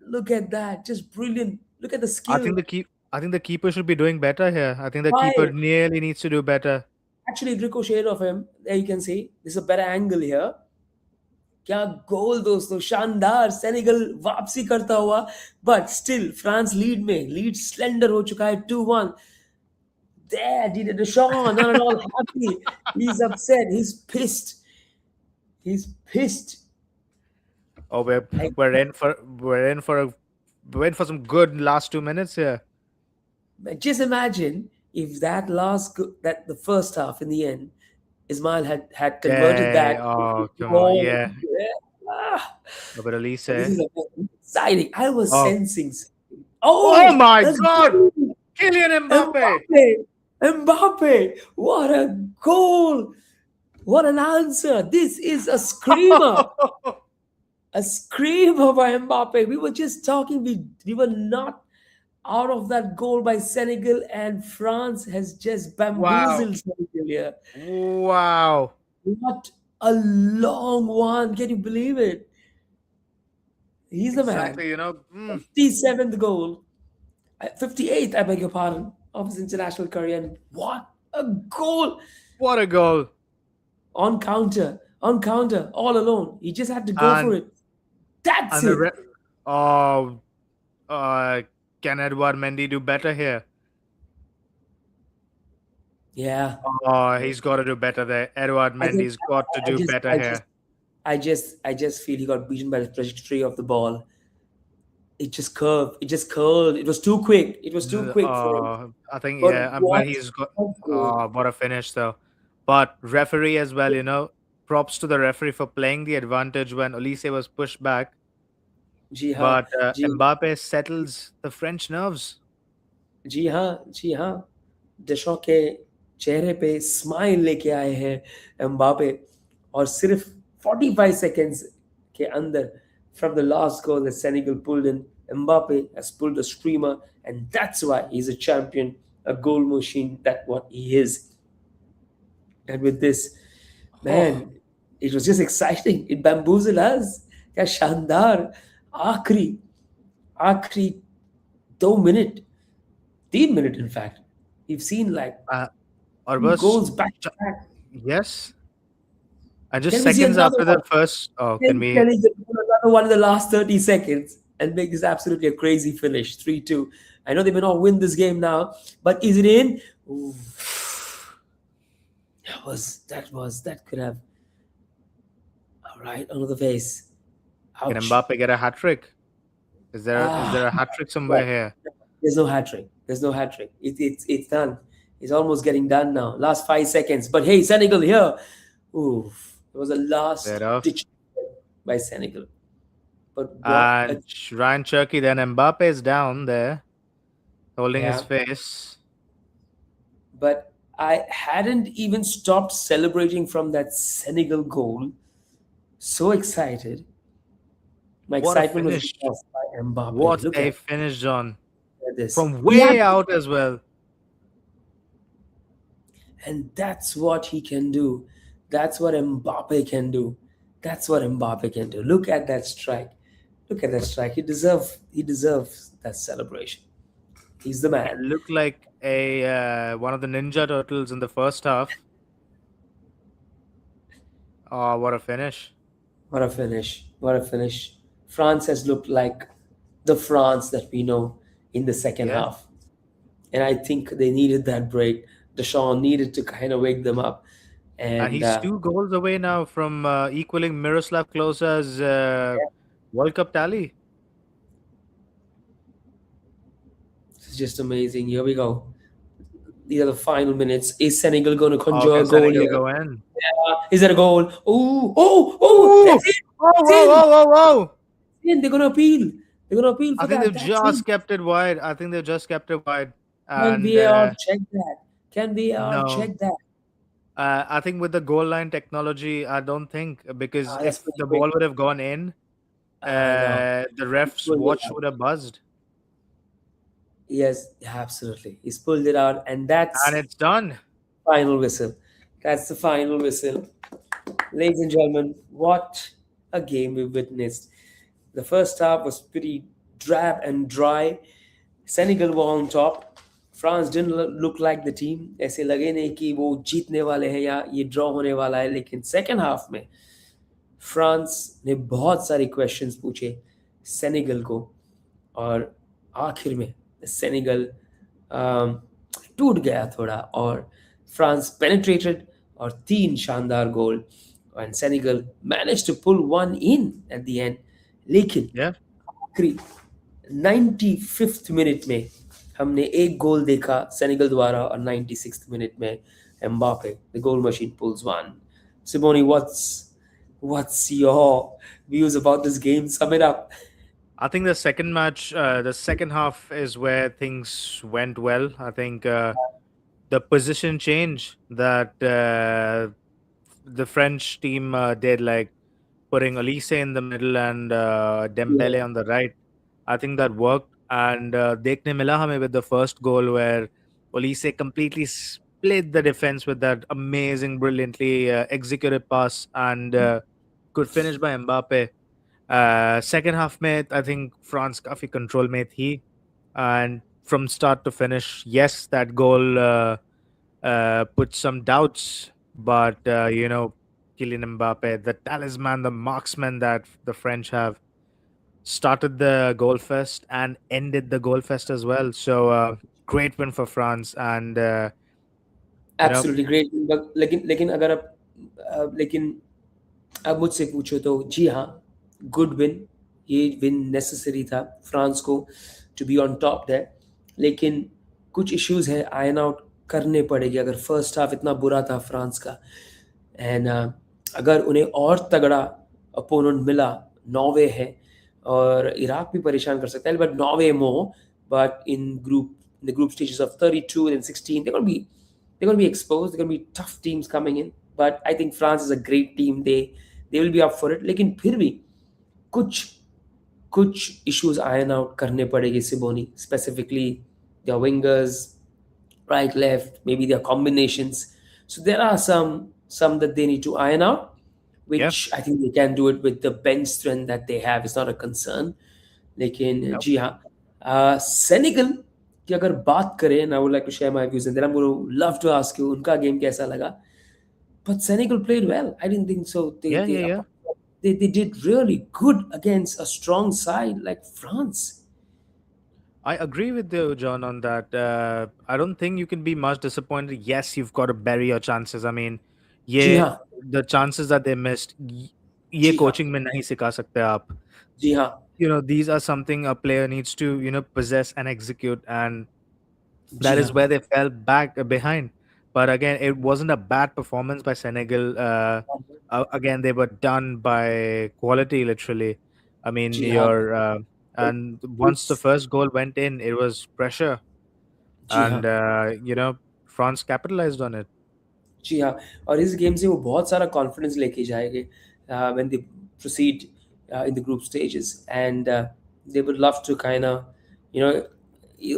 [SPEAKER 2] look at that. Just brilliant. Look at the
[SPEAKER 1] I
[SPEAKER 2] skill.
[SPEAKER 1] think the keep. I think the keeper should be doing better here. I think the keeper
[SPEAKER 2] Why?
[SPEAKER 1] nearly needs to do better.
[SPEAKER 2] Actually, it ricocheted of him. There you can see. This is a better angle here. क्या गोल दोस्तों शानदार Senegal वापसी करता हुआ but still France lead slender हो चुका है 2-1 there did Deshaun not at all happy. He's upset, he's pissed.
[SPEAKER 1] Oh,
[SPEAKER 2] Like,
[SPEAKER 1] we're in for some good last 2 minutes here.
[SPEAKER 2] just imagine if that the first half in the end Ismail had converted
[SPEAKER 1] Yay!
[SPEAKER 2] that
[SPEAKER 1] Oh, come on,
[SPEAKER 2] goal.
[SPEAKER 1] yeah.
[SPEAKER 2] Ah,
[SPEAKER 1] But at least,
[SPEAKER 2] this is exciting. I was
[SPEAKER 1] oh,
[SPEAKER 2] sensing.
[SPEAKER 1] oh
[SPEAKER 2] Oh,
[SPEAKER 1] my
[SPEAKER 2] that's
[SPEAKER 1] God!
[SPEAKER 2] goal.
[SPEAKER 1] Kylian Mbappe!
[SPEAKER 2] Mbappe! Mbappe! What a goal! What an answer! This is a screamer! A screamer by Mbappe. We were just talking, we were not out of that goal by Senegal, and France has just
[SPEAKER 1] Wow!
[SPEAKER 2] bamboozled Senegal here.
[SPEAKER 1] Wow!
[SPEAKER 2] What a long one! Can you believe it? He's the man.
[SPEAKER 1] Exactly.
[SPEAKER 2] 57th goal. 58th, I beg your pardon, of his international career. And what a goal!
[SPEAKER 1] What a goal!
[SPEAKER 2] On counter, all alone. He just had to go for
[SPEAKER 1] And
[SPEAKER 2] it. That's
[SPEAKER 1] and the
[SPEAKER 2] it.
[SPEAKER 1] re- oh, uh, can Edouard Mendy do better here?
[SPEAKER 2] Yeah.
[SPEAKER 1] Oh, he's got to do better there. Edouard
[SPEAKER 2] I think
[SPEAKER 1] Mendy's got to
[SPEAKER 2] I
[SPEAKER 1] do
[SPEAKER 2] just
[SPEAKER 1] better
[SPEAKER 2] I just
[SPEAKER 1] here.
[SPEAKER 2] I just feel he got beaten by the trajectory of the ball. It just curved. It just curled. It was too quick. It was too quick for him.
[SPEAKER 1] I think
[SPEAKER 2] But
[SPEAKER 1] yeah, but
[SPEAKER 2] what
[SPEAKER 1] he's got
[SPEAKER 2] a goal.
[SPEAKER 1] what a finish though. But referee as well. Props to the referee for playing the advantage when Olise was pushed back.
[SPEAKER 2] जी हाँ,
[SPEAKER 1] But
[SPEAKER 2] ji
[SPEAKER 1] Mbappe settles the French nerves.
[SPEAKER 2] जी हाँ, जी हाँ. डेशॉ के चेहरे पे smile लेके आए हैं एम्बापे और सिर्फ 45 seconds के अंदर from the last goal that Senegal pulled in, Mbappe has pulled a screamer, and that's why he's a champion, a goal machine. That's what he is. And with this,
[SPEAKER 1] Oh,
[SPEAKER 2] man, it was just exciting. It bamboozled us. क्या शानदार आखिरी आखिरी 2 minute 3 minute in fact we've seen like
[SPEAKER 1] or
[SPEAKER 2] two
[SPEAKER 1] was
[SPEAKER 2] goals back to back.
[SPEAKER 1] yes, and just
[SPEAKER 2] Can we see
[SPEAKER 1] seconds
[SPEAKER 2] another
[SPEAKER 1] after
[SPEAKER 2] one?
[SPEAKER 1] the first. Oh, can we?
[SPEAKER 2] Can we get another one in the last 30 seconds and make this absolutely a crazy finish? 3-2. I know they may not win this game now, but is it in? Ooh, that could have. All right, another vase.
[SPEAKER 1] Can
[SPEAKER 2] Ouch.
[SPEAKER 1] Mbappe get a hat trick? Is there a hat trick somewhere
[SPEAKER 2] Right.
[SPEAKER 1] here?
[SPEAKER 2] There's no hat trick. There's no hat trick. It's done. It's almost getting done now. Last 5 seconds. But hey, Senegal here. Ooh, it was a last
[SPEAKER 1] Fair enough.
[SPEAKER 2] ditch by Senegal. But what a
[SPEAKER 1] And Ryan Cherky, then Mbappe is down there, holding his
[SPEAKER 2] yeah.
[SPEAKER 1] face.
[SPEAKER 2] But I hadn't even stopped celebrating from that Senegal goal. So excited. My
[SPEAKER 1] What a
[SPEAKER 2] excitement was
[SPEAKER 1] finish!
[SPEAKER 2] off by Mbappe.
[SPEAKER 1] What
[SPEAKER 2] Look
[SPEAKER 1] a
[SPEAKER 2] at
[SPEAKER 1] finish, John!
[SPEAKER 2] this.
[SPEAKER 1] From
[SPEAKER 2] He had
[SPEAKER 1] way out as well.
[SPEAKER 2] And that's what he can do. That's what Mbappe can do. That's what Mbappe can do. Look at that strike. Look at that strike. He deserves that celebration. He's the man.
[SPEAKER 1] Looked like a one of the Ninja Turtles in the first half. Oh, what a finish!
[SPEAKER 2] What a finish. What a finish. France has looked like the France that we know in the second
[SPEAKER 1] Yeah,
[SPEAKER 2] half. And I think they needed that break. Deshaun needed to kind of wake them up.
[SPEAKER 1] and
[SPEAKER 2] And
[SPEAKER 1] he's 2 goals away now from equaling Miroslav Klose's World Cup tally.
[SPEAKER 2] it's just amazing. Here we go. These are the final minutes. Is Senegal going to
[SPEAKER 1] Oh,
[SPEAKER 2] conjure a
[SPEAKER 1] can
[SPEAKER 2] goal
[SPEAKER 1] Senegal
[SPEAKER 2] here?
[SPEAKER 1] go in?
[SPEAKER 2] Is there a goal? Oh, oh, oh,
[SPEAKER 1] Ooh!
[SPEAKER 2] that's it.
[SPEAKER 1] Whoa,
[SPEAKER 2] That's
[SPEAKER 1] whoa,
[SPEAKER 2] in.
[SPEAKER 1] whoa, whoa, whoa!
[SPEAKER 2] In. They're going to appeal. They're going to appeal
[SPEAKER 1] I
[SPEAKER 2] for
[SPEAKER 1] think
[SPEAKER 2] that.
[SPEAKER 1] they've
[SPEAKER 2] That's in.
[SPEAKER 1] just kept it wide. I think they've just kept it wide.
[SPEAKER 2] Can
[SPEAKER 1] And
[SPEAKER 2] VAR check that? Can VAR
[SPEAKER 1] no,
[SPEAKER 2] check that?
[SPEAKER 1] I think with the goal line technology, I don't think because
[SPEAKER 2] That's
[SPEAKER 1] if
[SPEAKER 2] pretty
[SPEAKER 1] the
[SPEAKER 2] quick.
[SPEAKER 1] ball would have gone in,
[SPEAKER 2] I know.
[SPEAKER 1] the
[SPEAKER 2] He
[SPEAKER 1] ref's
[SPEAKER 2] pulled it
[SPEAKER 1] watch
[SPEAKER 2] out.
[SPEAKER 1] would have buzzed,
[SPEAKER 2] Yes, absolutely. He's pulled it out, and
[SPEAKER 1] and
[SPEAKER 2] that's
[SPEAKER 1] it's done.
[SPEAKER 2] final whistle. That's the final whistle. Ladies and gentlemen, what a game we witnessed. The first half was pretty drab and dry. Senegal were on top. France didn't look like the team. ऐसे लगे नहीं कि वो जीतने वाले हैं या ये ड्रॉ होने वाला है, लेकिन सेकेंड हाफ में फ्रांस ने बहुत सारे क्वेश्चंस पूछे सेनेगल को, और आखिर में सेनेगल टूट गया थोड़ा, और फ्रांस पेनिट्रेटेड और 3 शानदार गोल, and Senegal manage to pull one in at the end. लेकिन
[SPEAKER 1] Yeah,
[SPEAKER 2] आखिरी 95th मिनट में हमने एक गोल देखा सेनेगल द्वारा, और 96th मिनट में Mbappe the goal machine pulls one. Simone, what's your views about this game? Sum it up.
[SPEAKER 1] I think the second match, the second half is where things went well. I think the position change that the French team did, like putting Elise in the middle and
[SPEAKER 2] Yeah,
[SPEAKER 1] Dembele on the right. I think that worked. And देखने मिला हमें with the first goal where Elise completely split the defense with that amazing, brilliantly executed pass and good finish by Mbappe. Second half में I think France काफी control में थी, and from start to finish, yes, that goal put some doubts, but Kylian Mbappe, the talisman, the marksman that the French have, started the goal fest and ended the goal fest as well. So great win for France, and you know,
[SPEAKER 2] absolutely great. लेकिन लेकिन अगर आप लेकिन अब मुझसे पूछो तो जी हाँ, गुड विन. ये विन नेसेसरी था फ्रांस को to be on top there. लेकिन कुछ इश्यूज है आयन आउट करने पड़ेगी. अगर फर्स्ट हाफ इतना बुरा था फ्रांस का, एंड अगर उन्हें और तगड़ा अपोनेंट मिला, नॉर्वे है, और इराक भी परेशान कर सकता है, but Norway more. But in the group stages of 32 and 16, they're going to be exposed. They're going to be tough teams coming in. But I think France is a great team. They will be up for it. लेकिन फिर भी कुछ कुछ issues iron out करने पड़ेंगे सिबोनी, specifically their wingers, right, left, maybe their combinations. So there are some that they need to iron out,
[SPEAKER 1] yeah,
[SPEAKER 2] which I think they can do it with the bench strength that they have. It's not a concern. लेकिन
[SPEAKER 1] yep.
[SPEAKER 2] जी हाँ, Senegal की अगर बात करें, and I would like to share my views, and then I'm going to love to ask you उनका game कैसा लगा. But Senegal played well. I didn't think so.
[SPEAKER 1] Yeah, yeah, yeah.
[SPEAKER 2] They did really good against a strong side like France.
[SPEAKER 1] I agree with you, John, on that. I don't think you can be much disappointed. Yes, you've got to bury your chances. I mean,
[SPEAKER 2] जी
[SPEAKER 1] ये
[SPEAKER 2] हाँ,
[SPEAKER 1] the chances that they missed, ये
[SPEAKER 2] जी हाँ,
[SPEAKER 1] coaching में नहीं सिखा सकते आप.
[SPEAKER 2] जी हाँ,
[SPEAKER 1] These are something a player needs to possess and execute, and
[SPEAKER 2] ji
[SPEAKER 1] that is
[SPEAKER 2] हाँ.
[SPEAKER 1] where they fell back behind. But again, it wasn't a bad performance by Senegal. Again, they were done by quality, literally. I mean,
[SPEAKER 2] जी हाँ.
[SPEAKER 1] your and once the
[SPEAKER 2] It's,
[SPEAKER 1] first goal went in, it was pressure,
[SPEAKER 2] जी हाँ.
[SPEAKER 1] and France capitalized on it.
[SPEAKER 2] जी हाँ, और इस game से वो बहुत सारा confidence लेके जाएंगे when they proceed in the group stages, and they would love to kind of, you know,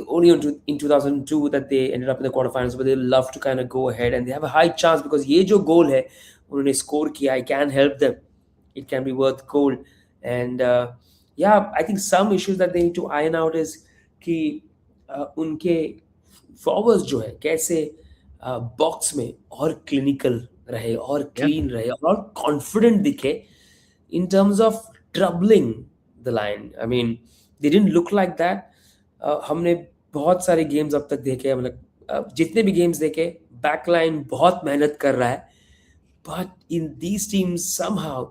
[SPEAKER 2] only in 2002 that they ended up in the quarterfinals, but they love to kind of go ahead, and they have a high chance because ये जो goal है उन्होंने score किया, I can help them. It can be worth goal, and yeah, I think some issues that they need to iron out is कि उनके forwards जो है कैसे बॉक्स में और क्लिनिकल रहे और
[SPEAKER 1] Yeah,
[SPEAKER 2] क्लीन रहे और कॉन्फिडेंट दिखे in terms of troubling the line. I mean, they didn't look like that. हमने बहुत सारे गेम्स अब तक देखे हैं, मतलब जितने भी गेम्स देखे, बैकलाइन बहुत मेहनत कर रहा है. But in these teams somehow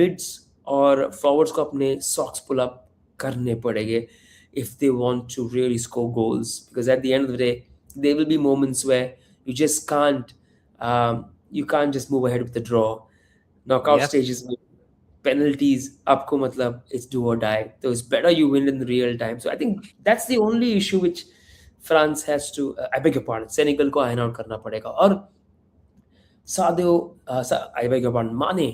[SPEAKER 2] mids और फॉरवर्ड्स को अपने सॉक्स पुल अप करने पड़ेंगे if they want to really score goals, because at the end of the day there will be moments where you just can't, you can't just move ahead with the draw. Knockout
[SPEAKER 1] Yep.
[SPEAKER 2] stages में penalties आपको मतलब it's do or die, so it's better you win in real time. So I think that's the only issue which France has to, I beg your pardon, Senegal को iron out करना पड़ेगा. और Sadio, I beg your pardon, माने,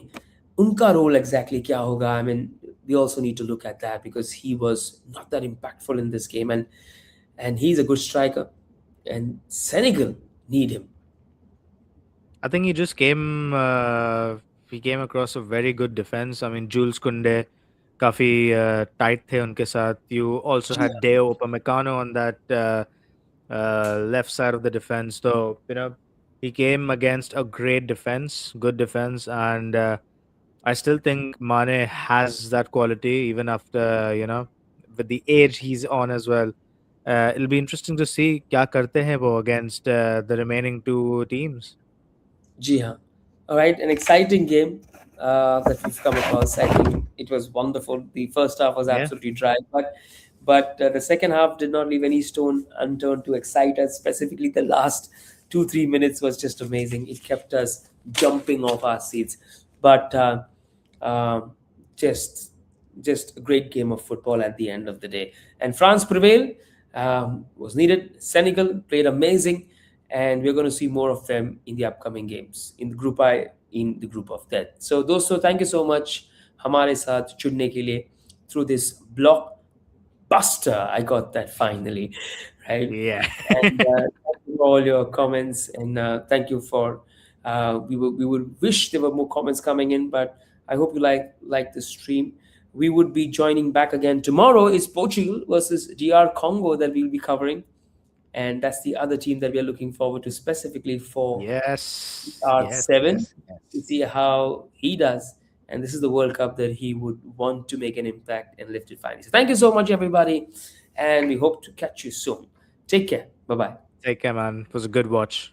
[SPEAKER 2] उनका role exactly क्या होगा? I mean, we also need to look at that because he was not that impactful in this game, and he's a good striker, and Senegal need him.
[SPEAKER 1] I think he came across a very good defense. I mean, Jules Koundé काफी tight थे उनके साथ. You also
[SPEAKER 2] ji
[SPEAKER 1] had Deo Upamecano on that left side of the defense. So, he came against a great defense, good defense, and I still think Mane has that quality even after, with the age he's on as well. It'll be interesting to see क्या करते हैं वो against the remaining two teams.
[SPEAKER 2] जी हाँ. All right, an exciting game that we've come across. I think it was wonderful. The first half was
[SPEAKER 1] Yeah.
[SPEAKER 2] absolutely dry, but the second half did not leave any stone unturned to excite us. Specifically, the last 2-3 minutes was just amazing. It kept us jumping off our seats. But um, just just a great game of football at the end of the day. And France prevailed. Was needed. Senegal played amazing, and we're going to see more of them in the upcoming games in the Group I, in the Group of Death. So दोस्तों, thank you so much हमारे साथ जुड़ने के लिए through this blockbuster. I got that finally, right?
[SPEAKER 1] Yeah.
[SPEAKER 2] And thank you for all your comments, and thank you for, we would wish there were more comments coming in, but I hope you like the stream. We would be joining back again tomorrow. Is Portugal versus DR Congo that we'll be covering, and that's the other team that we are looking forward to specifically for
[SPEAKER 1] Yes. Yes.
[SPEAKER 2] R7,
[SPEAKER 1] Yes.
[SPEAKER 2] to
[SPEAKER 1] Yes.
[SPEAKER 2] see how he does. And this is the World Cup that he would want to make an impact and lift it finally. So thank you so much, everybody, and we hope to catch you soon. Take care. Bye bye.
[SPEAKER 1] Take care, man. It was a good watch.